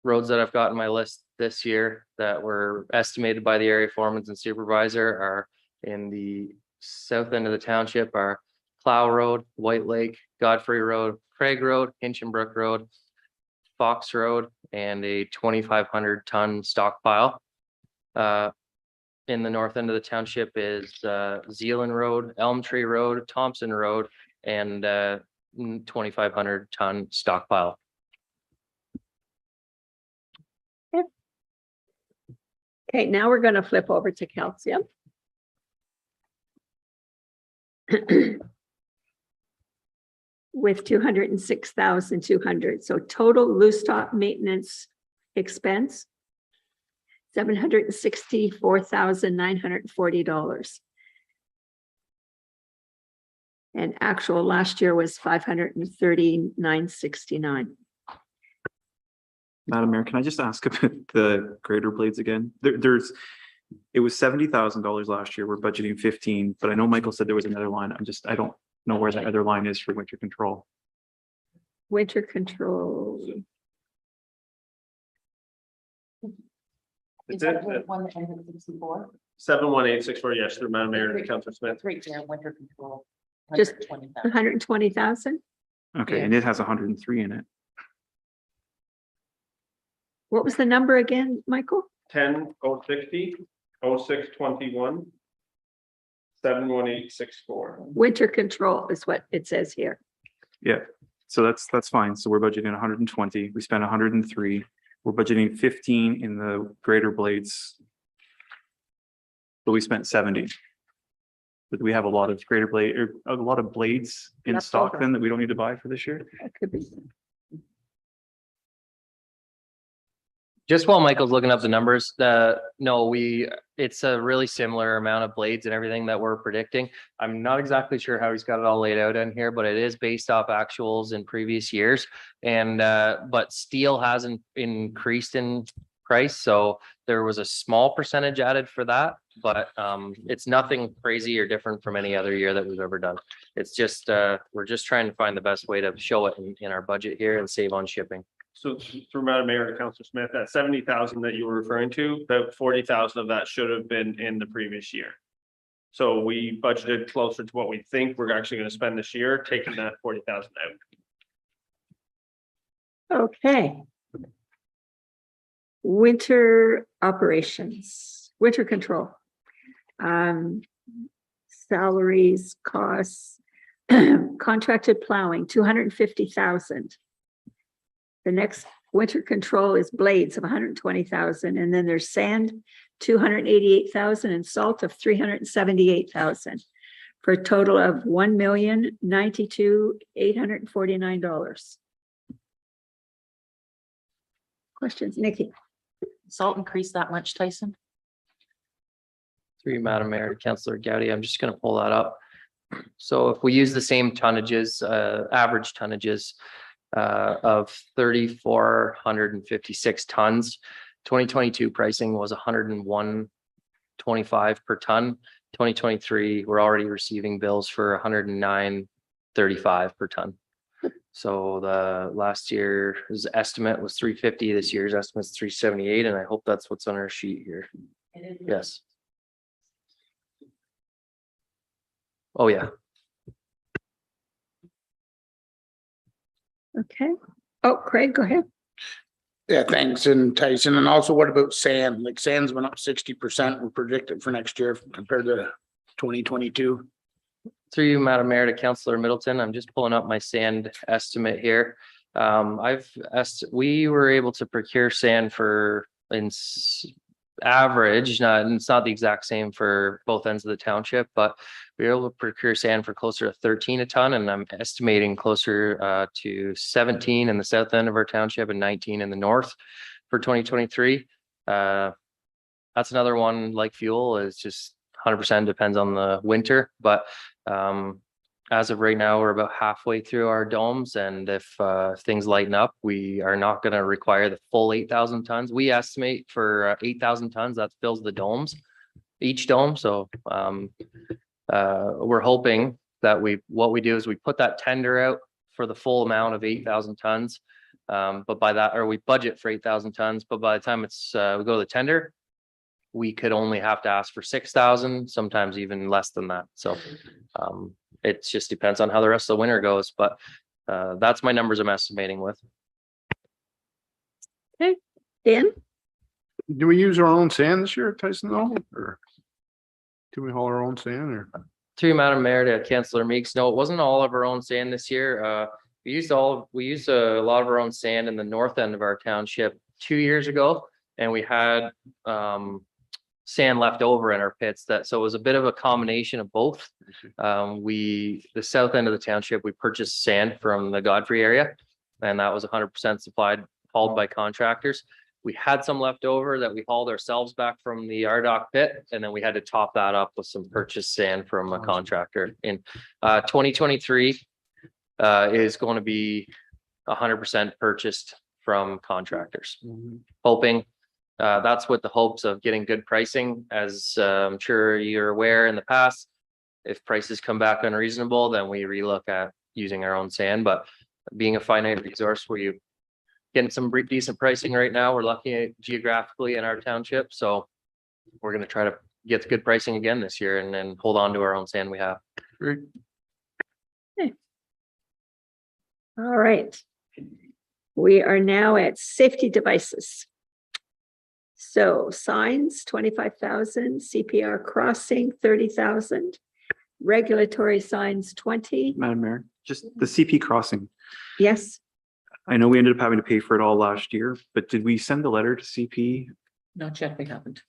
I've got on my list this year that were estimated by the area foremen and supervisor are in the south end of the township are Plow Road, White Lake, Godfrey Road, Craig Road, Hinchinbrook Road, Fox Road, and a 2,500 ton stockpile. In the north end of the township is Zealand Road, Elm Tree Road, Thompson Road, and 2,500 ton stockpile. Okay, now we're going to flip over to calcium. With 206,200. So total loose top maintenance expense, $764,940. And actual last year was $539.69. Madam Mayor, can I just ask about the grader blades again? It was $70,000 last year. We're budgeting 15, but I know Michael said there was another line. I don't know where that other line is for winter control. Winter control. Is that the one that ended in 64? 71864, yes, through Madam Mayor and Councillor Smith. Right there, winter control. Just 120,000. 120,000. Okay, and it has 103 in it. What was the number again, Michael? 10-060 0621 71864. Winter control is what it says here. Yeah. So that's fine. So we're budgeting 120. We spent 103. We're budgeting 15 in the greater blades. But we spent 70. But we have a lot of greater blade, or a lot of blades in Left stock over. then that we don't need to buy for this year. That could be. Just while Michael's looking up the numbers, it's a really similar amount of blades and everything that we're predicting. I'm not exactly sure how he's got it all laid out in here, but it is based off actuals in previous years. And, but steel hasn't increased in price, so there was a small percentage added for that. But, it's nothing crazy or different from any other year that we've ever done. It's just, we're just trying to find the best way to show it in our budget here and save on shipping. So through Madam Mayor and Councillor Smith, that 70,000 that you were referring to, about 40,000 of that should have been in the previous year. So we budgeted closer to what we think we're actually going to spend this year, taking that 40,000 out. Okay. Winter operations, winter control. Salaries, costs, contracted plowing, 250,000. The next winter control is blades of 120,000, and then there's sand, 288,000, and salt of 378,000, for a total of $1,092,849. Questions, Nikki? Salt increased that much, Tyson? Through you, Madam Mayor, Councillor Gowdy, I'm just gonna pull that up. So if we use the same tonnages, average tonnages of 3,456 tons, 2022 pricing was 101.25 per ton. 2023, we're already receiving bills for 109.35 per ton. So the last year's estimate was 350, this year's estimate is 378, and I hope that's what's on our sheet here. Yes. Oh, yeah. Okay. Oh, Craig, go ahead. Yeah, thanks. And Tyson, and also what about sand? Like sand's went up 60%. We're predicted for next year compared to 2022. Through you, Madam Mayor, to Councillor Middleton, I'm just pulling up my sand estimate here. We were able to procure sand for average, it's not the exact same for both ends of the township, but we were able to procure sand for closer to 13 a ton, and I'm estimating closer to 17 in the south end of our township and 19 in the north for 2023. That's another one, like fuel, is just 100% depends on the winter, but as of right now, we're about halfway through our domes, and if things lighten up, we are not going to require the full 8,000 tons. We estimate for 8,000 tons that fills the domes, each dome. So we're hoping that what we do is we put that tender out for the full amount of 8,000 tons, but by that, or we budget for 8,000 tons, but by the time it's we go to the tender, we could only have to ask for 6,000, sometimes even less than that. So it just depends on how the rest of the winter goes, but that's my numbers I'm estimating with. Okay, Dan? Do we use our own sand this year, Tyson, though, or do we haul our own sand, or? Through Madam Mayor to Councillor Meeks, no, it wasn't all of our own sand this year. We used a lot of our own sand in the north end of our township 2 years ago, and we had sand left over in our pits, so it was a bit of a combination of both. The south end of the township, we purchased sand from the Godfrey area, and that was 100% supplied, hauled by contractors. We had some left over that we hauled ourselves back from the RDOC pit, and then we had to top that up with some purchased sand from a contractor. In 2023 is going to be 100% purchased from contractors, hoping. That's with the hopes of getting good pricing. As I'm sure you're aware, in the past, if prices come back unreasonable, then we relook at using our own sand. But being a finite resource, we're getting some decent pricing right now. We're lucky geographically in our township, so we're going to try to get good pricing again this year and then hold on to our own sand we have. Great. Okay. All right. We are now at safety devices. So signs, 25,000, CPR crossing, 30,000, regulatory signs, 20. Madam Mayor, Just the CP crossing. Yes, I know we ended up having to pay for it all last year, but did we send the letter to CP? Not yet, we haven't.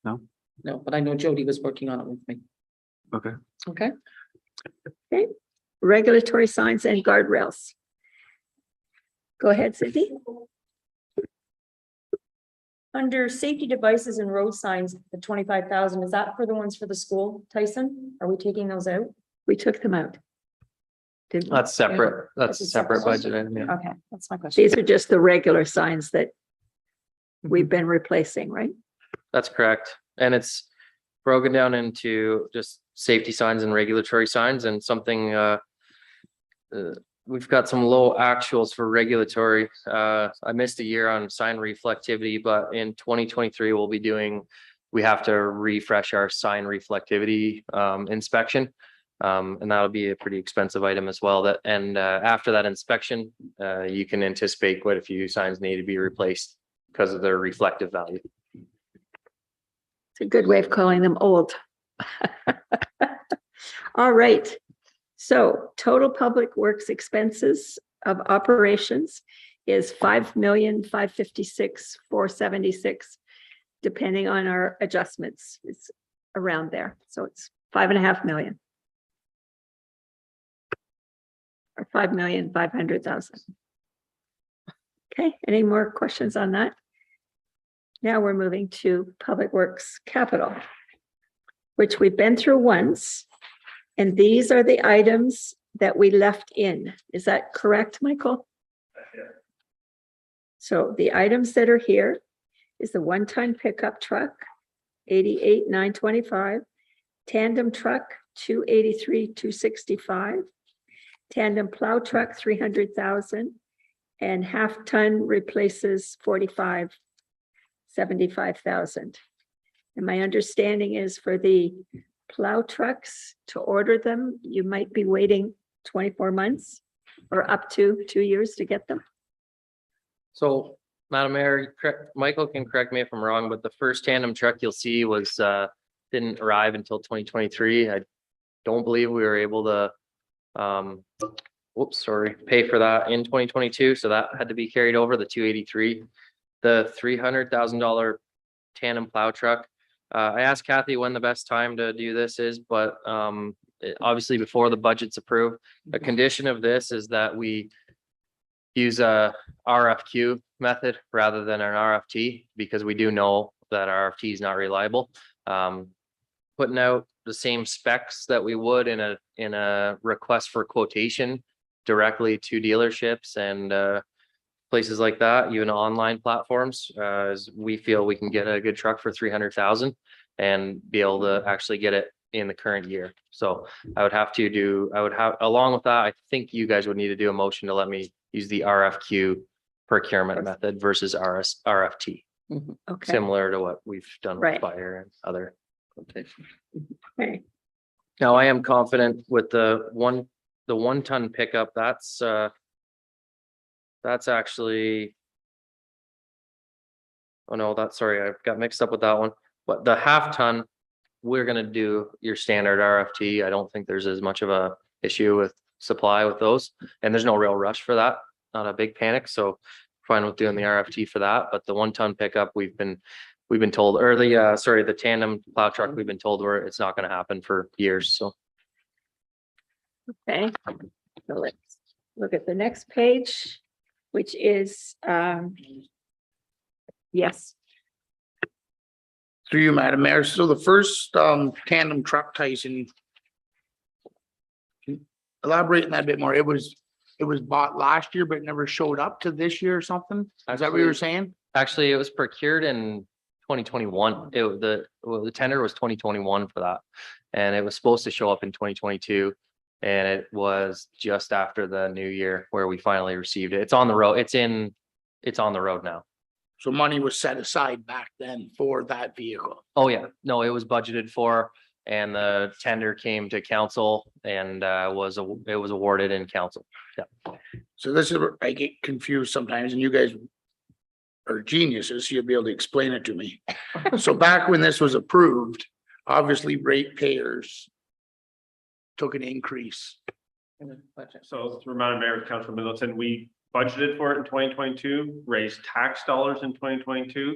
No? No, but I know Jody was working on it with me. Okay. Okay. okay. Regulatory signs and guardrails. Go ahead, Cindy. Under safety devices and road signs, the 25,000, is that for the ones for the school, Tyson? Are we taking those out? We took them out. Didn't we? That's separate. That's That's a a separate separate budget. item, yeah. Okay, that's my question. These are just the regular signs that we've been replacing, right? That's correct. And it's broken down into just safety signs and regulatory signs and something, we've got some low actuals for regulatory. I missed a year on sign reflectivity, but in 2023, we have to refresh our sign reflectivity, inspection. And that'll be a pretty expensive item as well. After that inspection, you can anticipate quite a few signs need to be replaced because of their reflective value. It's a good way of calling them old. All right. So total public works expenses of operations is 5,556,476, depending on our adjustments. It's around there. So it's 5.5 million. Or 5,500,000. Okay, any more questions on that? Now we're moving to Public Works Capital, which we've been through once. And these are the items that we left in. Is that correct, Michael? So the items that are here is the one-ton pickup truck, 88,925, tandem truck, 283,265, tandem plow truck, 300,000, and half-ton replaces 75,000. And my understanding is for the plow trucks, to order them, you might be waiting 24 months or up to 2 years to get them. So, Madam Mayor, Michael can correct me if I'm wrong, but the first tandem truck you'll see was, didn't arrive until 2023. I don't believe we were able to, pay for that in 2022. So that had to be carried over, the 283. The $300,000 tandem plow truck. I asked Kathy when the best time to do this is, but obviously before the budget's approved. A condition of this is that we use a RFQ method rather than an RFT, because we do know that RFT is not reliable. Putting out the same specs that we would in a request for quotation directly to dealerships and places like that, even online platforms, as we feel we can get a good truck for 300,000 and be able to actually get it in the current year. So along with that, I think you guys would need to do a motion to let me use the RFQ procurement method versus RFT, Okay. similar to what we've done with Right. fire and other quotations. Okay. Now, I am confident with the one-ton pickup, that's actually. Oh, no, sorry, I got mixed up with that one, but the half-ton, we're gonna do your standard RFT. I don't think there's as much of a issue with supply with those, and there's no real rush for that, not a big panic, so fine with doing the RFT for that, but the one-ton pickup, we've been told, or the tandem plow truck, we've been told it's not gonna happen for years, so. Okay, so let's look at the next page, which is, yes, Through you, Madam Mayor. So the first tandem truck, Tyson. Elaborate on that a bit more. It was bought last year, but never showed up to this year or something? Is that what you were saying? Actually, it was procured in 2021. The tender was 2021 for that. And it was supposed to show up in 2022. And it was just after the new year where we finally received it. It's on the road. It's on the road now. So money was set aside back then for that vehicle. Oh, yeah. No, it was budgeted for, and the tender came to council and it was awarded in council. Yeah. So this is where I get confused sometimes, and you guys are geniuses, so you'll be able to explain it to me. So back when this was approved, obviously ratepayers took an increase In the budget. So through Madam Mayor, Councilor Middleton, we budgeted for it in 2022, raised tax dollars in 2022.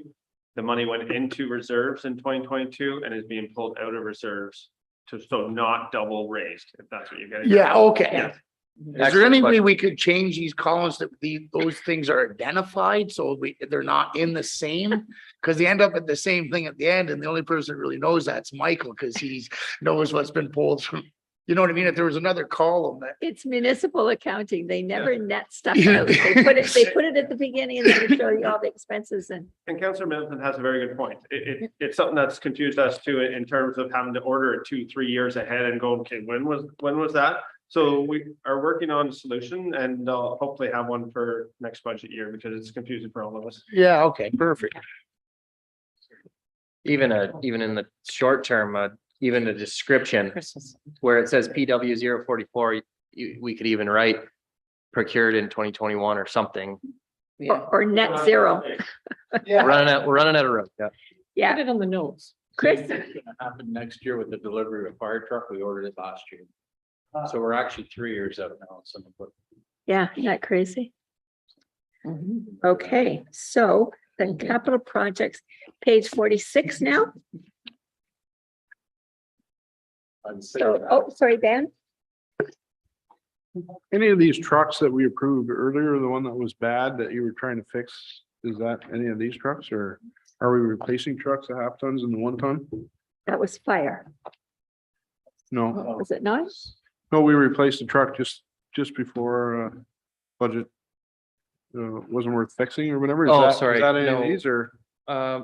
The money went into reserves in 2022 and is being pulled out of reserves to, so not double raised, if that's what you're getting. Yeah, okay. Yes. Is there Excellent any way question. we could change these columns that those things are identified so they're not in the same? Cause they end up at the same thing at the end and the only person that really knows that's Michael, cause he knows what's been pulled from. You know what I mean? If there was another column that. It's municipal accounting. They never net stuff out. They put it at the beginning and then they show you all the expenses and. And Councilor Middleton has a very good point. It's something that's confused us too, in terms of having to order it 2-3 years ahead and go, okay, when was that? So we are working on a solution and hopefully have one for next budget year because it's confusing for all of us. Yeah, okay, perfect. Even in the short term, even the description where it says PW 044, we could even write procured in 2021 or something. Or net zero. We're running out of room. Yeah. Yeah, Put it on the notes. Chris, It's gonna happen next year with the delivery of a fire truck. We ordered it last year. So we're actually 3 years out now. So yeah, isn't that crazy? Okay, so the capital projects, page 46 now. I'd say So, that. oh, sorry, Ben. Any of these trucks that we approved earlier, the one that was bad that you were trying to fix, is that any of these trucks or are we replacing trucks, the half tons and the 1 ton? That was fire. No, Was it not? no, we replaced the truck just before budget. Wasn't worth fixing or whatever. Oh, Is sorry, that any of no. these or?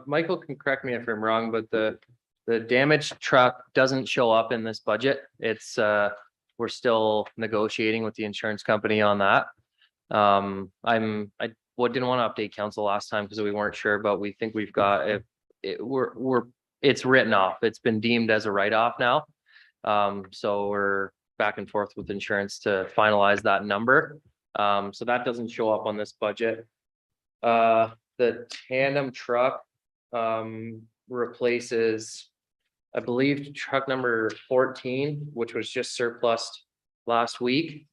Michael can correct me if I'm wrong, but the damaged truck doesn't show up in this budget. It's we're still negotiating with the insurance company on that. I didn't want to update council last time because we weren't sure, but we think we've got it's written off. It's been deemed as a write-off now. So we're back and forth with insurance to finalize that number. So that doesn't show up on this budget. The tandem truck replaces, I believe, truck number 14, which was just surplused last week.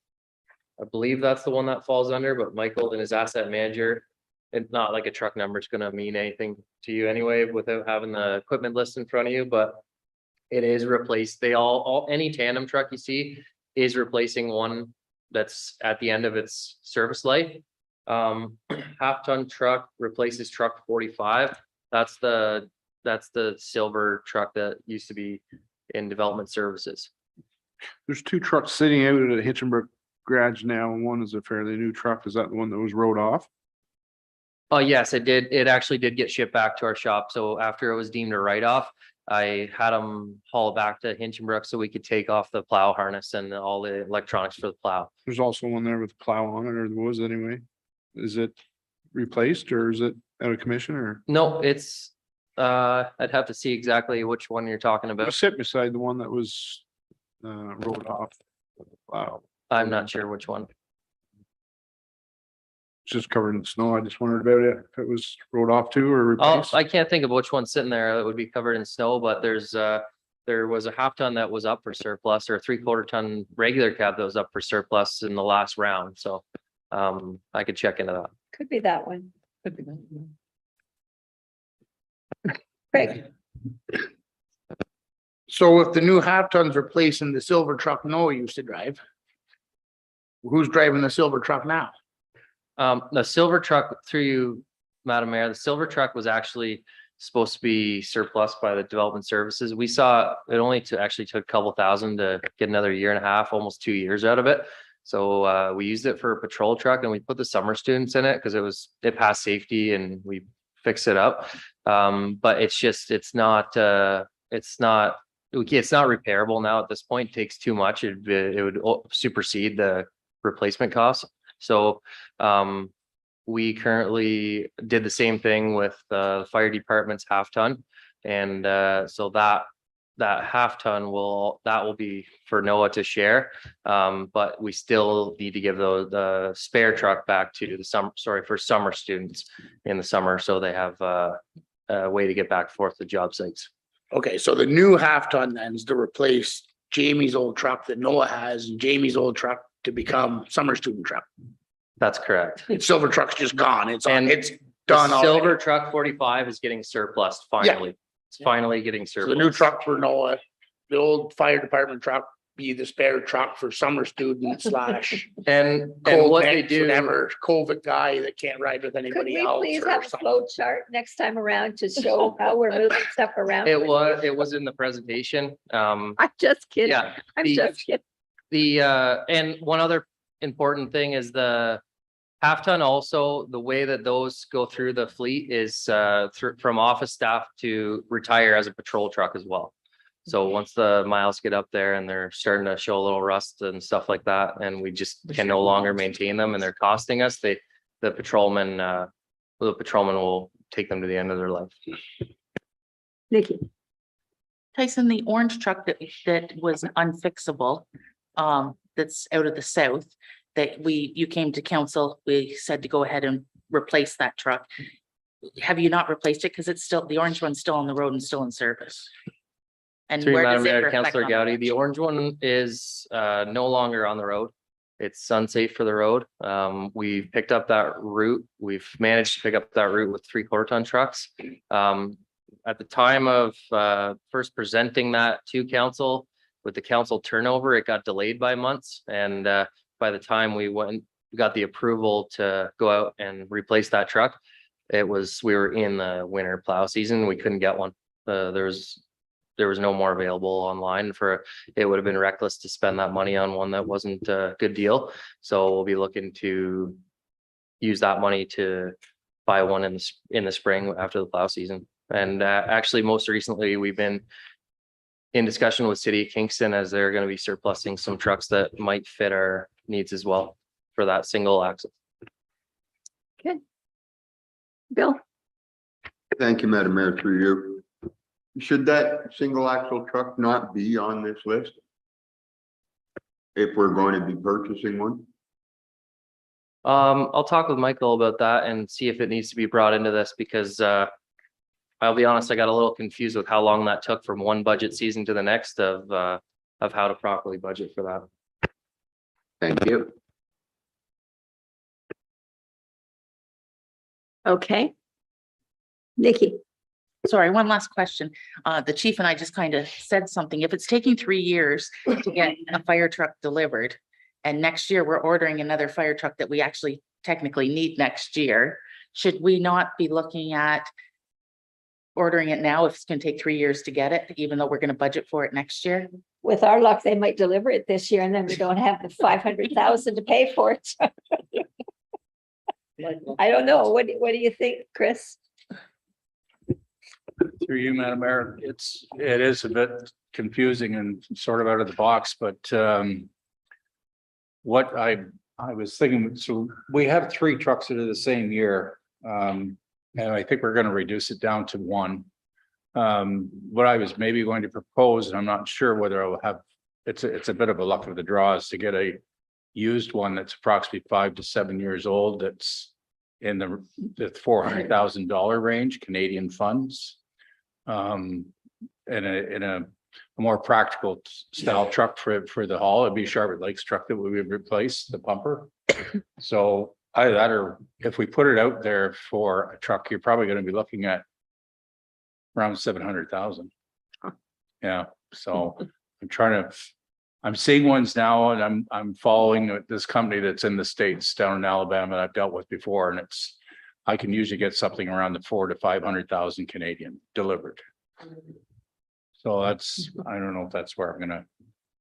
I believe that's the one that falls under, but Michael and his asset manager, it's not like a truck number is gonna mean anything to you anyway without having the equipment list in front of you, but it is replaced. They all any tandem truck you see is replacing one that's at the end of its service life. Half-ton truck replaces truck 45. That's the silver truck that used to be in development services. There's 2 trucks sitting out at the Hitchenbrook garage now, and one is a fairly new truck. Is that the one that was rode off? Oh, yes, it did. It actually did get shipped back to our shop. So after it was deemed a write-off, I had them haul it back to Hinchinbrook so we could take off the plow harness and all the electronics for the plow. There's also one there with plow on it, or there was anyway. Is it replaced or is it out of commission or? No, it's, I'd have to see exactly which one you're talking I about. sit beside the one that was rolled off. Wow, I'm not sure which one. it's just covered in snow. I just wondered about it, if it was rolled off too or Oh, replaced. I can't think of which one's sitting there that would be covered in snow, but there was a half ton that was up for surplus or a 3/4 ton regular cab that was up for surplus in the last round. So I could check into that. Could be that one. Craig, So if the new half tons replacing the silver truck Noah used to drive, who's driving the silver truck now? The silver truck, through you, Madam Mayor, the silver truck was actually supposed to be surplus by the development services. We saw it only actually took a couple thousand to get another 1.5 years, almost 2 years out of it. So we used it for a patrol truck and we put the summer students in it because it passed safety and we fixed it up. But it's not repairable now at this point. It takes too much. It would supersede the replacement cost. So we currently did the same thing with the fire department's half ton. And so that half ton will be for Noah to share. But we still need to give the spare truck back to for summer students in the summer. So they have a way to get back and forth to job sites. Okay, so the new half ton then is to replace Jamie's old truck that Noah has and Jamie's old truck to become summer student truck. That's correct. Silver truck's just gone. It's And it's The done silver already. truck 45 is getting surplus finally. It's finally getting So surplus. the new truck for Noah, the old fire department truck, be the spare truck for summer student slash And cold what they neck, do, whatever, COVID guy that can't ride with Could anybody we else please or have a something. flow chart next time around to show how we're moving stuff around? it was in the presentation. I'm just kidding. Yeah. I'm the- just kidding. And one other important thing is the half ton also, the way that those go through the fleet is from office staff to retire as a patrol truck as well. So once the miles get up there and they're starting to show a little rust and stuff like that, and we just can no longer maintain them and they're costing us, the patrolman will take them to the end of their life. Nikki, Tyson, the orange truck that was unfixable, that's out of the south, that you came to council, we said to go ahead and replace that truck. Have you not replaced it? Because it's still, the orange one's still on the road and still in service. And Through where Madam does it Mayor, reflect Councillor on Gowdy, that? the orange one is no longer on the road. It's unsafe for the road. We picked up that route. We've managed to pick up that route with 3/4 ton trucks. At the time of first presenting that to council, with the council turnover, it got delayed by months. And by the time we got the approval to go out and replace that truck, we were in the winter plow season. We couldn't get one. There was no more available online it would have been reckless to spend that money on one that wasn't a good deal. So we'll be looking to use that money to buy one in the spring after the plow season. And actually, most recently, we've been in discussion with City of Kingston as they're going to be surplusing some trucks that might fit our needs as well for that single axle. Bill, Thank you, Madam Mayor, through you. Should that single axle truck not be on this list? If we're going to be purchasing one? I'll talk with Michael about that and see if it needs to be brought into this because I'll be honest, I got a little confused with how long that took from one budget season to the next of how to properly budget for that. Thank you. okay. Nikki, Sorry, one last question. The chief and I just kind of said something. If it's taking 3 years to get a fire truck delivered, and next year we're ordering another fire truck that we actually technically need next year, should we not be looking at ordering it now if it's going to take 3 years to get it, even though we're going to budget for it next year? with our luck, they might deliver it this year and then we don't have the 500,000 to pay for it. I don't know. What do you think, Chris? Through you, Madam Mayor, it is a bit confusing and sort of out of the box, but what I was thinking, so we have 3 trucks that are the same year. And I think we're going to reduce it down to 1. What I was maybe going to propose, and I'm not sure whether I will have, it's a bit of a luck of the draw, is to get a used one that's approximately 5 to 7 years old. That's in the $400,000 range, Canadian funds. In a more practical style truck for the haul. It'd be Charlotte Lakes truck that we would replace the pumper. So either that, or if we put it out there for a truck, you're probably going to be looking at around 700,000. Yeah, so I'm seeing ones now, and I'm following this company that's in the States down in Alabama that I've dealt with before, and I can usually get something around the 400,000 to 500,000 Canadian delivered. So I don't know if that's where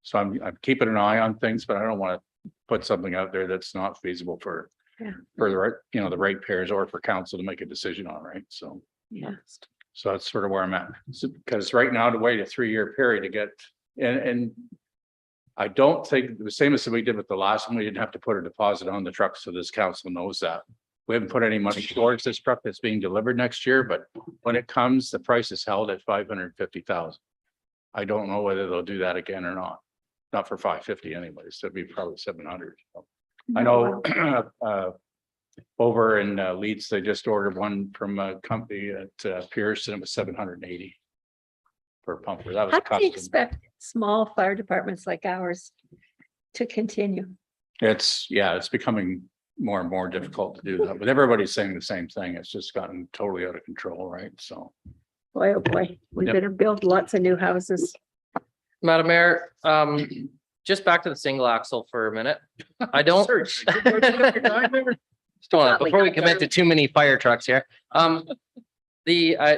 so I'm keeping an eye on things, but I don't want to put something out there that's not feasible for the right, the ratepayers or for council to make a decision on, right? So, so that's sort of where I'm at. Because right now to wait a 3-year period to get, and I don't think the same as we did with the last one, we didn't have to put a deposit on the truck. So this council knows that. We haven't put any money towards this truck that's being delivered next year, but when it comes, the price is held at 550,000. I don't know whether they'll do that again or not. Not for 550 anyways. So it'd be probably 700. So I know over in Leeds, they just ordered one from a company at Pierce, and it was 780 for a pumper. That was How do you custom. expect small fire departments like ours to continue? It's becoming more and more difficult to do that, but everybody's saying the same thing. It's just gotten totally out of control, right? So. Boy, oh boy, we Yep. better build lots of new houses. Madam Mayor, just back to the single axle for a minute. I don't. Just wanna- Before we commit to too many fire trucks here,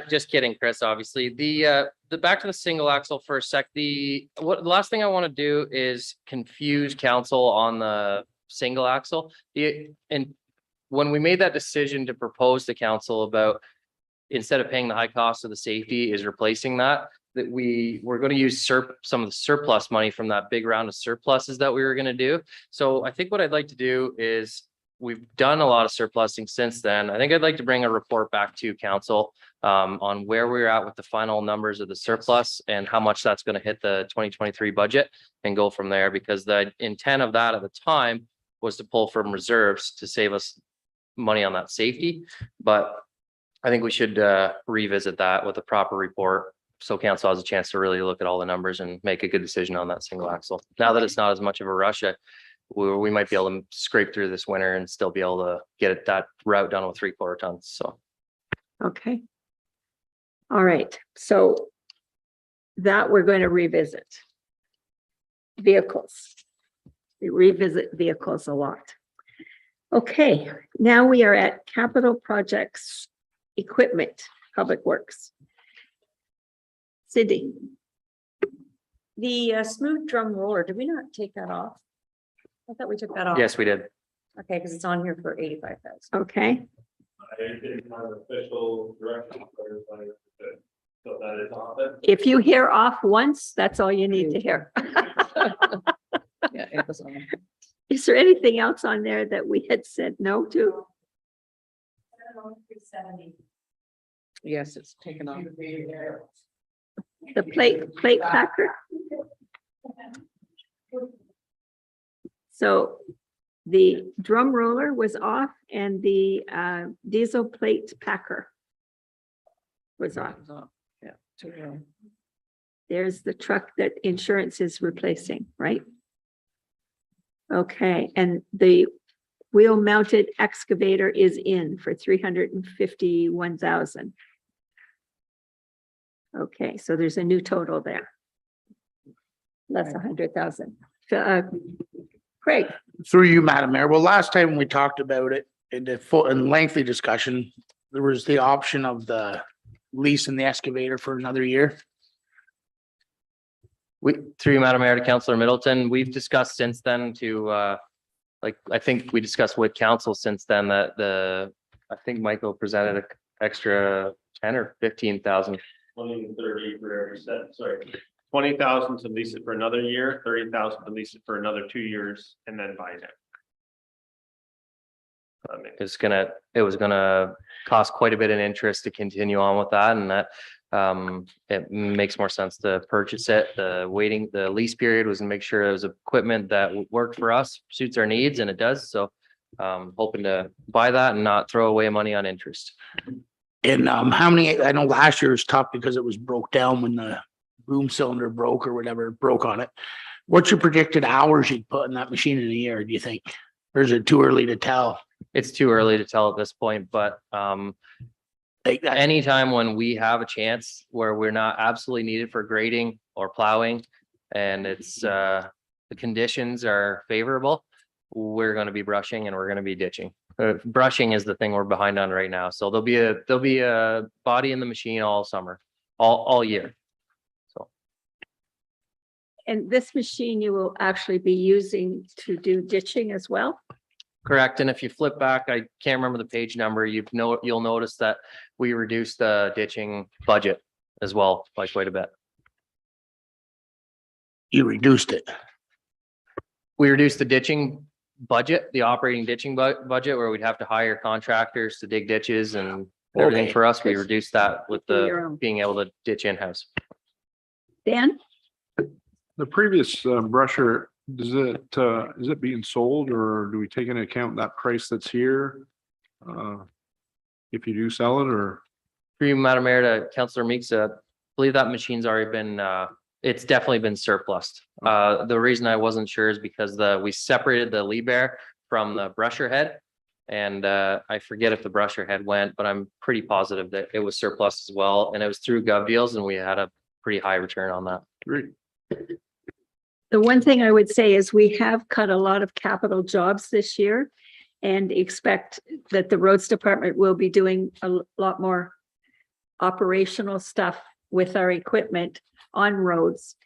just kidding, Chris, obviously, the back to the single axle for a sec, the last thing I want to do is confuse council on the single axle. And when we made that decision to propose to council about instead of paying the high cost of the safety is replacing that we were going to use some of the surplus money from that big round of surpluses that we were going to do. So I think what I'd like to do is we've done a lot of surplusing since then. I think I'd like to bring a report back to council on where we're at with the final numbers of the surplus and how much that's going to hit the 2023 budget and go from there, because the intent of that at the time was to pull from reserves to save us money on that safety. But I think we should revisit that with a proper report, so council has a chance to really look at all the numbers and make a good decision on that single axle. Now that it's not as much of a rush, we might be able to scrape through this winter and still be able to get that route done with 3/4 tons. So. Okay. All right, so that we're going to revisit. Vehicles. We revisit vehicles a lot. Okay, now we are at capital projects, equipment, public works. Cindy. The smooth drum roller, did we not take that off? I thought we took that off. Yes, we did. Okay, because it's on here for 85,000. Okay, I didn't have official direction. So that is on it. if you hear off once, that's all you need to hear. Yeah, it was on. Is there anything else on there that we had said no to? Yes, it's taken off. The plate packer? So the drum roller was off and the diesel plate packer was off. Yeah. There's the truck that insurance is replacing, right? Okay, and the wheel mounted excavator is in for 351,000. Okay, so there's a new total there. That's 100,000. Craig, Through you, Madam Mayor. Well, last time we talked about it in the full and lengthy discussion, there was the option of the lease in the excavator for another year. Through Madam Mayor to Councillor Middleton, we've discussed since then to I think we discussed with council since then that I think Michael presented an extra 10 or 15,000. 20 and 30 for every set, sorry. 20,000 to lease it for another year, 30,000 to lease it for another 2 years, and then buy it. It was gonna cost quite a bit in interest to continue on with that, and that it makes more sense to purchase it. The lease period was to make sure it was equipment that worked for us, suits our needs, and it does. So hoping to buy that and not throw away money on interest. And how many, I know last year was tough because it was broke down when the boom cylinder broke or whatever broke on it. What's your predicted hours you'd put in that machine in a year, do you think? Or is it too early to tell? It's too early to tell at this point, but Like anytime when we have a chance where we're not absolutely needed for grading or plowing and it's the conditions are favorable, we're going to be brushing and we're going to be ditching. Brushing is the thing we're behind on right now. So there'll be a body in the machine all summer, all year. So. and this machine you will actually be using to do ditching as well? Correct. And if you flip back, I can't remember the page number, you'll notice that we reduced the ditching budget as well by quite a bit. you reduced it. We reduced the ditching budget, the operating ditching budget, where we'd have to hire contractors to dig ditches and everything Okay. for us. We reduced that with Do your own. being able to ditch in-house. Dan? The previous brusher, is it being sold or do we take into account that price that's here? If you do sell it or? Through you, Madam Mayor, to Councillor Meeks, I believe that machine's already been It's definitely been surplus. The reason I wasn't sure is because we separated the Liebherr from the brusher head. And I forget if the brusher head went, but I'm pretty positive that it was surplus as well. And it was through Gov Deals and we had a pretty high return on that. The one thing I would say is we have cut a lot of capital jobs this year and expect that the roads department will be doing a lot more operational stuff with our equipment on roads.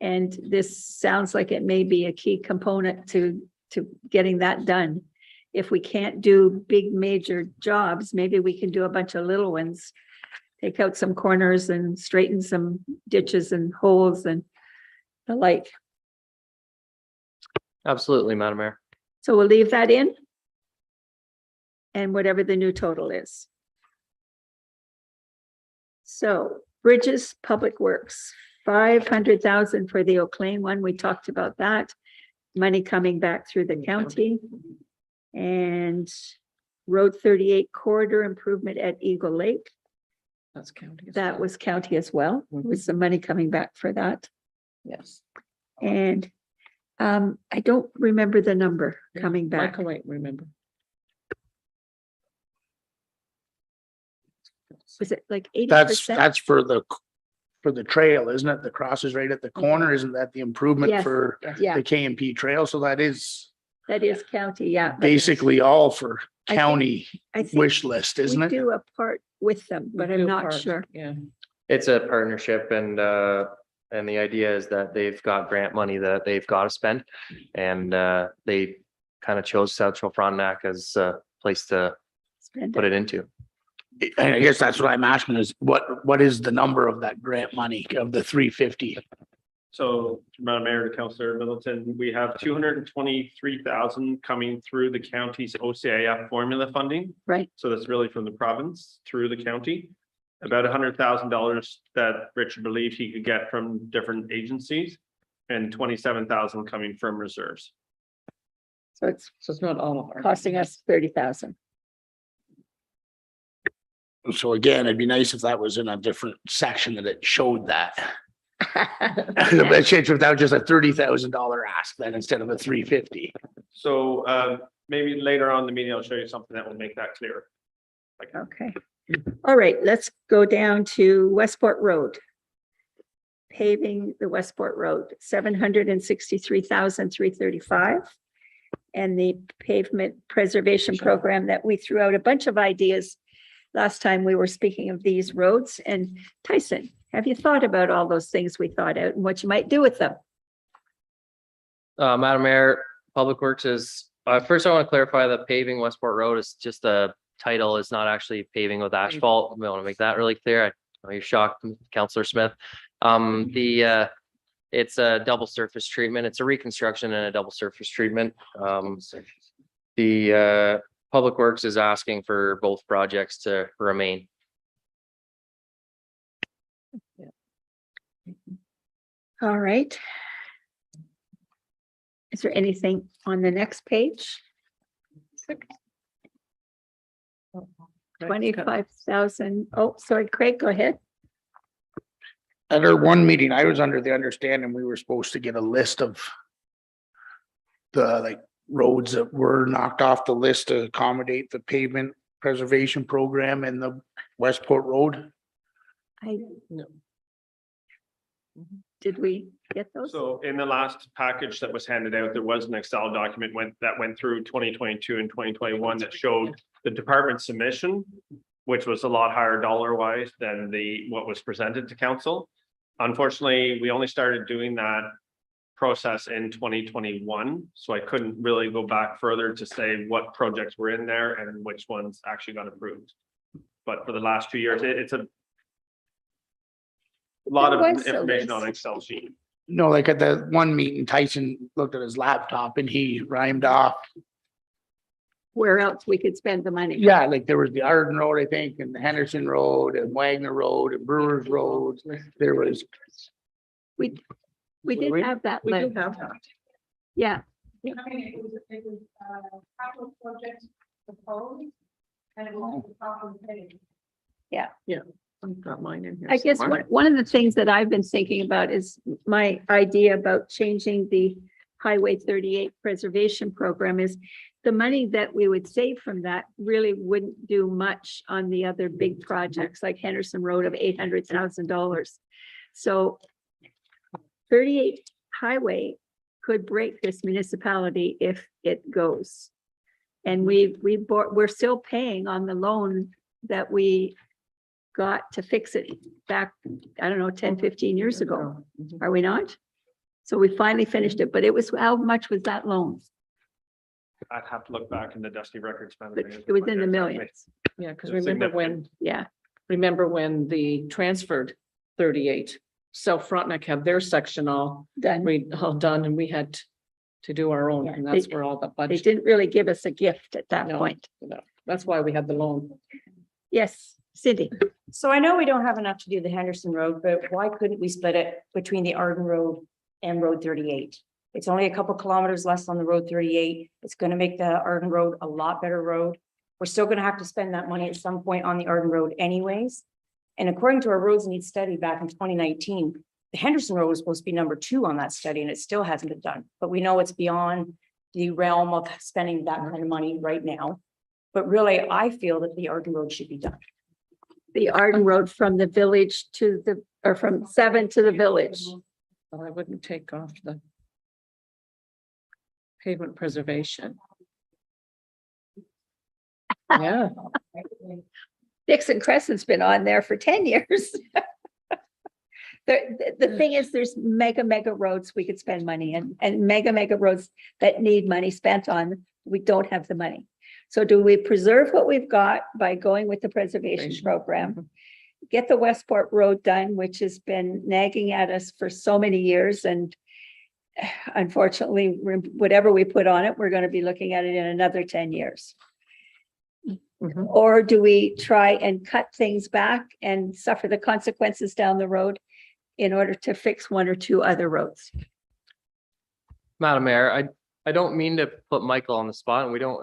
And this sounds like it may be a key component to getting that done. If we can't do big major jobs, maybe we can do a bunch of little ones. Take out some corners and straighten some ditches and holes and the like. Absolutely, Madam Mayor. So we'll leave that in. And whatever the new total is. So bridges, public works, 500,000 for the Oak Lane one. We talked about that. Money coming back through the county. And Road 38 corridor improvement at Eagle Lake. That's county. That was county as well, with some money coming back for that. Yes. And I don't remember the number coming back. Michael might remember. Was it like 80%? That's for the trail, isn't it? The crosses right at the corner. Isn't that the improvement Yes, for yeah, the KMP trail? So that is that is county, yeah. but basically all for I think- county I think wish list, isn't we it? do a part with them, but I'm not sure. Yeah. It's a partnership and the idea is that they've got grant money that they've got to spend. And they kind of chose Central Frontenac as a place to Spend put it. it into. And I guess that's what I'm asking is what is the number of that grant money of the 350? So, Madam Mayor to Councillor Middleton, we have 223,000 coming through the county's OCIF formula funding. Right. So that's really from the province through the county. About $100,000 that Richard believed he could get from different agencies, and 27,000 coming from reserves. So it's not all of our. costing us 30,000. So again, it'd be nice if that was in a different section that it showed that. But shit, without just a $30,000 ask then instead of a 350. So maybe later on in the meeting, I'll show you something that will make that clearer. Okay. All right, let's go down to Westport Road. Paving the Westport Road, 763,335. And the pavement preservation program that we threw out a bunch of ideas last time we were speaking of these roads. And Tyson, have you thought about all those things we thought out and what you might do with them? Madam Mayor, Public Works is, first I want to clarify that paving Westport Road is just a title. It's not actually paving with asphalt. We want to make that really clear. I know you're shocked, Councillor Smith. It's a double surface treatment. It's a reconstruction and a double surface treatment. The Public Works is asking for both projects to remain. All right. Is there anything on the next page? 25,000. Oh, sorry, Craig, go ahead. At our one meeting, I was under the understanding we were supposed to get a list of the roads that were knocked off the list to accommodate the pavement preservation program in the Westport Road. Did we get those? So in the last package that was handed out, there was an Excel document that went through 2022 and 2021 that showed the department submission, which was a lot higher dollar wise than what was presented to council. Unfortunately, we only started doing that process in 2021, so I couldn't really go back further to say what projects were in there and which ones actually got approved. But for the last 2 years, it's a lot of information on Excel sheet. No, like at the one meeting, Tyson looked at his laptop and he rhymed off. Where else we could spend the money? Yeah, like there was the Arden Road, I think, and the Henderson Road and Wagner Road and Brewers Road. There was. We did we? have that We do list. have that. Yeah, capital projects proposed. And it was the top of the page. yeah. Yeah. I've got mine in here. I guess somewhere. one of the things that I've been thinking about is my idea about changing the Highway 38 preservation program is the money that we would save from that really wouldn't do much on the other big projects like Henderson Road of $800,000. So 38 highway could break this municipality if it goes. And we're still paying on the loan that we got to fix it back, I don't know, 10, 15 years ago. Mhm. Are we not? So we finally finished it, but it was, how much was that loan? I'd have to look back in the dusty records. Madam But Mayor. it was in the millions. Yeah, because It's remember when the transferred 38, South Frontenac had their section all Done. all done, and we had to do our own, Yeah, and that's they- where all the They budget. didn't really give us a gift at that No. point. No, That's why we had the loan. Yes, Cindy. So I know we don't have enough to do the Henderson Road, but why couldn't we split it between the Arden Road and Road 38? It's only a couple kilometers less on the Road 38. It's gonna make the Arden Road a lot better road. We're still gonna have to spend that money at some point on the Arden Road anyways. And according to our roads need study back in 2019, the Henderson Road was supposed to be number 2 on that study and it still hasn't been done. But we know it's beyond the realm of spending that kind of money right now. But really, I feel that the Arden Road should be done. The Arden Road from the village to the, or from 7 to the village. But I wouldn't take off the pavement preservation. Yeah, Dixon Crescent's been on there for 10 years. The thing is, there's mega roads we could spend money in, and mega roads that need money spent on, we don't have the money. So do we preserve what we've got by going with the preservation program? Get the Westport Road done, which has been nagging at us for so many years, and unfortunately, whatever we put on it, we're going to be looking at it in another 10 years. Mhm. Or do we try and cut things back and suffer the consequences down the road in order to fix 1 or 2 other roads? Madam Mayor, I don't mean to put Michael on the spot, and we don't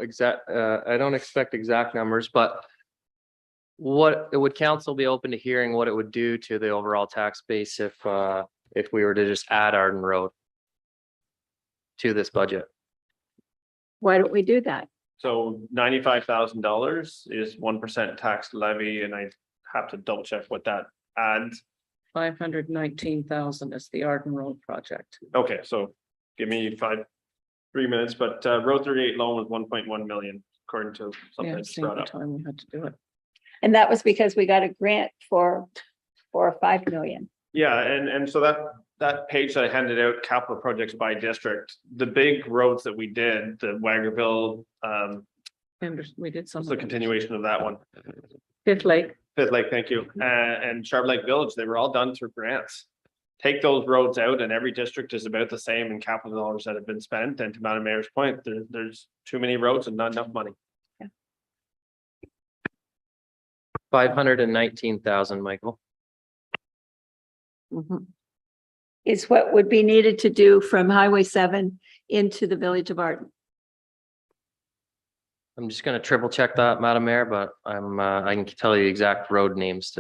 I don't expect exact numbers, but what would council be open to hearing what it would do to the overall tax base if we were to just add Arden Road to this budget? Why don't we do that? So $95,000 is 1% tax levy, and I have to double check what that adds. 519,000 is the Arden Road project. Okay, so give me 3 minutes, but Road 38 loan was 1.1 million, according to something Yeah, that's same brought up. time we had to do it. And that was because we got a grant for 4 or 5 million. Yeah, and so that page that I handed out, capital projects by district, the big roads that we did, the Waggerville, And we did some. what's the continuation of that one? Fifth Lake. Fifth Lake, thank you. And Sharp Lake Village, they were all done through grants. Take those roads out and every district is about the same in capital dollars that have been spent. And to Madam Mayor's point, there's too many roads and not enough money. 519,000, Michael. Mhm. Is what would be needed to do from Highway 7 into the village of Arden. I'm just gonna triple check that, Madam Mayor, but I can tell you exact road names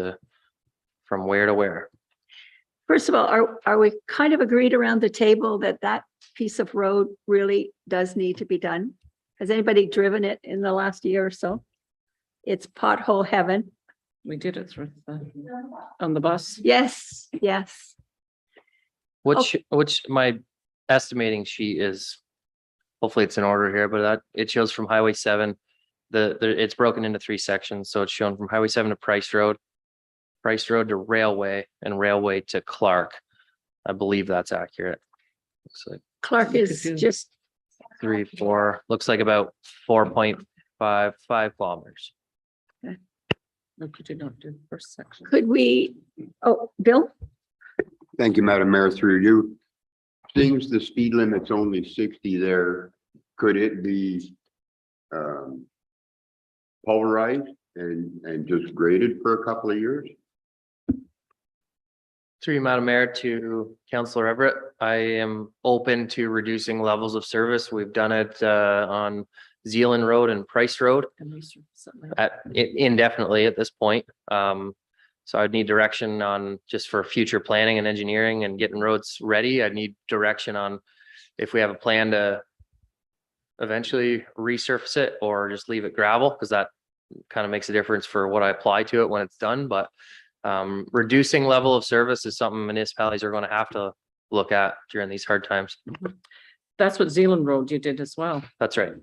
from where to where. First of all, are we kind of agreed around the table that that piece of road really does need to be done? Has anybody driven it in the last year or so? It's pothole heaven. We did it through on the bus. Yes, yes. Which my estimating sheet is, hopefully it's in order here, but it shows from Highway 7. It's broken into 3 sections, so it's shown from Highway 7 to Price Road to Railway, and Railway to Clark. I believe that's accurate. Looks like Clark is just, 3, 4, looks like about 4.5 kilometers. No, could you not do the first section? could we, oh, Bill? Thank you, Madam Mayor, through you. Seems the speed limit's only 60 there. Could it be pulverized and just graded for a couple of years? Through you, Madam Mayor, to Councillor Everett, I am open to reducing levels of service. We've done it on Zealand Road and Price Road And these are something- indefinitely at this point. So I'd need direction on just for future planning and engineering and getting roads ready. I'd need direction on if we have a plan to eventually resurface it or just leave it gravel, because that kind of makes a difference for what I apply to it when it's done. But reducing level of service is something municipalities are going to have to look at during these hard times. That's what Zealand Road you did as well. That's right.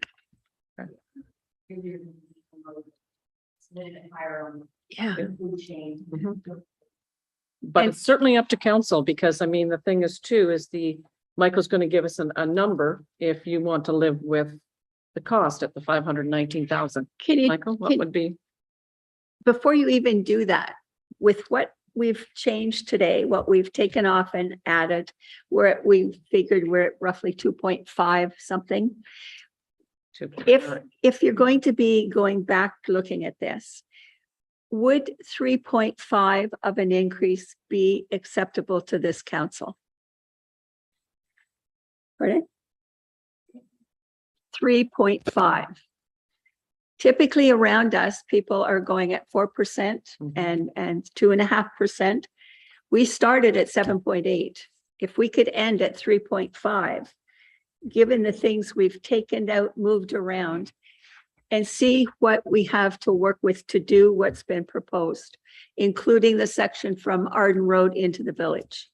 Yeah. But it's certainly up to council, because I mean, the thing is too, is Michael's going to give us a number if you want to live with the cost at the 519,000. Can you, Michael, what would be? before you even do that, with what we've changed today, what we've taken off and added, we figured we're at roughly 2.5 something. If you're going to be going back looking at this, would 3.5 of an increase be acceptable to this council? Pardon? 3.5. Typically around us, people are going at 4% and 2.5%. We started at 7.8. If we could end at 3.5, given the things we've taken out, moved around, and see what we have to work with to do what's been proposed, including the section from Arden Road into the village.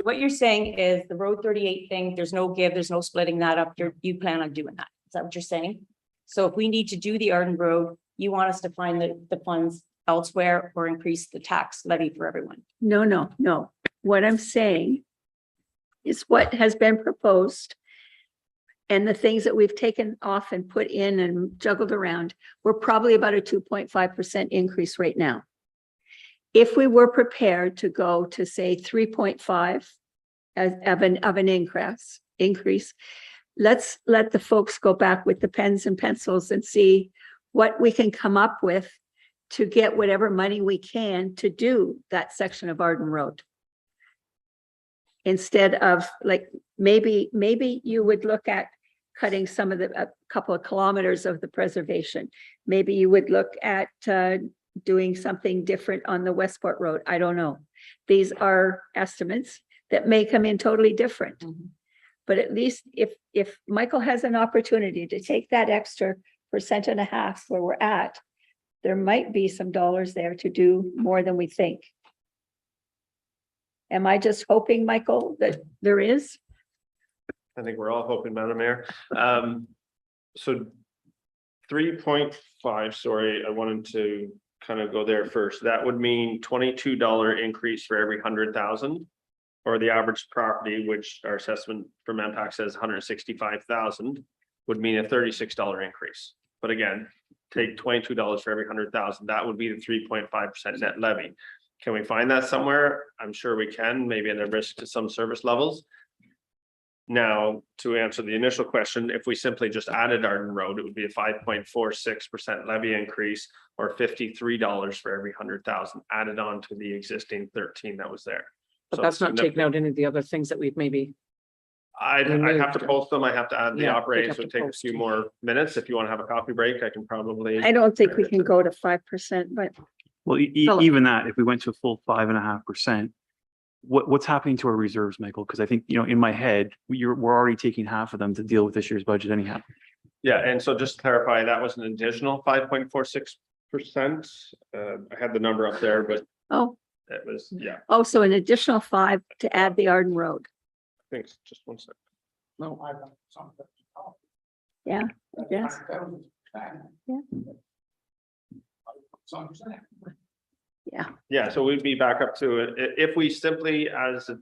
What you're saying is the road 38 thing, there's no give, there's no splitting that up. You plan on doing that. Is that what you're saying? So if we need to do the Arden Road, you want us to find the funds elsewhere or increase the tax levy for everyone? No. What I'm saying is what has been proposed and the things that we've taken off and put in and juggled around, we're probably about a 2.5% increase right now. If we were prepared to go to say 3.5 of an increase, let's let the folks go back with the pens and pencils and see what we can come up with to get whatever money we can to do that section of Arden Road. Instead of like, maybe you would look at cutting some of a couple of kilometers of the preservation. Maybe you would look at doing something different on the Westport Road. I don't know. These are estimates that may come in totally different. But at least if Michael has an opportunity to take that extra 1.5% where we're at, there might be some dollars there to do more than we think. Am I just hoping, Michael, that there is? I think we're all hoping, Madam Mayor. So 3.5, sorry, I wanted to kind of go there first. That would mean $22 increase for every 100,000, or the average property, which our assessment from MPAC says 165,000, would mean a $36 increase. But again, take $22 for every 100,000, that would be the 3.5% net levy. Can we find that somewhere? I'm sure we can, maybe at a risk to some service levels. Now, to answer the initial question, if we simply just added Arden Road, it would be a 5.46% levy increase, or $53 for every 100,000 added on to the existing 13 that was there. But that's not taking out any of the other things that we've maybe. I'd have to post them. I have to add the Yeah, operating, they'd so have it to take a post. few more minutes. If you want to have a coffee break, I can probably. I don't think we can go to 5%, but Well, Philip. even that, if we went to a full 5.5%, what's happening to our reserves, Michael? Because I think, in my head, we're already taking half of them to deal with this year's budget anyhow. Yeah, and so just to clarify, that was an additional 5.46%. I had the number up there, but it was, yeah, so an additional 5 to add the Arden Road. I think it's just 1 second. No. Yeah, I guess. Yeah. Yeah, so we'd be back up to it. If we simply, as it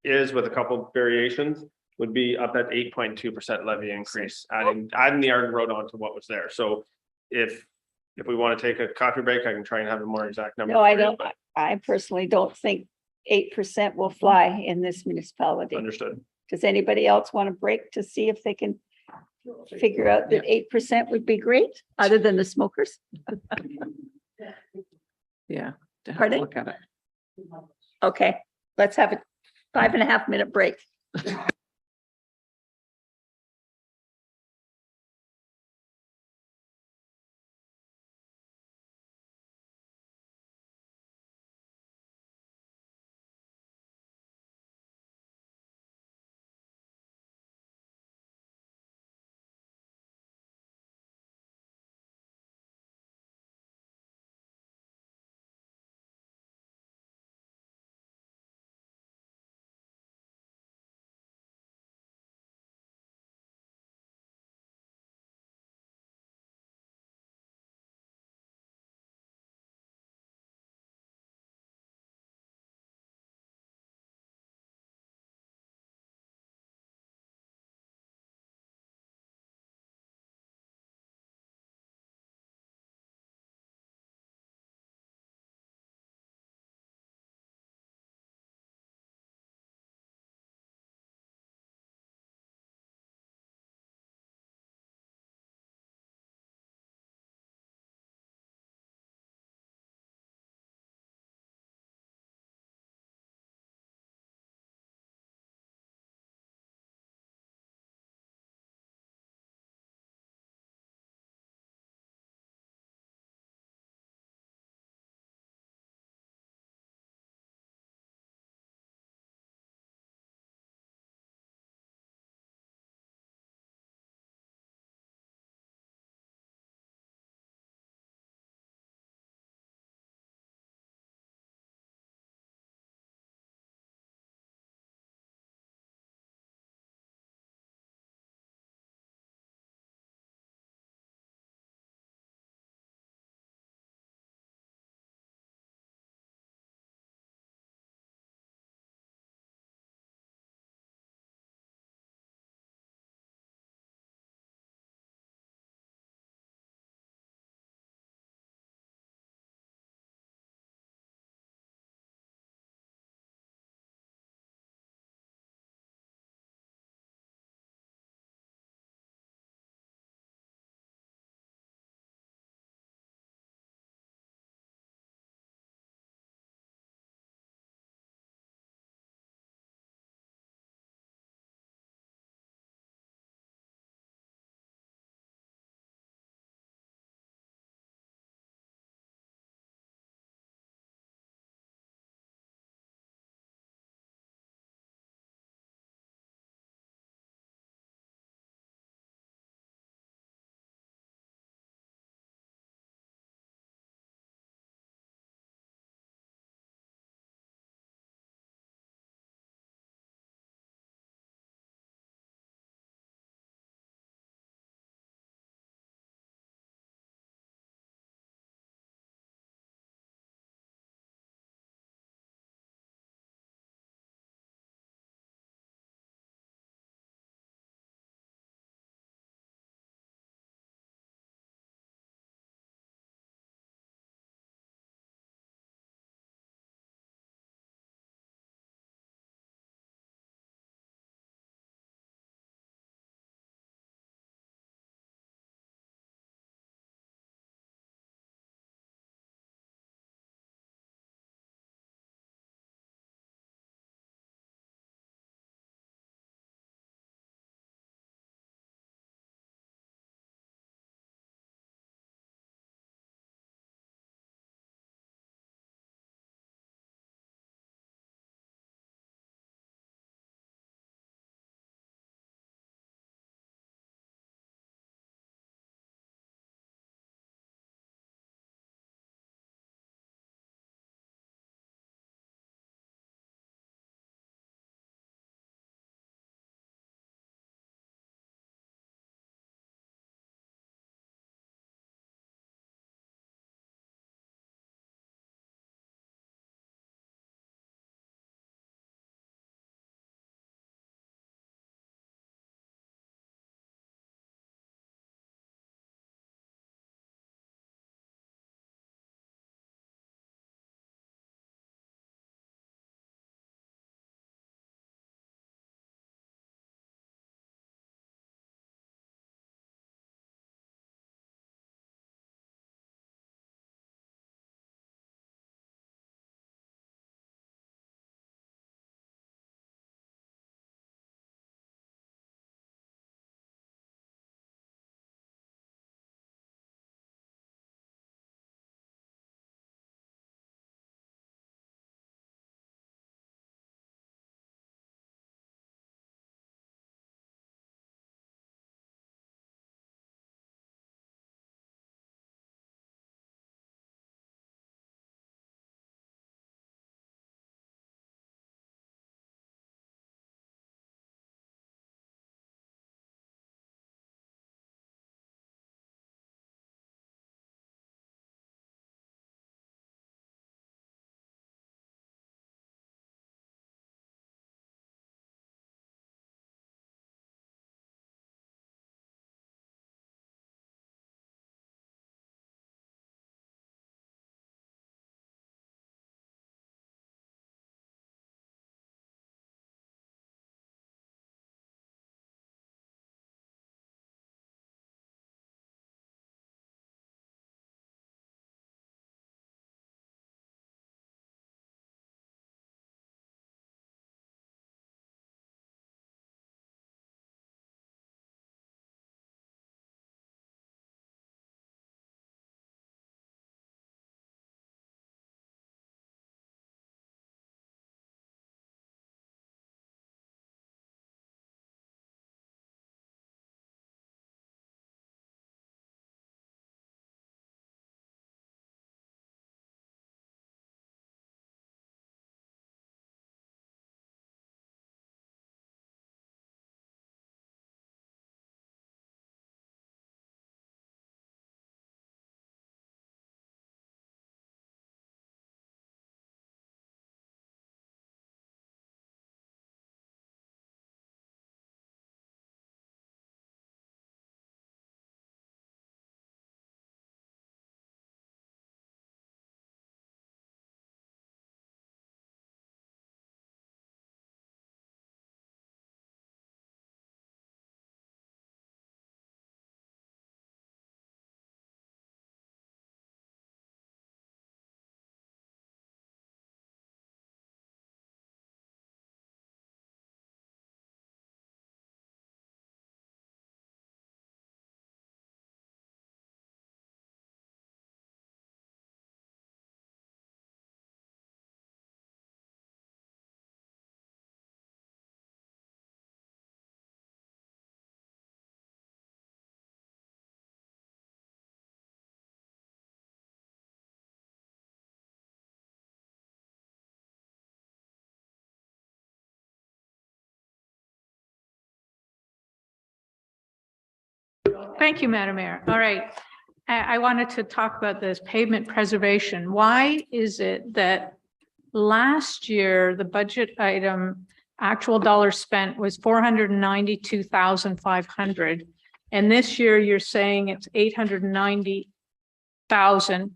is with a couple of variations, would be up at 8.2% levy increase, adding the Arden Road onto what was there. So if we want to take a coffee break, I can try and have a more exact number. No, I for you, don't. but I personally don't think 8% will fly in this municipality. Understood. Does anybody else want to break to see if they can figure out that 8% would be great, other than the smokers? Yeah. To have a Pardon? look at it. Okay, let's have a 5.5-minute break. Thank you, Madam Mayor. All right. I wanted to talk about this pavement preservation. Why is it that last year, the budget item, actual dollars spent was 492,500. And this year you're saying it's 890,000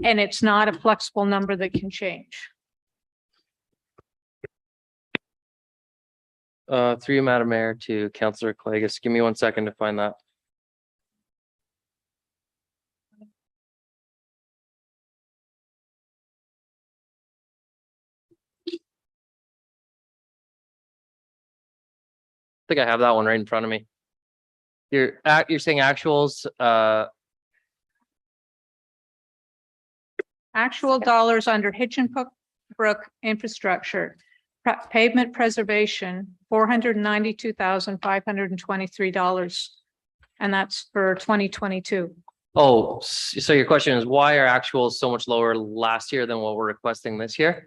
and it's not a flexible number that can change. Through you, Madam Mayor, to Councillor Clagus. Give me 1 second to find that. I think I have that one right in front of me. You're saying actuals, Actual dollars under Hitchinbrook infrastructure, pavement preservation, $492,523. And that's for 2022. oh, so your question is why are actuals so much lower last year than what we're requesting this year?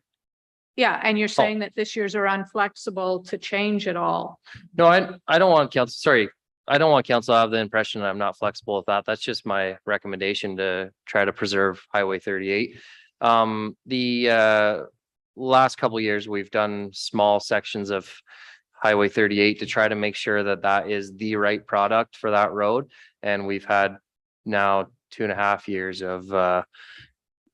Yeah, and you're saying that this year's are unflexible to change at all. No, I don't want council, sorry. I don't want council to have the impression that I'm not flexible with that. That's just my recommendation to try to preserve Highway 38. The last couple of years, we've done small sections of Highway 38 to try to make sure that that is the right product for that road. And we've had now 2.5 years of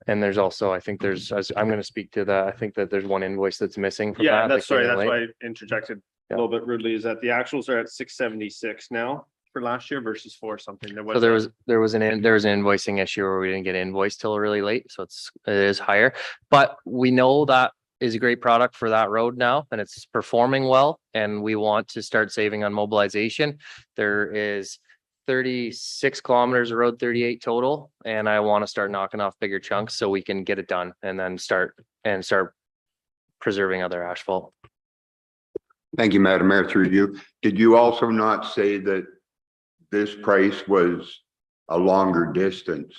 and there's also, I think there's, I'm going to speak to that. I think that there's one invoice that's missing from Yeah, that. that's sorry, came in that's late. why I interjected Yeah. a little bit rudely, is that the actuals are at 676 now for last year versus 4 something. So there was an invoicing issue where we didn't get invoiced till really late, so it is higher. But we know that is a great product for that road now, and it's performing well. And we want to start saving on mobilization. There is 36 kilometers of road 38 total, and I want to start knocking off bigger chunks so we can get it done and then start preserving other asphalt. Thank you, Madam Mayor, through you. Did you also not say that this price was a longer distance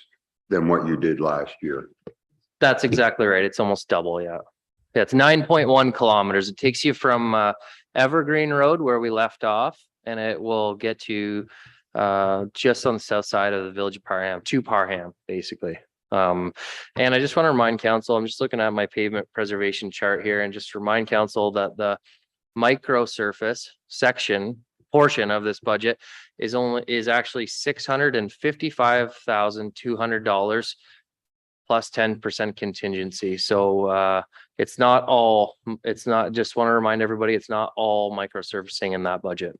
than what you did last year? That's exactly right. It's almost double, yeah. Yeah, it's 9.1 kilometers. It takes you from Evergreen Road where we left off, and it will get you just on the south side of the village of Parham, to Parham, basically. And I just want to remind council, I'm just looking at my pavement preservation chart here, and just remind council that the micro surface portion of this budget is actually $655,200 plus 10% contingency. So it's not just want to remind everybody, it's not all micro surfacing in that budget.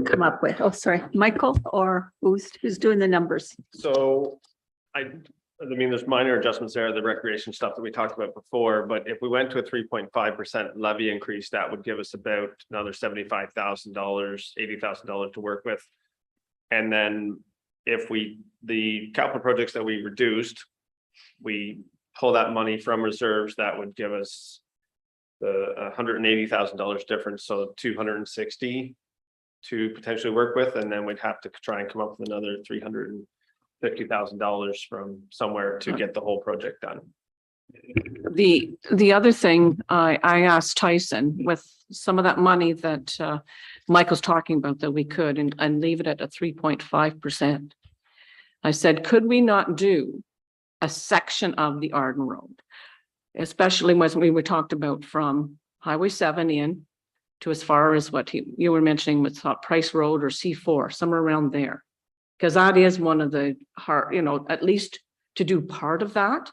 Come up with, oh, sorry, Michael, or who's doing the numbers? So I mean, there's minor adjustments there, the recreation stuff that we talked about before, but if we went to a 3.5% levy increase, that would give us about another $75,000, $80,000 to work with. And then if the capital projects that we reduced, we pull that money from reserves, that would give us the $180,000 difference, so 260 to potentially work with, and then we'd have to try and come up with another $350,000 from somewhere to get the whole project done. The other thing I asked Tyson, with some of that money that Michael's talking about, that we could and leave it at a 3.5%. I said, could we not do a section of the Arden Road, especially when we were talked about from Highway 7 in to as far as what you were mentioning with Price Road or C4, somewhere around there. Because that is one of the hard, at least to do part of that.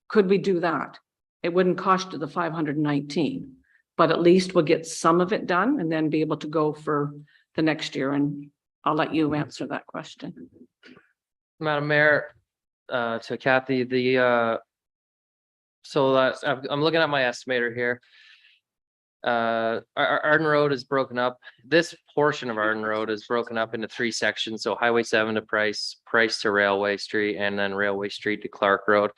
Could we do that? It wouldn't cost you the 519, but at least we'll get some of it done and then be able to go for the next year. And I'll let you answer that question. Madam Mayor, to Kathy, so that I'm looking at my estimator here. Our Arden Road is broken up. This portion of Arden Road is broken up into 3 sections. So Highway 7 to Price to Railway Street, and then Railway Street to Clark Road.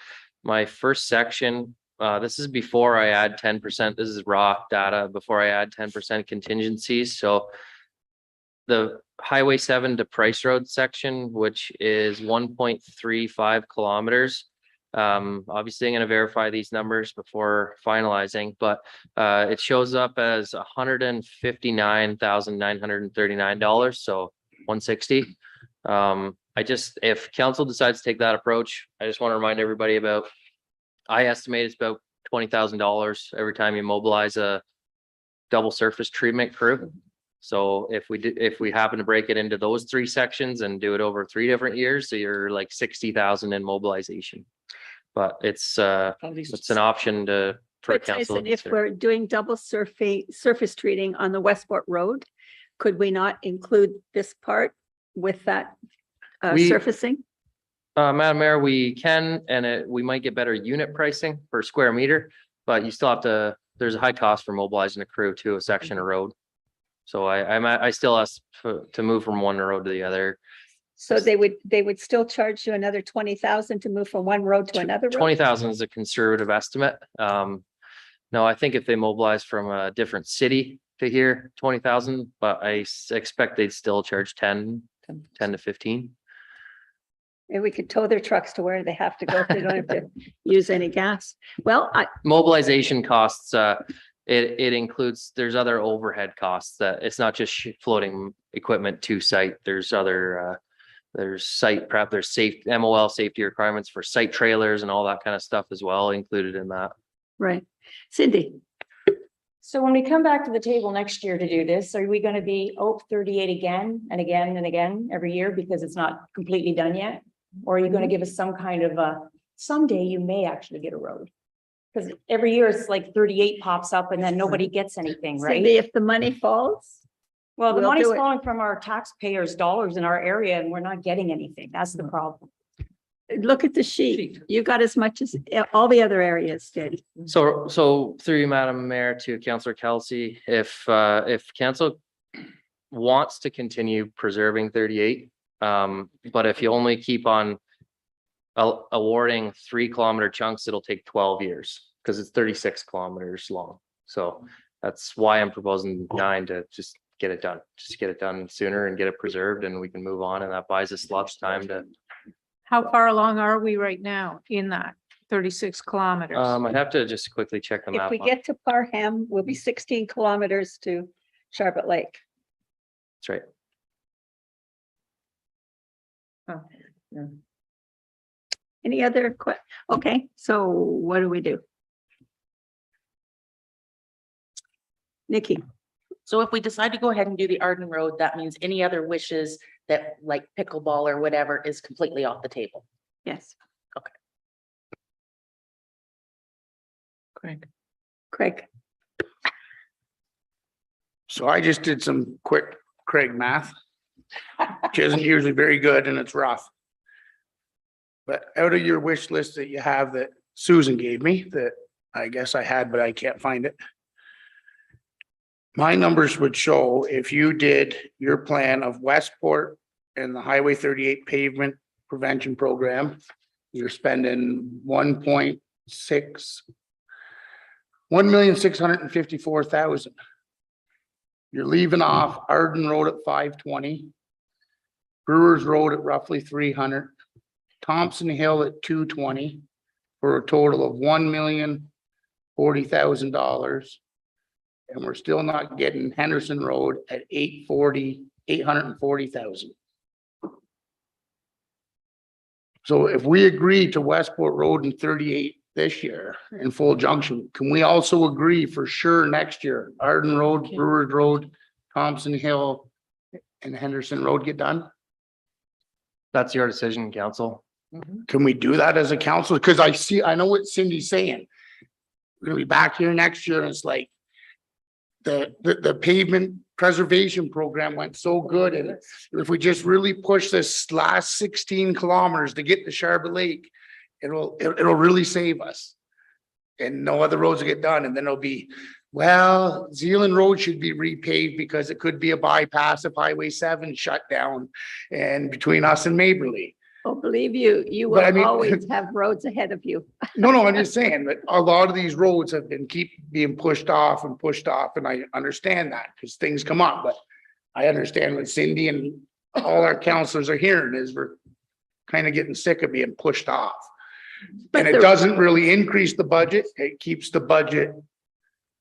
My first section, this is before I add 10%. This is raw data before I add 10% contingencies. So the Highway 7 to Price Road section, which is 1.35 kilometers, Obviously, I'm gonna verify these numbers before finalizing, but it shows up as $159,939, so 160. If council decides to take that approach, I just want to remind everybody about, I estimate it's about $20,000 every time you mobilize a double surface treatment crew. So if we happen to break it into those 3 sections and do it over 3 different years, so you're like 60,000 in mobilization. But it's an option for But council. Tyson, if we're doing double surface treating on the Westport Road, could we not include this part with that surfacing? Madam Mayor, we can, and we might get better unit pricing per square meter, but you still have to, there's a high cost for mobilizing a crew to a section of road. So I still ask to move from one road to the other. So they would still charge you another 20,000 to move from one road to another road? 20,000 is a conservative estimate. No, I think if they mobilize from a different city to here, 20,000, but I expect they'd still charge 10 to 15. And we could tow their trucks to where they have to go if they don't have to use any gas. Well, Mobilization costs, it includes, there's other overhead costs that it's not just floating equipment to site. There's other, there's site prep, there's MOL safety requirements for site trailers and all that kind of stuff as well included in that. right. Cindy, So when we come back to the table next year to do this, are we going to be 38 again and again and again every year because it's not completely done yet? Or are you going to give us some kind of someday you may actually get a road? Because every year it's like 38 pops up and then nobody gets anything, right? Cindy, if the money falls, Well, the we'll money's do it. falling from our taxpayers' dollars in our area and we're not getting anything. That's the problem. look at the sheet. You got as much as all the other areas did. So through you, Madam Mayor, to Councillor Kelsey, if council wants to continue preserving 38, but if you only keep on awarding 3-kilometer chunks, it'll take 12 years because it's 36 kilometers long. So that's why I'm proposing 9 to just get it done. Just get it done sooner and get it preserved and we can move on, and that buys us lots of time to. How far along are we right now in that 36 kilometers? I'd have to just quickly check the If map. we get to Parham, we'll be 16 kilometers to Charlotte Lake. That's right. Any other okay, so what do we do? Nikki, So if we decide to go ahead and do the Arden Road, that means any other wishes that like pickleball or whatever is completely off the table. yes. Okay. Craig, So I just did some quick Craig math, which isn't usually very good and it's rough. But out of your wish list that you have that Susan gave me, that I guess I had, but I can't find it. My numbers would show if you did your plan of Westport and the Highway 38 pavement prevention program, you're spending 1,654,000. You're leaving off Arden Road at 520, Brewers Road at roughly 300, Thompson Hill at 220, for a total of $1,040,000. And we're still not getting Henderson Road at 840,000. So if we agree to Westport Road and 38 this year in full junction, can we also agree for sure next year, Arden Road, Brewers Road, Thompson Hill, and Henderson Road get done? That's your decision, council. Can we do that as a council? Because I know what Cindy's saying. We're gonna be back here next year and it's like the pavement preservation program went so good, and if we just really push this last 16 kilometers to get to Charlotte Lake, it'll really save us. And no other roads will get done, and then it'll be, well, Zealand Road should be repaved because it could be a bypass if Highway 7 shut down and between us and Maberly. oh, believe you, you But I will mean- always have roads ahead of you. No, I'm just saying, but a lot of these roads have been being pushed off, and I understand that because things come up, but I understand what Cindy and all our counselors are hearing is we're kind of getting sick of being pushed off. But And it doesn't really increase the budget. It keeps the budget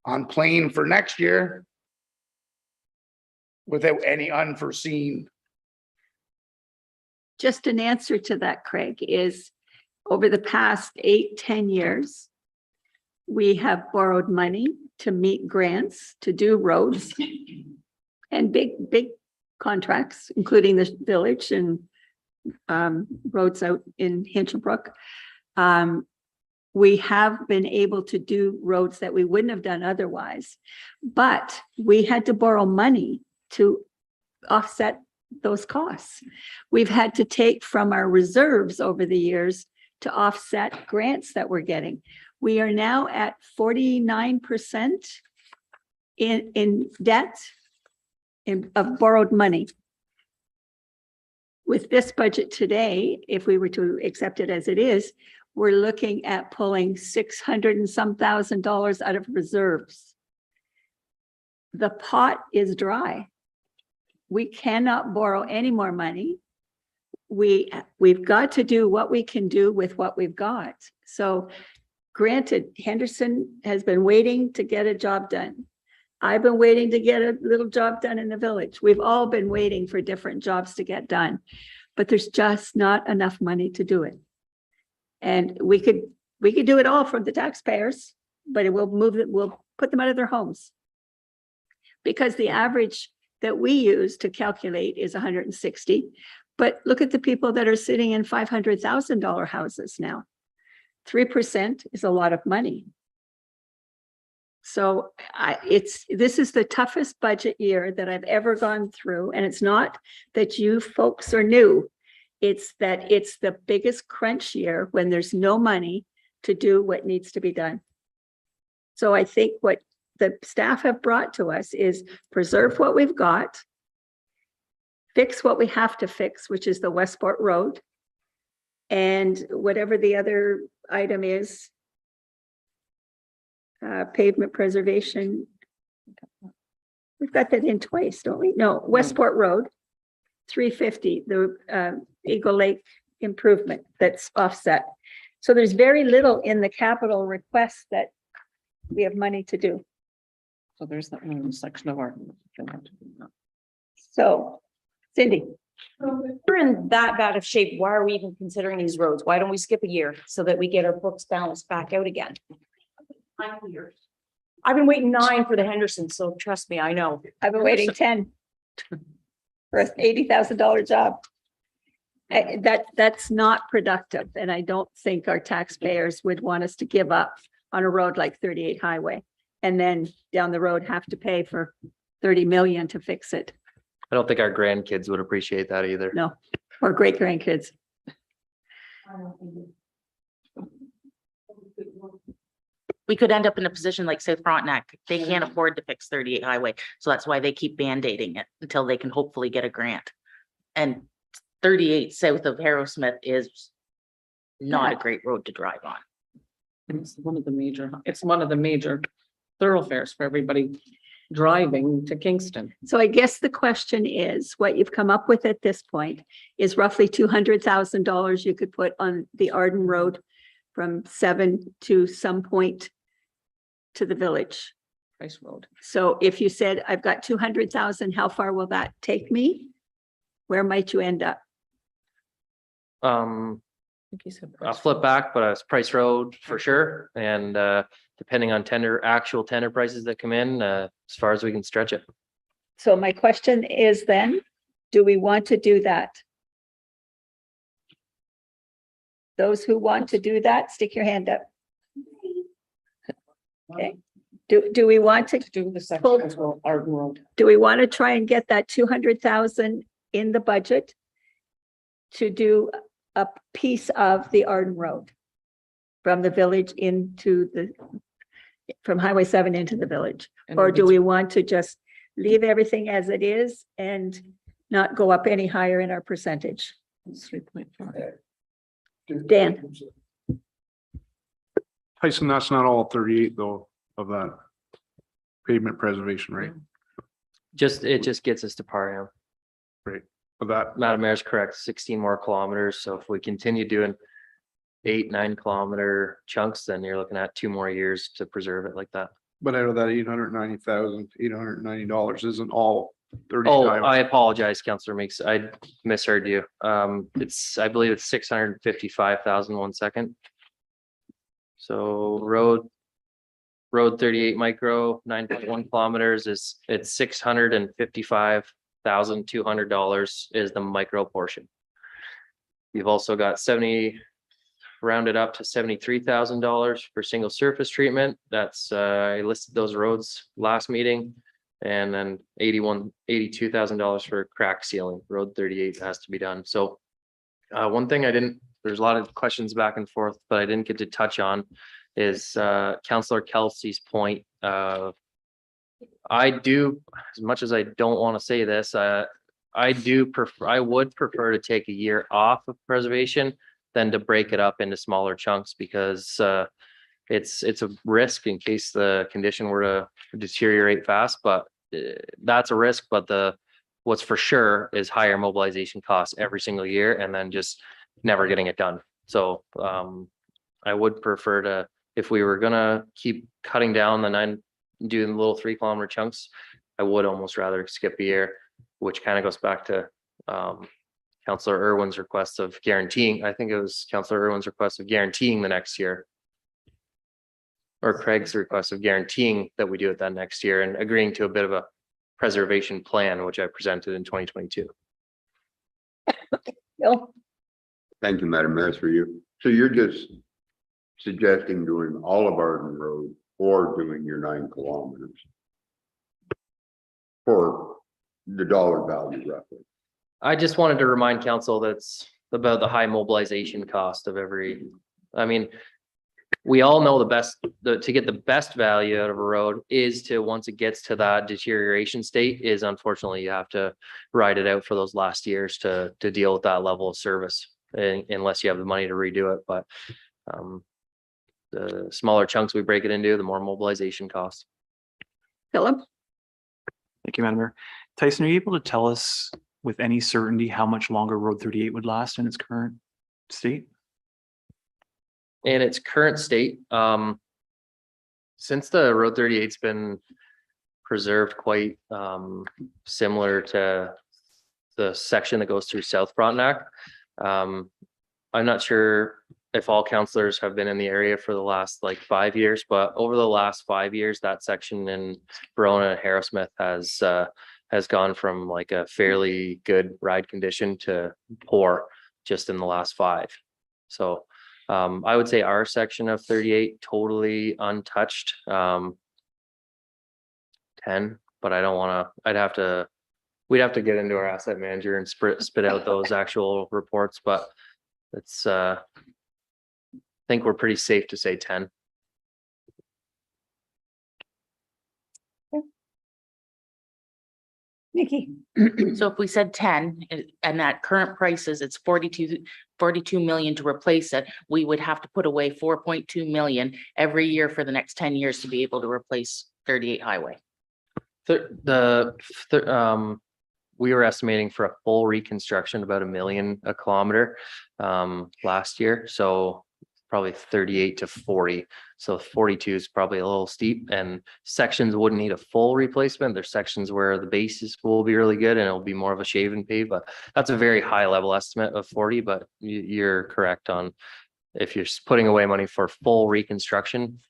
on plane for next year without any unforeseen. just an answer to that, Craig, is over the past 8-10 years, we have borrowed money to meet grants, to do roads and big contracts, including the village and roads out in Hinchinbrook. We have been able to do roads that we wouldn't have done otherwise, but we had to borrow money to offset those costs. We've had to take from our reserves over the years to offset grants that we're getting. We are now at 49% in debt of borrowed money. With this budget today, if we were to accept it as it is, we're looking at pulling $600 and some thousand out of reserves. The pot is dry. We cannot borrow any more money. We've got to do what we can do with what we've got. So granted, Henderson has been waiting to get a job done. I've been waiting to get a little job done in the village. We've all been waiting for different jobs to get done, but there's just not enough money to do it. And we could do it all from the taxpayers, but it will we'll put them out of their homes. Because the average that we use to calculate is 160. But look at the people that are sitting in $500,000 houses now. 3% is a lot of money. So this is the toughest budget year that I've ever gone through. And it's not that you folks are new. It's that it's the biggest crunch year when there's no money to do what needs to be done. So I think what the staff have brought to us is preserve what we've got, fix what we have to fix, which is the Westport Road, and whatever the other item is, pavement preservation. We've got that in twice, don't we? No, Westport Road, 350, the Eagle Lake improvement that's offset. So there's very little in the capital request that we have money to do. So there's that one section of our. So Cindy. If we're in that bad of shape, why are we even considering these roads? Why don't we skip a year so that we get our books balanced back out again? 9 years. I've been waiting 9 for the Henderson, so trust me, I know. I've been waiting 10 for an $80,000 job. That's not productive. And I don't think our taxpayers would want us to give up on a road like 38 Highway and then down the road have to pay for 30 million to fix it. I don't think our grandkids would appreciate that either. No, or great grandkids. We could end up in a position like South Frontenac. They can't afford to fix 38 Highway. So that's why they keep band-aiding it until they can hopefully get a grant. And 38 south of Harrowsmith is not a great road to drive on. And it's one of the major thoroughfares for everybody driving to Kingston. So I guess the question is, what you've come up with at this point is roughly $200,000 you could put on the Arden Road from 7 to some point to the village. Price Road. So if you said, I've got 200,000, how far will that take me? Where might you end up? I think he said I'll Price flip Road. back, but it's Price Road for sure. And depending on actual tender prices that come in, as far as we can stretch it. So my question is then, do we want to do that? Those who want to do that, stick your hand up. Okay. Do we want to Do the section as well, Arden Road. do we want to try and get that 200,000 in the budget to do a piece of the Arden Road from the village from Highway 7 into the village? And Or maybe do we want to just leave everything as it is and not go up any higher in our percentage? It's 3.5. Dan? Tyson, that's not all 38 though of that pavement preservation, right? It just gets us to par. Right. Of that, Madam Mayor's correct, 16 more kilometers. So if we continue doing 8-9 kilometer chunks, then you're looking at 2 more years to preserve it like that. But out of that $890,890 isn't all 30. Oh, I apologize, Counselor Meeks. I misheard you. I believe it's 655,000 1 second. So road 38 micro, 9.1 kilometers it's $655,200 is the micro portion. You've also got rounded up to $73,000 for single surface treatment. That's, I listed those roads last meeting. And then $82,000 for crack sealing, road 38 has to be done. So one thing there's a lot of questions back and forth, but I didn't get to touch on is Councillor Kelsey's point. I do, as much as I don't want to say this, I would prefer to take a year off of preservation than to break it up into smaller chunks, because it's a risk in case the condition were to deteriorate fast, but that's a risk. But what's for sure is higher mobilization costs every single year and then just never getting it done. So I would prefer to, if we were gonna keep cutting down doing little 3 kilometer chunks, I would almost rather skip a year, which kind of goes back to Councillor Irwin's request of guaranteeing. I think it was Councillor Irwin's request of guaranteeing the next year, or Craig's request of guaranteeing that we do it that next year and agreeing to a bit of a preservation plan, which I presented in 2022. Bill? Thank you, Madam Mayor, through you. So you're just suggesting doing all of Arden Road or doing your 9 kilometers for the dollar value roughly? I just wanted to remind council that's about the high mobilization cost of every, I mean, we all know to get the best value out of a road is to, once it gets to that deterioration state, is unfortunately you have to ride it out for those last years to deal with that level of service, unless you have the money to redo it. But the smaller chunks we break it into, the more mobilization costs. Philip? Thank you, Madam Mayor. Tyson, are you able to tell us with any certainty how much longer Road 38 would last in its current state? In its current state, since the Road 38's been preserved quite similar to the section that goes through South Frontenac, I'm not sure if all councillors have been in the area for the last like 5 years, but over the last 5 years, that section in Verona and Harrowsmith has gone from like a fairly good ride condition to poor just in the last 5. So I would say our section of 38 totally untouched. 10, but I don't want to, we'd have to get into our asset manager and spit out those actual reports, but it's I think we're pretty safe to say 10. Nikki? So if we said 10 and at current prices, it's 42 million to replace it, we would have to put away 4.2 million every year for the next 10 years to be able to replace 38 highway. We were estimating for a full reconstruction about $1 million a kilometer last year, so probably 38 to 40. So 42 is probably a little steep, and sections wouldn't need a full replacement. There's sections where the bases will be really good and it'll be more of a shave and pave, but that's a very high level estimate of 40. But you're correct on, if you're putting away money for full reconstruction,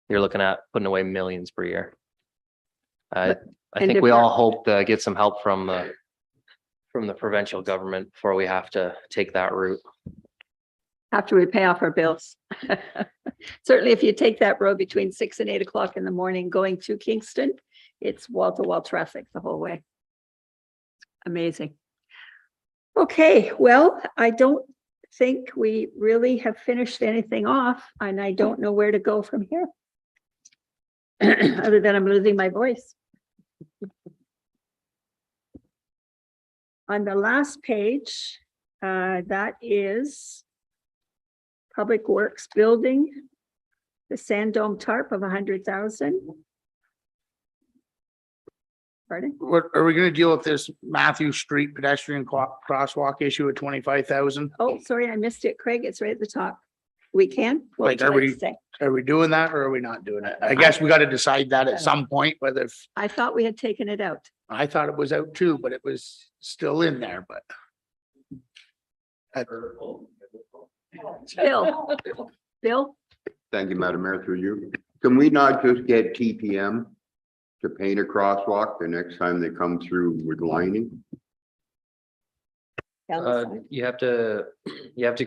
you're looking at putting away millions per year. I think we all hope to get some help from the provincial government before we have to take that route. After we pay off our bills. Certainly, if you take that road between 6 and 8 o'clock in the morning going to Kingston, it's wall-to-wall traffic the whole way. Amazing. Okay, well, I don't think we really have finished anything off, and I don't know where to go from here. Other than I'm losing my voice. On the last page, that is Public Works Building, the sand dome tarp of 100,000. Pardon? What, are we gonna deal with this Matthew Street pedestrian crosswalk issue at 25,000? Oh, sorry, I missed it. Craig, it's right at the top. We can? What Like, would you are like we- to say? Are we doing that or are we not doing it? I guess we got to decide that at some point, whether if, I thought we had taken it out. I thought it was out too, but it was still in there, but. Bill? Bill? Thank you, Madam Mayor, through you. Can we not just get TPM to paint a crosswalk the next time they come through with lining? You have to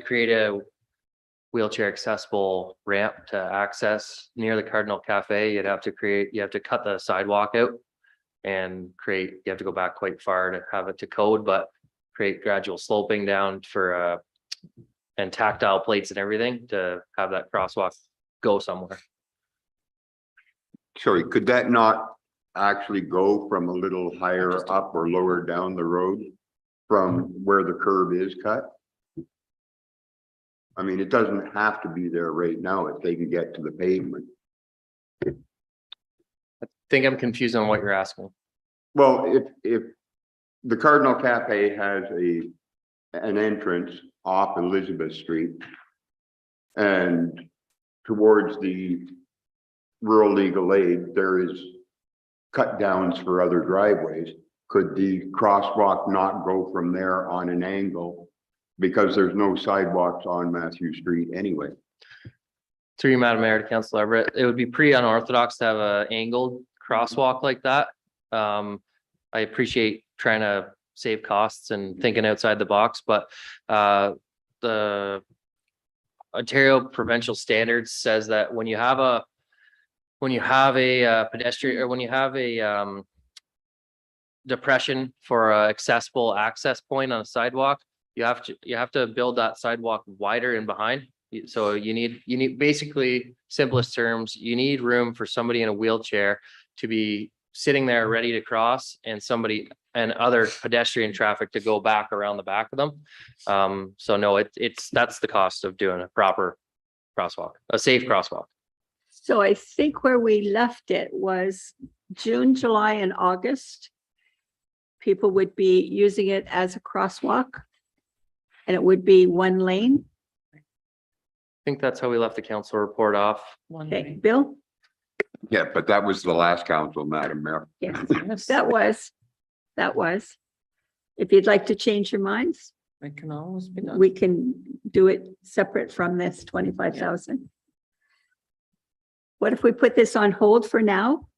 create a wheelchair accessible ramp to access near the Cardinal Cafe. You have to cut the sidewalk out and you have to go back quite far to have it to code, but create gradual sloping down for, and tactile plates and everything to have that crosswalk go somewhere. Sorry, could that not actually go from a little higher up or lower down the road from where the curb is cut? I mean, it doesn't have to be there right now if they can get to the pavement. I think I'm confused on what you're asking. Well, if the Cardinal Cafe has an entrance off Elizabeth Street and towards the rural legal aid, there is cut downs for other driveways. Could the crosswalk not go from there on an angle? Because there's no sidewalks on Matthew Street anyway. Through you, Madam Mayor, to Councilor Everett, it would be pretty unorthodox to have an angled crosswalk like that. I appreciate trying to save costs and thinking outside the box, but the Ontario provincial standards says that when you have a pedestrian, or when you have a depression for a accessible access point on a sidewalk, you have to build that sidewalk wider in behind. So you need basically, simplest terms, you need room for somebody in a wheelchair to be sitting there ready to cross, and somebody and other pedestrian traffic to go back around the back of them. So no, that's the cost of doing a proper crosswalk, a safe crosswalk. So I think where we left it was June, July, and August. People would be using it as a crosswalk. And it would be one lane. I think that's how we left the council report off. Okay, Bill? Yeah, but that was the last council, Madam Mayor. Yes, that was. If you'd like to change your minds, It can always be done. we can do it separate from this 25,000. What if we put this on hold for now?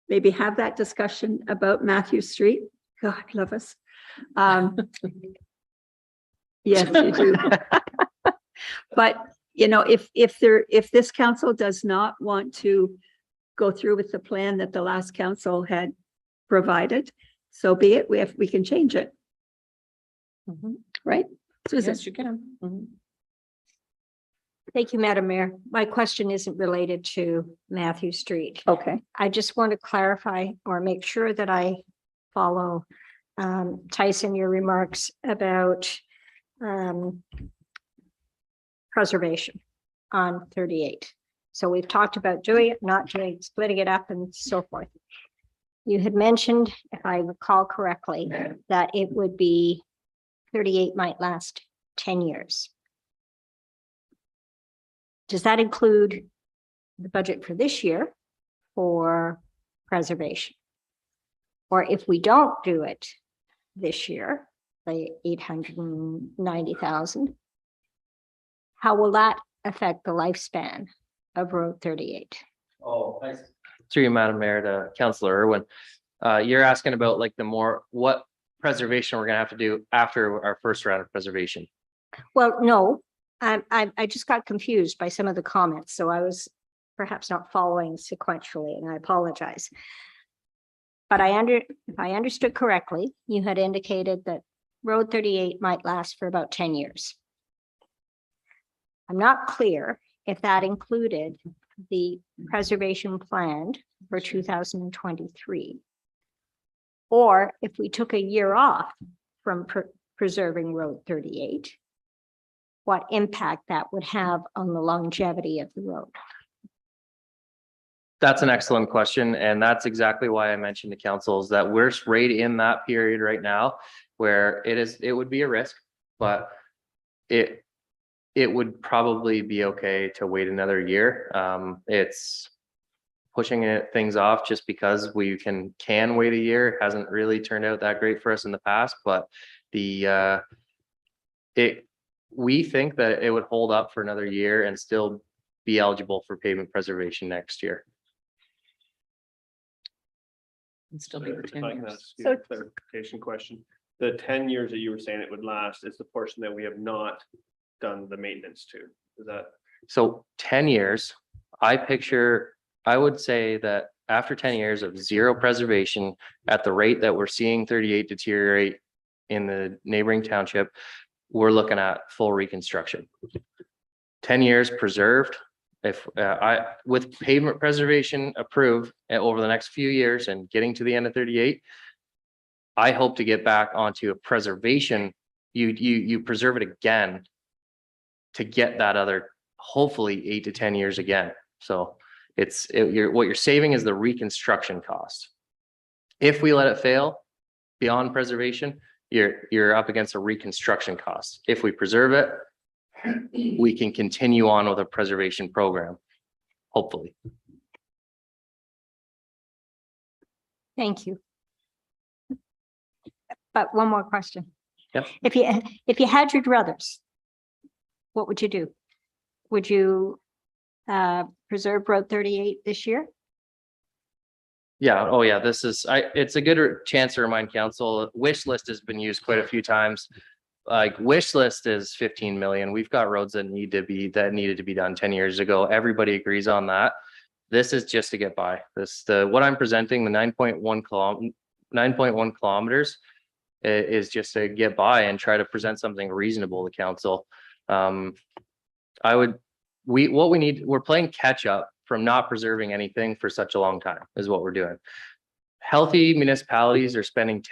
Maybe have that discussion about Matthew Street. God love us. Yes, you do. But, you know, if this council does not want to go through with the plan that the last council had provided, so be it. We can change it, right? Susan? Yes, you can. Mhm. Thank you, Madam Mayor. My question isn't related to Matthew Street. Okay, I just want to clarify or make sure that I follow Tyson, your remarks about preservation on 38. So we've talked about doing it, not doing, splitting it up and so forth. You had mentioned, if I recall correctly, that it would be 38 might last 10 years. Does that include the budget for this year for preservation? Or if we don't do it this year, the 890,000, how will that affect the lifespan of Road 38? Oh, through you, Madam Mayor, to Councilor Irwin. You're asking about like what preservation we're gonna have to do after our first round of preservation. Well, no, I just got confused by some of the comments, so I was perhaps not following sequentially, and I apologize. But if I understood correctly, you had indicated that Road 38 might last for about 10 years. I'm not clear if that included the preservation planned for 2023. Or if we took a year off from preserving Road 38, what impact that would have on the longevity of the road. That's an excellent question, and that's exactly why I mentioned to council is that we're right in that period right now where it would be a risk, but it would probably be okay to wait another year. It's pushing things off just because we can wait a year. It hasn't really turned out that great for us in the past, but we think that it would hold up for another year and still be eligible for pavement preservation next year. And still be the If 10 I can years. ask you a clarification question. The 10 years that you were saying it would last is the portion that we have not done the maintenance to. Is that? So 10 years, I would say that after 10 years of zero preservation at the rate that we're seeing 38 deteriorate in the neighboring township, we're looking at full reconstruction. 10 years preserved. If with pavement preservation approved over the next few years and getting to the end of 38, I hope to get back onto a preservation. You preserve it again to get that other, hopefully 8 to 10 years again. So what you're saving is the reconstruction cost. If we let it fail beyond preservation, you're up against a reconstruction cost. If we preserve it, we can continue on with a preservation program, hopefully. Thank you. But one more question. Yep. If you had your druthers, what would you do? Would you preserve Road 38 this year? Yeah, oh yeah, it's a good chance to remind council, wish list has been used quite a few times. Like wish list is 15 million. We've got roads that needed to be done 10 years ago. Everybody agrees on that. This is just to get by. What I'm presenting, the 9.1 kilometers is just to get by and try to present something reasonable to council. We're playing catch up from not preserving anything for such a long time is what we're doing. Healthy municipalities are spending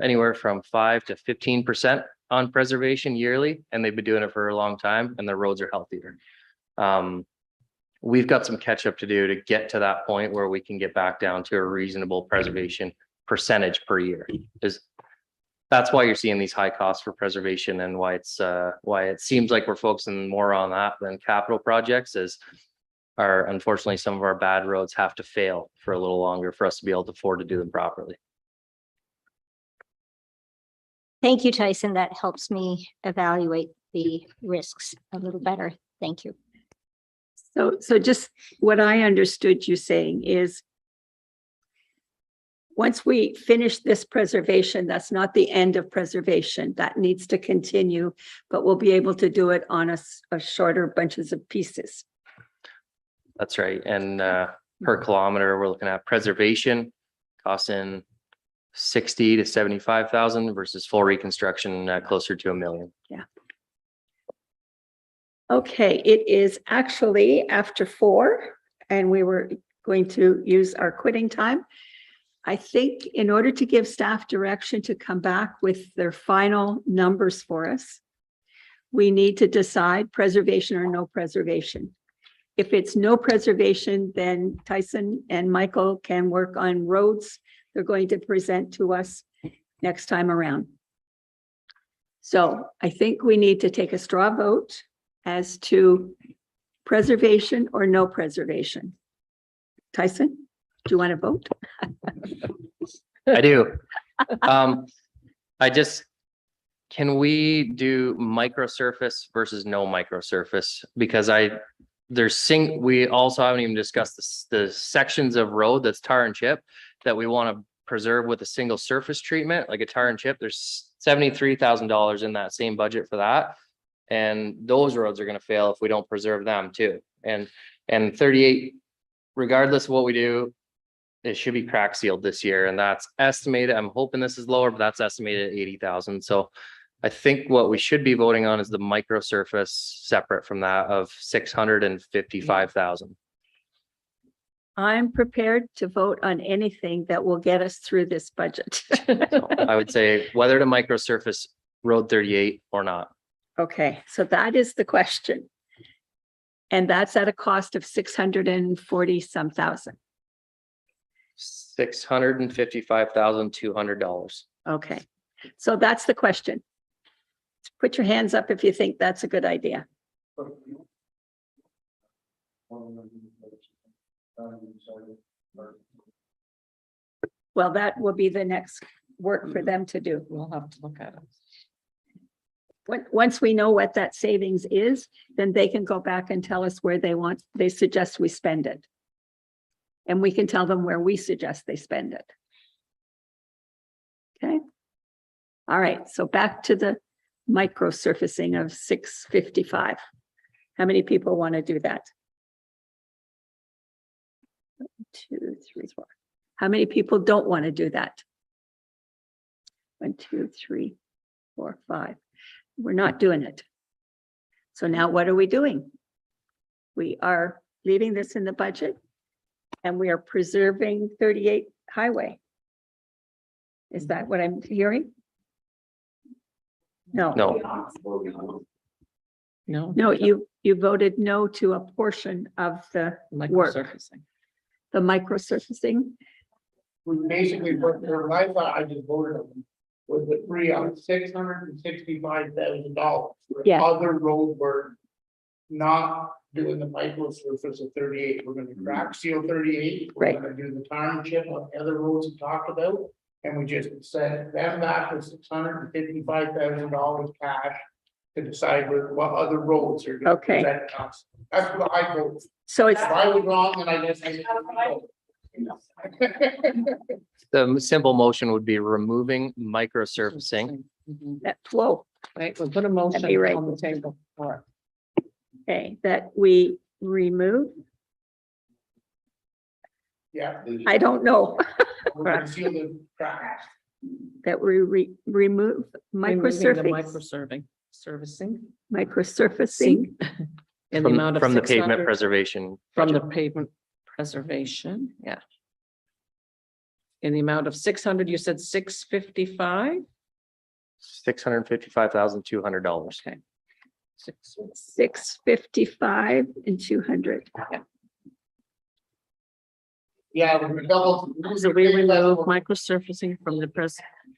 anywhere from 5 to 15% on preservation yearly, and they've been doing it for a long time, and their roads are healthier. We've got some catch up to do to get to that point where we can get back down to a reasonable preservation percentage per year. That's why you're seeing these high costs for preservation, and why it seems like we're focusing more on that than capital projects. Unfortunately, some of our bad roads have to fail for a little longer for us to be able to afford to do them properly. Thank you, Tyson. That helps me evaluate the risks a little better. Thank you. So just what I understood you saying is once we finish this preservation, that's not the end of preservation. That needs to continue, but we'll be able to do it on a shorter bunches of pieces. That's right. And per kilometer, we're looking at preservation costing 60 to 75,000 versus full reconstruction closer to $1 million. Yeah. Okay, it is actually after 4, and we were going to use our quitting time. I think in order to give staff direction to come back with their final numbers for us, we need to decide preservation or no preservation. If it's no preservation, then Tyson and Michael can work on roads they're going to present to us next time around. So I think we need to take a straw vote as to preservation or no preservation. Tyson, do you want to vote? I do. Can we do microsurface versus no microsurface? Because we also haven't even discussed the sections of road that's tar and chip that we want to preserve with a single surface treatment, like a tar and chip. There's $73,000 in that same budget for that. And those roads are going to fail if we don't preserve them too. And 38, regardless of what we do, it should be crack sealed this year. And that's estimated. I'm hoping this is lower, but that's estimated at 80,000. So I think what we should be voting on is the microsurface separate from that of 655,000. I'm prepared to vote on anything that will get us through this budget. So I would say whether to microsurface Road 38 or not. Okay, so that is the question. And that's at a cost of 640 some thousand. $655,200. Okay, so that's the question. Put your hands up if you think that's a good idea. Well, that will be the next work for them to do. We'll have to look at it. Once we know what that savings is, then they can go back and tell us where they suggest we spend it. And we can tell them where we suggest they spend it. Okay. All right, so back to the micro surfacing of 655. How many people want to do that? 1, 2, 3, 4. How many people don't want to do that? 1, 2, 3, 4, 5. We're not doing it. So now what are we doing? We are leaving this in the budget and we are preserving 38 highway. Is that what I'm hearing? No. No, you voted no to a portion of the work, Microsurfacing. the micro surfacing. We basically, what I thought I just voted on was the free on $665,000. Yeah. Other road work, not doing the micro surface of 38. We're gonna crack seal 38. We're Right. gonna do the township on the other roads we talked about. And we just said them that for $655,000 cash to decide what other roads are. gonna Okay. present us. That's what I voted. So it's, If I was wrong, then I guess I didn't vote. The simple motion would be removing micro surfacing. that flow, Right, we'll put a motion be right. on the table for it. okay, that we remove, Yeah. I don't know, We're gonna seal the cracks. that we remove micro Removing the surfacing, micro micro surfacing. in the amount of From the pavement 600 preservation. From the budget. pavement preservation, yeah. In the amount of 600, you said 655? $655,200. Okay. 655 and 200. Yeah, we're gonna double. So we remove microsurfacing from the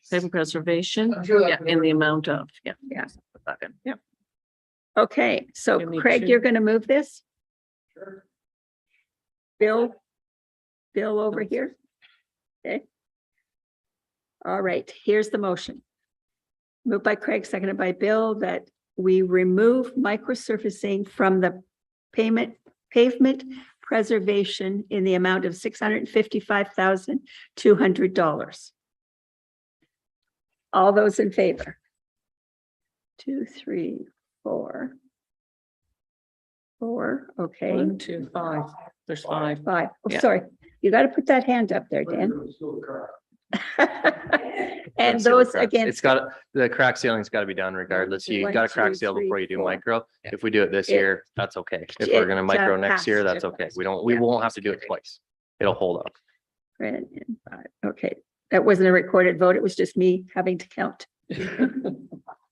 pavement preservation, I'm sure yeah, that's. in the amount of, yeah. Yeah. Put that in, yeah. Okay, so You need Craig, to- you're gonna move this? Sure. Bill over here? Okay. All right, here's the motion. Moved by Craig, seconded by Bill, that we remove microsurfacing from the pavement preservation in the amount of $655,200. All those in favor? 2, 3, 4. 4, okay. 1, 2, 5. There's 5. 5. Oh, Yeah. sorry, you got to put that hand up there, Dan. And those Cracks. against. It's got, the crack sealing's got to be done regardless. You 1, got to crack 2, seal 3, before you do 4. micro. Yeah. If we do it this It- year, that's okay. If we're gonna it, micro next year, has that's to. okay. We Yeah. won't have to do it twice. It'll hold up. Red and 5. Okay, that wasn't a recorded vote. It was just me having to count.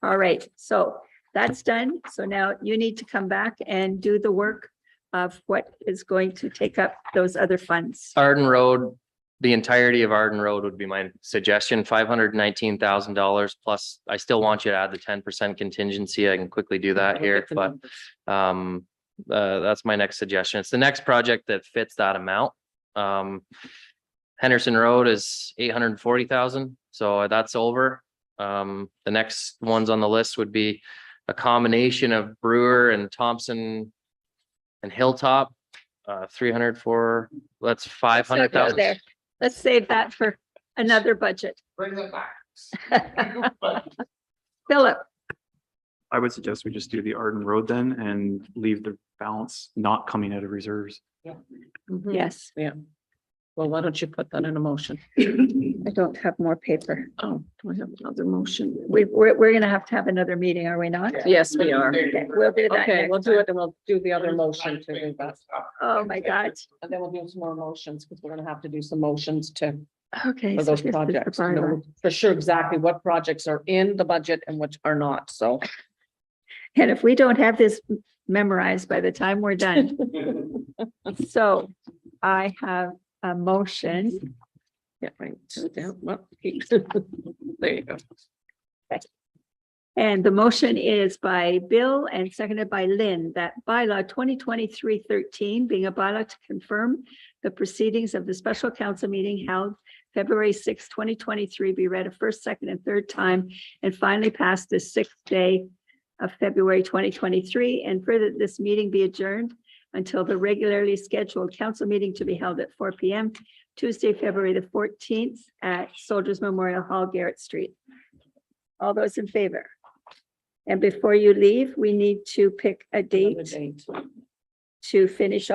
All right, so that's done. So now you need to come back and do the work of what is going to take up those other funds. Arden Road, the entirety of Arden Road would be my suggestion, $519,000 plus. I still want you to add the 10% contingency. I can quickly do that Look here, at the but numbers. that's my next suggestion. It's the next project that fits that amount. Henderson Road is 840,000, so that's over. The next ones on the list would be a combination of Brewer and Thompson and Hilltop. 300 for, that's Let's not go 500,000. there. Let's save that for another budget. Bring it back. Philip, I would suggest we just do the Arden Road then and leave the balance not coming out of reserves. Mhm. yes, Well, why don't you put that in a motion? I don't have more paper. Oh, do I have another motion? We're gonna have to have another meeting, are we not? Yes, we are. Okay, we'll do that. Okay, next we'll do time. it and we'll do the other motion to do that. Oh, my God. And then we'll do some more motions because we're gonna have to do some motions to, Okay. for so those this is the projects. to bylaw. know For sure exactly what projects are in the budget and which are not, so. And if we don't have this memorized by the time we're done. So I have a motion. Yeah, right. Yeah, well, There you go. And the motion is by Bill and seconded by Lynn, that bylaw 2023-13 being a bylaw to confirm the proceedings of the special council meeting held February 6, 2023, be read a first, second, and third time, and finally passed the 6th day of February 2023, and further, this meeting be adjourned until the regularly scheduled council meeting to be held at 4 p.m. Tuesday, February the 14th at Soldiers Memorial Hall, Garrett Street. All those in favor? And before you leave, we need to pick a date to finish